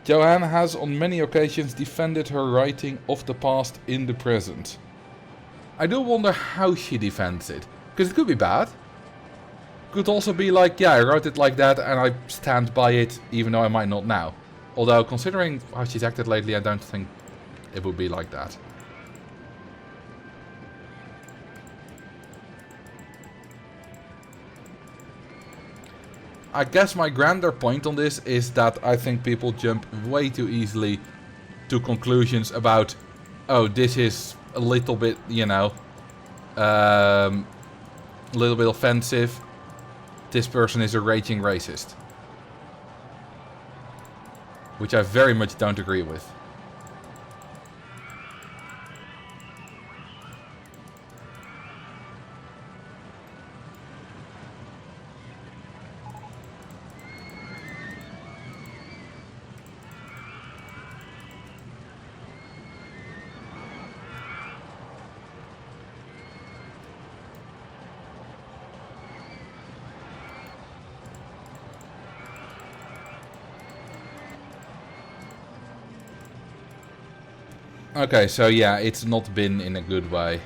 Joanne has on many occasions defended her writing of the past in the present. I do wonder how she defends it. Because it could be bad. Could also be like, yeah, I wrote it like that and I stand by it even though I might not now. Although, considering how she's acted lately, I don't think it would be like that. I guess my grander point on this is that I think people jump way too easily to conclusions about, oh, this is a little bit, you know, a little bit offensive. This person is a raging racist. Which I very much don't agree with. Okay, so yeah, it's not been in a good way.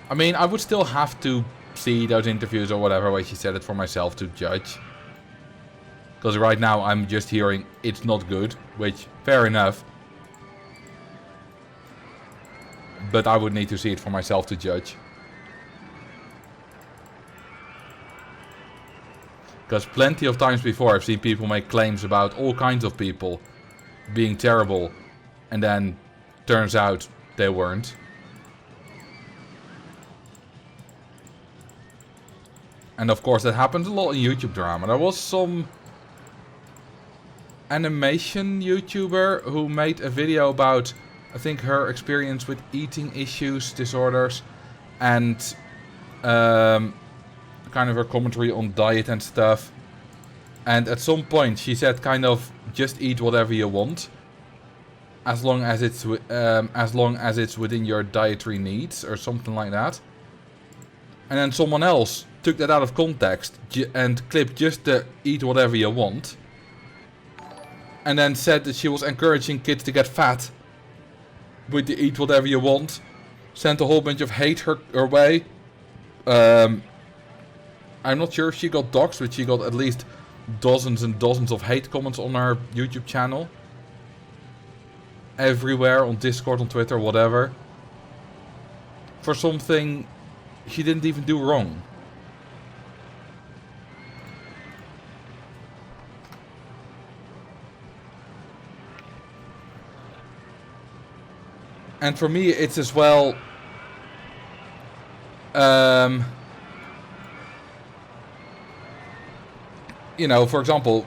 I mean, I would still have to see those interviews or whatever way she said it for myself to judge. Because right now I'm just hearing it's not good, which, fair enough. But I would need to see it for myself to judge. Because plenty of times before I've seen people make claims about all kinds of people being terrible, and then turns out they weren't. And of course that happens a lot in YouTube drama. There was some animation YouTuber who made a video about, I think, her experience with eating issues, disorders, and kind of her commentary on diet and stuff. And at some point she said kind of, just eat whatever you want. As long as it's within your dietary needs or something like that. And then someone else took that out of context and clipped just the eat whatever you want. And then said that she was encouraging kids to get fat with the eat whatever you want. Sent a whole bunch of hate her way. I'm not sure if she got doxxed, but she got at least dozens and dozens of hate comments on her YouTube channel. Everywhere, on Discord, on Twitter, whatever. For something she didn't even do wrong. And for me it's as well you know, for example,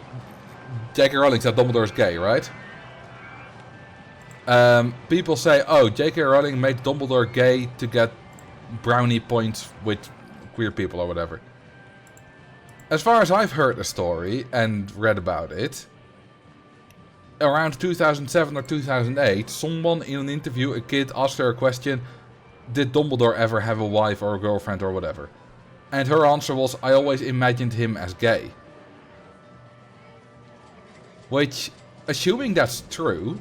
J.K. Rowling said Dumbledore's gay, right? People say, oh, J.K. Rowling made Dumbledore gay to get brownie points with queer people or whatever. As far as I've heard the story and read about it, around 2007 or 2008, someone in an interview, a kid, asked her a question, did Dumbledore ever have a wife or a girlfriend or whatever? And her answer was, I always imagined him as gay. Which, assuming that's true,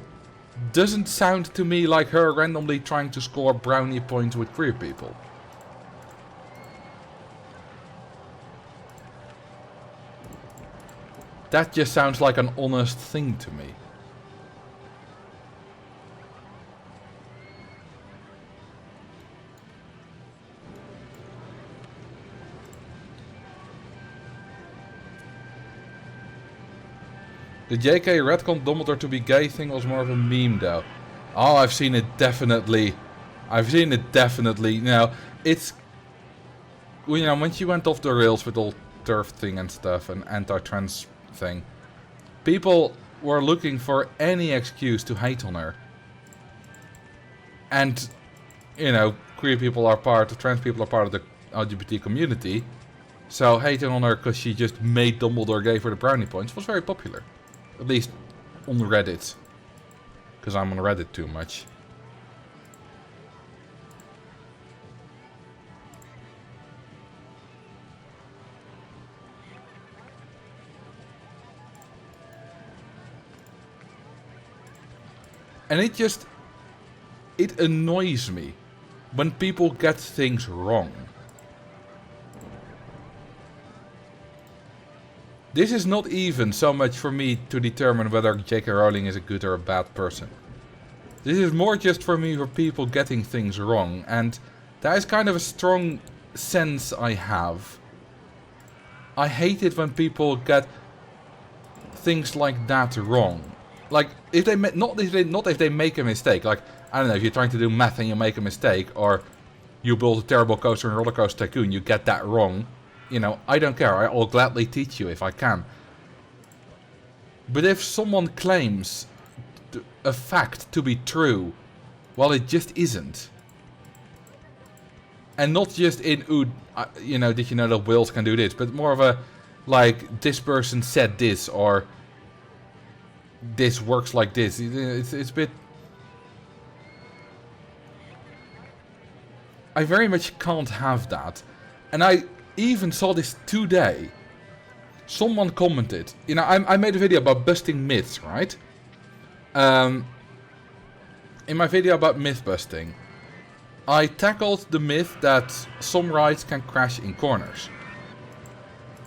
doesn't sound to me like her randomly trying to score brownie points with queer people. That just sounds like an honest thing to me. The JK retcon Dumbledore to be gay thing was more of a meme though. Oh, I've seen it definitely. I've seen it definitely. You know, it's... You know, when she went off the rails with all TERF thing and stuff and anti-trans thing, people were looking for any excuse to hate on her. And, you know, queer people are part, trans people are part of the LGBT community. So hating on her because she just made Dumbledore gay for the brownie points was very popular. At least on Reddit. Because I'm on Reddit too much. And it annoys me when people get things wrong. This is not even so much for me to determine whether J.K. Rowling is a good or a bad person. This is more just for me for people getting things wrong, and that is kind of a strong sense I have. I hate it when people get things like that wrong. Like, if they not if they make a mistake. Like, I don't know, if you're trying to do math and you make a mistake, or you build a terrible coaster in Roller Coaster Tycoon, you get that wrong. You know, I don't care. I'll gladly teach you if I can. But if someone claims a fact to be true, well, it just isn't. And not just in, ooh, you know, did you know that whales can do this? But more of a, like, this person said this, or this works like this. It's a bit... I very much can't have that. And I even saw this today. Someone commented. You know, I made a video about busting myths, right? In my video about myth busting, I tackled the myth that some rides can crash in corners.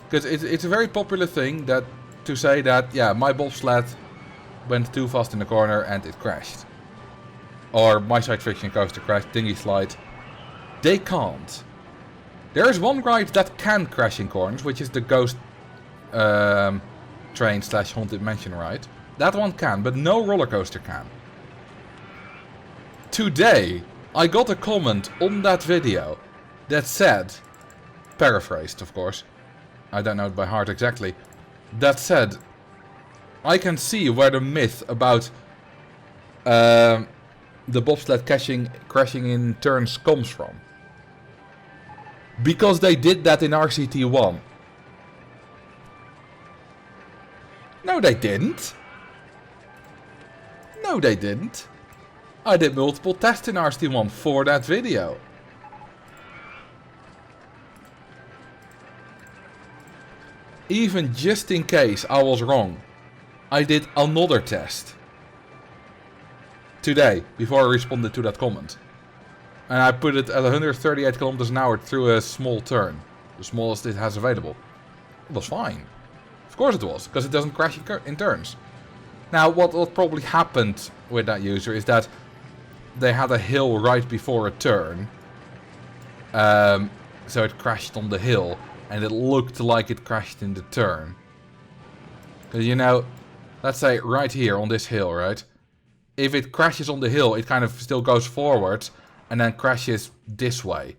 Because it's a very popular thing that to say that, yeah, my bobsled went too fast in the corner and it crashed. Or my side friction coaster crashed, dinghy slide. They can't. There is one ride that can crash in corners, which is the ghost train / haunted mansion ride. That one can, but no roller coaster can. Today, I got a comment on that video that said, paraphrased of course, I don't know it by heart exactly, that said, I can see where the myth about the bobsled crashing in turns comes from. Because they did that in RCT1. No, they didn't. No, they didn't. I did multiple tests in RCT1 for that video. Even just in case I was wrong, I did another test. Today, before I responded to that comment. And I put it at 138 kilometers an hour through a small turn. The smallest it has available. It was fine. Of course it was, because it doesn't crash in turns. Now, what probably happened with that user is that they had a hill right before a turn. So it crashed on the hill, and it looked like it crashed in the turn. Because, you know, let's say right here on this hill, right? If it crashes on the hill, it kind of still goes forwards and then crashes this way.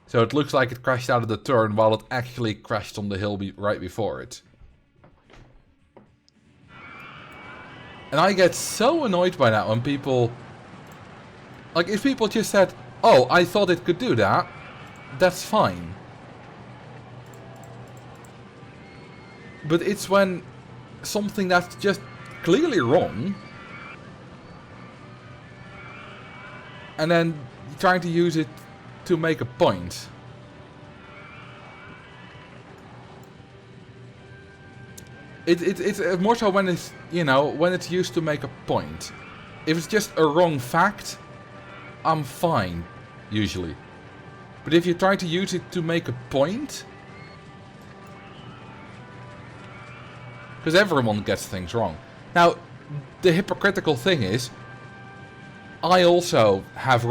So it looks like it crashed out of the turn while it actually crashed on the hill right before it. And I get so annoyed by that when people... Like, if people just said, oh, I thought it could do that, that's fine. But it's when something that's just clearly wrong, and then trying to use it to make a point. It's more so when it's, you know, when it's used to make a point. If it's just a wrong fact, I'm fine, usually. But if you try to use it to make a point... Because everyone gets things wrong. Now, the hypocritical thing is... I also have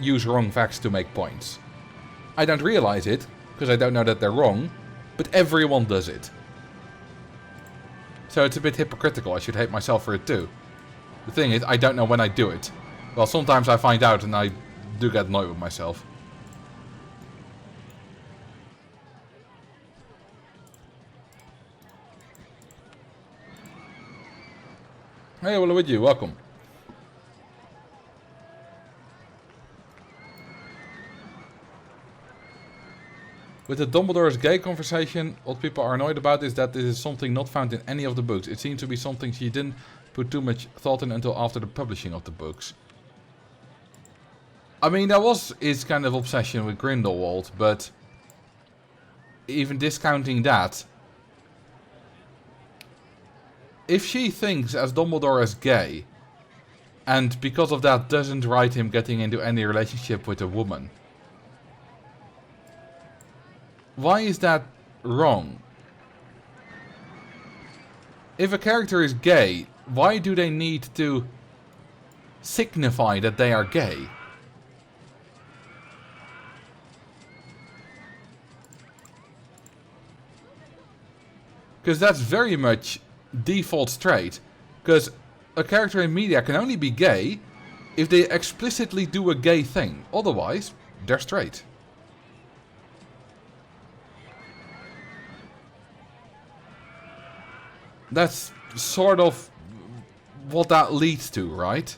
use wrong facts to make points. I don't realize it, because I don't know that they're wrong, but everyone does it. So it's a bit hypocritical, I should hate myself for it too. The thing is, I don't know when I do it. Well, sometimes I find out and I do get annoyed with myself. Hey, Waluigi, welcome. With the Dumbledore's gay conversation, what people are annoyed about is that this is something not found in any of the books. It seems to be something she didn't put too much thought in until after the publishing of the books. I mean, that was his kind of obsession with Grindelwald, but even discounting that, if she thinks as Dumbledore as gay, and because of that doesn't write him getting into any relationship with a woman, why is that wrong? If a character is gay, why do they need to signify that they are gay? Because that's very much default straight. Because a character in media can only be gay if they explicitly do a gay thing. Otherwise, they're straight. That's sort of what that leads to, right?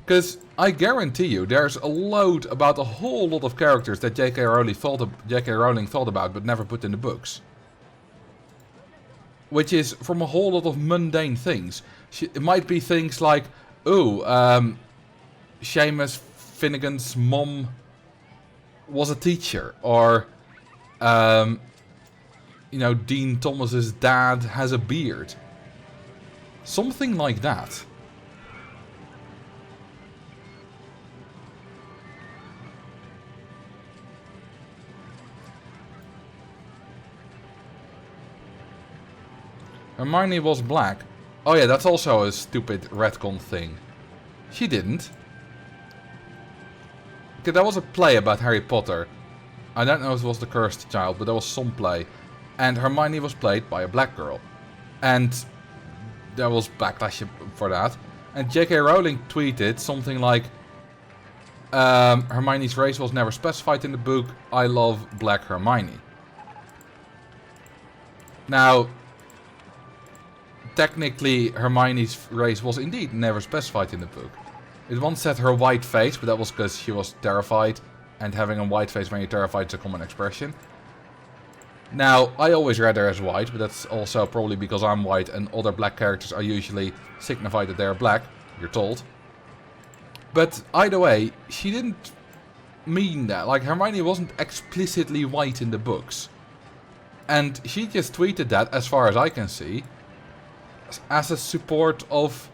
Because I guarantee you there's a load about a whole lot of characters that J.K. Rowling thought about but never put in the books. Which is from a whole lot of mundane things. It might be things like, oh, Seamus Finnegan's mom was a teacher. Or, you know, Dean Thomas's dad has a beard. Something like that. Hermione was black. Oh yeah, that's also a stupid retcon thing. She didn't. Okay, that was a play about Harry Potter. I don't know if it was The Cursed Child, but there was some play. And Hermione was played by a black girl. And there was backlash for that. And J.K. Rowling tweeted something like, Hermione's race was never specified in the book. I love black Hermione. Now, technically, Hermione's race was indeed never specified in the book. It once said her white face, but that was because she was terrified. And having a white face when you're terrified is a common expression. Now, I always read her as white, but that's also probably because I'm white and other black characters are usually signified that they're black, you're told. But either way, she didn't mean that. Like, Hermione wasn't explicitly white in the books. And she just tweeted that, as far as I can see, as a support of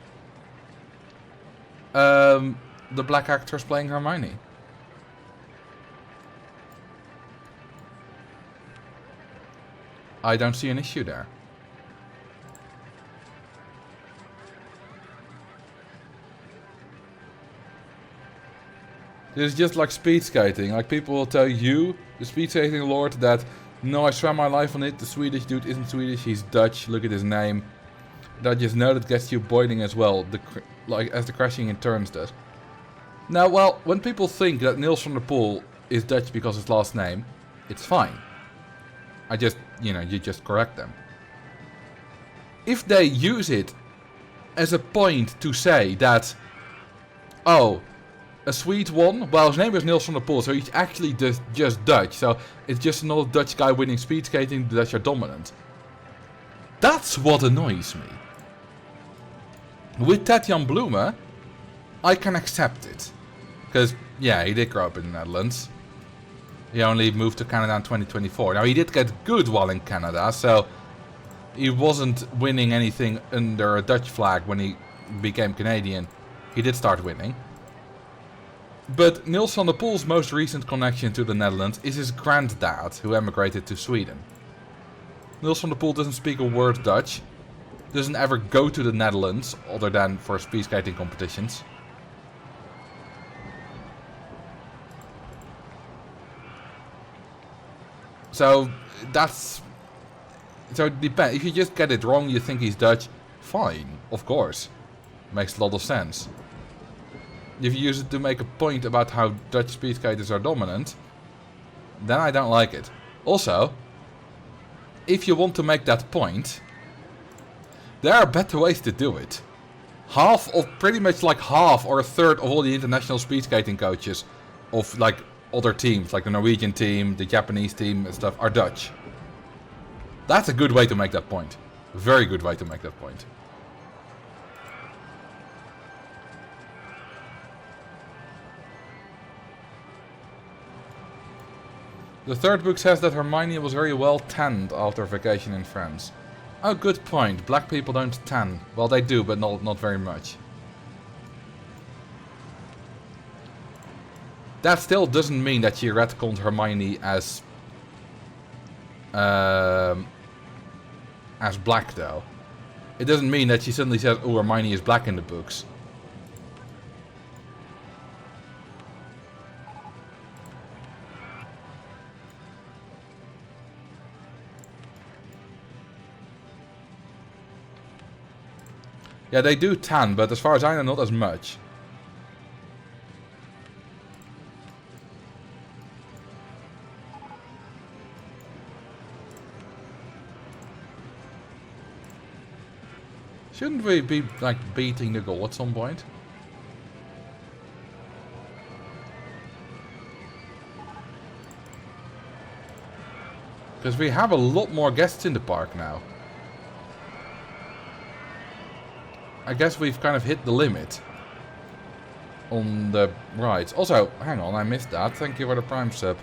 the black actors playing Hermione. I don't see an issue there. This is just like speed skating. Like, people will tell you, the speed skating lord, that no, I swear my life on it, the Swedish dude isn't Swedish, he's Dutch, look at his name. That just know that gets you boiling as well, like as the crashing in turns does. Now, well, when people think that Niels van der Poel is Dutch because his last name, it's fine. I just, you know, you just correct them. if they use it as a point to say that, oh, a Swede won, well, his name is Niels van der Poel, so he's actually just Dutch, so it's just another Dutch guy winning speed skating, the Dutch are dominant. That's what annoys me. With Ted-Jan Bloemen, I can accept it. Because, yeah, he did grow up in the Netherlands. He only moved to Canada in 2024. Now, he did get good while in Canada, so he wasn't winning anything under a Dutch flag when he became Canadian. He did start winning. But Niels van der Poel's most recent connection to the Netherlands is his granddad, who emigrated to Sweden. Niels van der Poel doesn't speak a word Dutch, doesn't ever go to the Netherlands, other than for speed skating competitions. So, that's... So it depends. If you just get it wrong, you think he's Dutch, fine, of course. Makes a lot of sense. If you use it to make a point about how Dutch speed skaters are dominant, then I don't like it. Also, if you want to make that point, there are better ways to do it. Pretty much like half or a third of all the international speed skating coaches of like other teams, like the Norwegian team, the Japanese team and stuff, are Dutch. That's a good way to make that point. Very good way to make that point. The third book says that Hermione was very well tanned after vacation in France. Oh, good point. Black people don't tan. Well, they do, but not very much. That still doesn't mean that she retconned Hermione as black, though. It doesn't mean that she suddenly says, oh, Hermione is black in the books. Yeah, they do tan, but as far as I know, not as much. Shouldn't we be, like, beating the goal at some point? Because we have a lot more guests in the park now. I guess we've kind of hit the limit on the rides. Also, hang on, I missed that. Thank you for the Prime sub.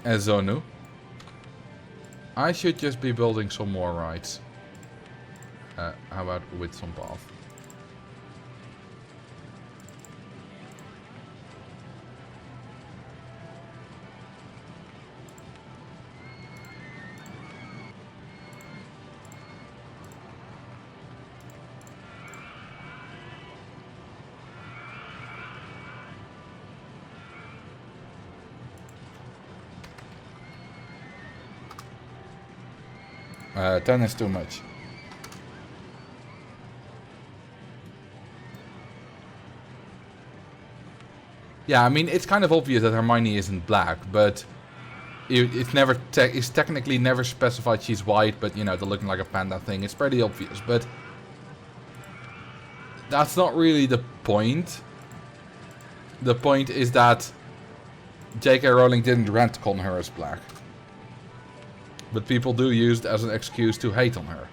Zonu. I should just be building some more rides. How about with some path? Ten is too much. Yeah, I mean, it's kind of obvious that Hermione isn't black, but it's technically never specified she's white, but, you know, the looking like a panda thing, it's pretty obvious, but that's not really the point. The point is that J.K. Rowling didn't retcon her as black. But people do use it as an excuse to hate on her.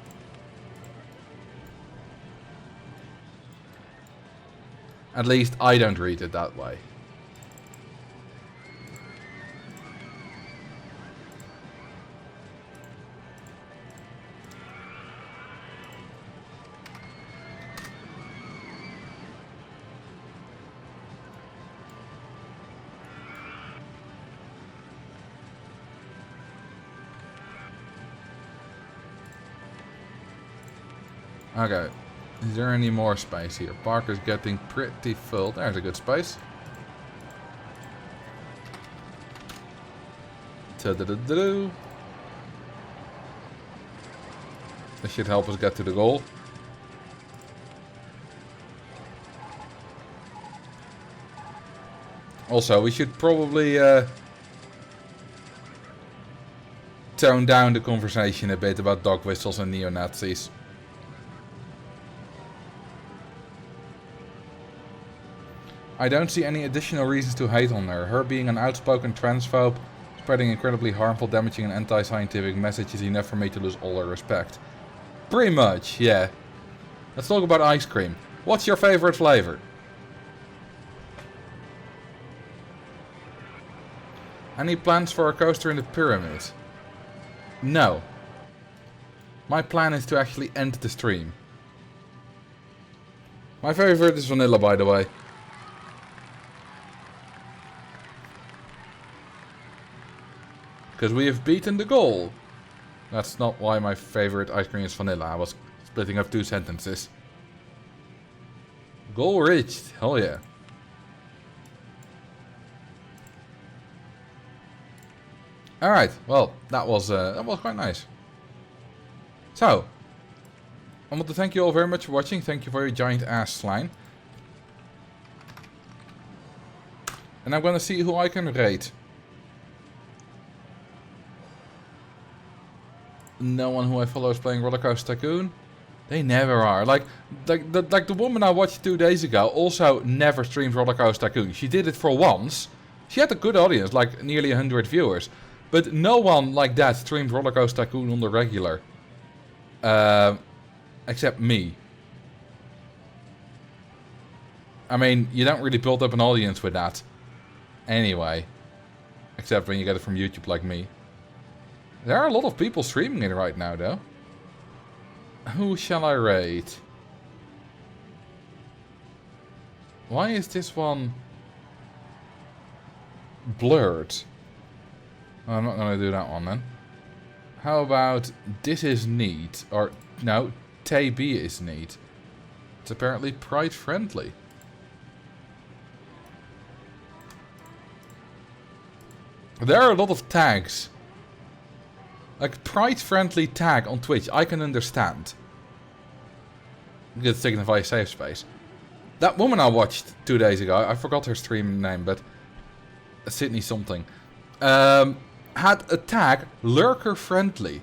At least I don't read it that way. Okay, is there any more space here? Park is getting pretty full. There's a good space. Ta-da-da-da-do. This should help us get to the goal. Also, we should probably tone down the conversation a bit about dog whistles and neo-Nazis. I don't see any additional reasons to hate on her. Her being an outspoken transphobe, spreading incredibly harmful, damaging and anti-scientific messages is enough for me to lose all her respect. Pretty much, yeah. Let's talk about ice cream. What's your favorite flavor? Any plans for a coaster in the pyramid? No. My plan is to actually end the stream. My favorite is vanilla, by the way. Because we have beaten the goal. That's not why my favorite ice cream is vanilla. I was splitting up 2 sentences. Goal reached. Hell yeah. Alright, well, that was quite nice. So, I want to thank you all very much for watching. Thank you for your giant ass slime. And I'm gonna see who I can rate. No one who I follow is playing Roller Coaster Tycoon. They never are. Like the woman I watched 2 days ago also never streamed Roller Coaster Tycoon. She did it for once. She had a good audience, like nearly 100 viewers. But no one like that streamed Roller Coaster Tycoon on the regular. Except me. I mean, you don't really build up an audience with that. Anyway. Except when you get it from YouTube like me. There are a lot of people streaming it right now, though. Who shall I rate? Why is this one blurred? Oh, I'm not gonna do that one then. How about this is neat? Or, no, TB is neat. It's apparently pride friendly. There are a lot of tags. Like, pride-friendly tag on Twitch, I can understand. It signifies safe space. That woman I watched 2 days ago, I forgot her stream name, but... Sydney something. Had a tag, lurker-friendly.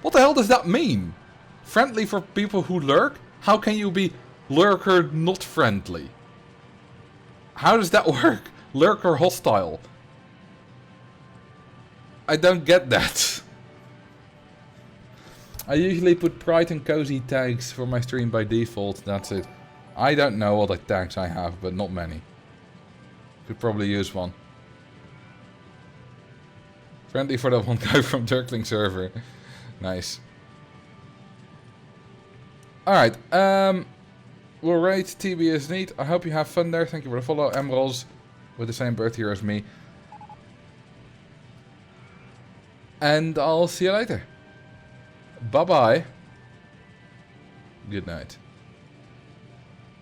What the hell does that mean? Friendly for people who lurk? How can you be lurker-not-friendly? How does that work? Lurker-hostile. I don't get that. I usually put pride and cozy tags for my stream by default, that's it. I don't know what tags I have, but not many. Could probably use one. Friendly for that one guy from Turkling server. Nice. Alright, we'll rate TB as neat. I hope you have fun there. Thank you for the follow, Emeralds, with the same birth here as me. And I'll see you later. Bye-bye. Good night.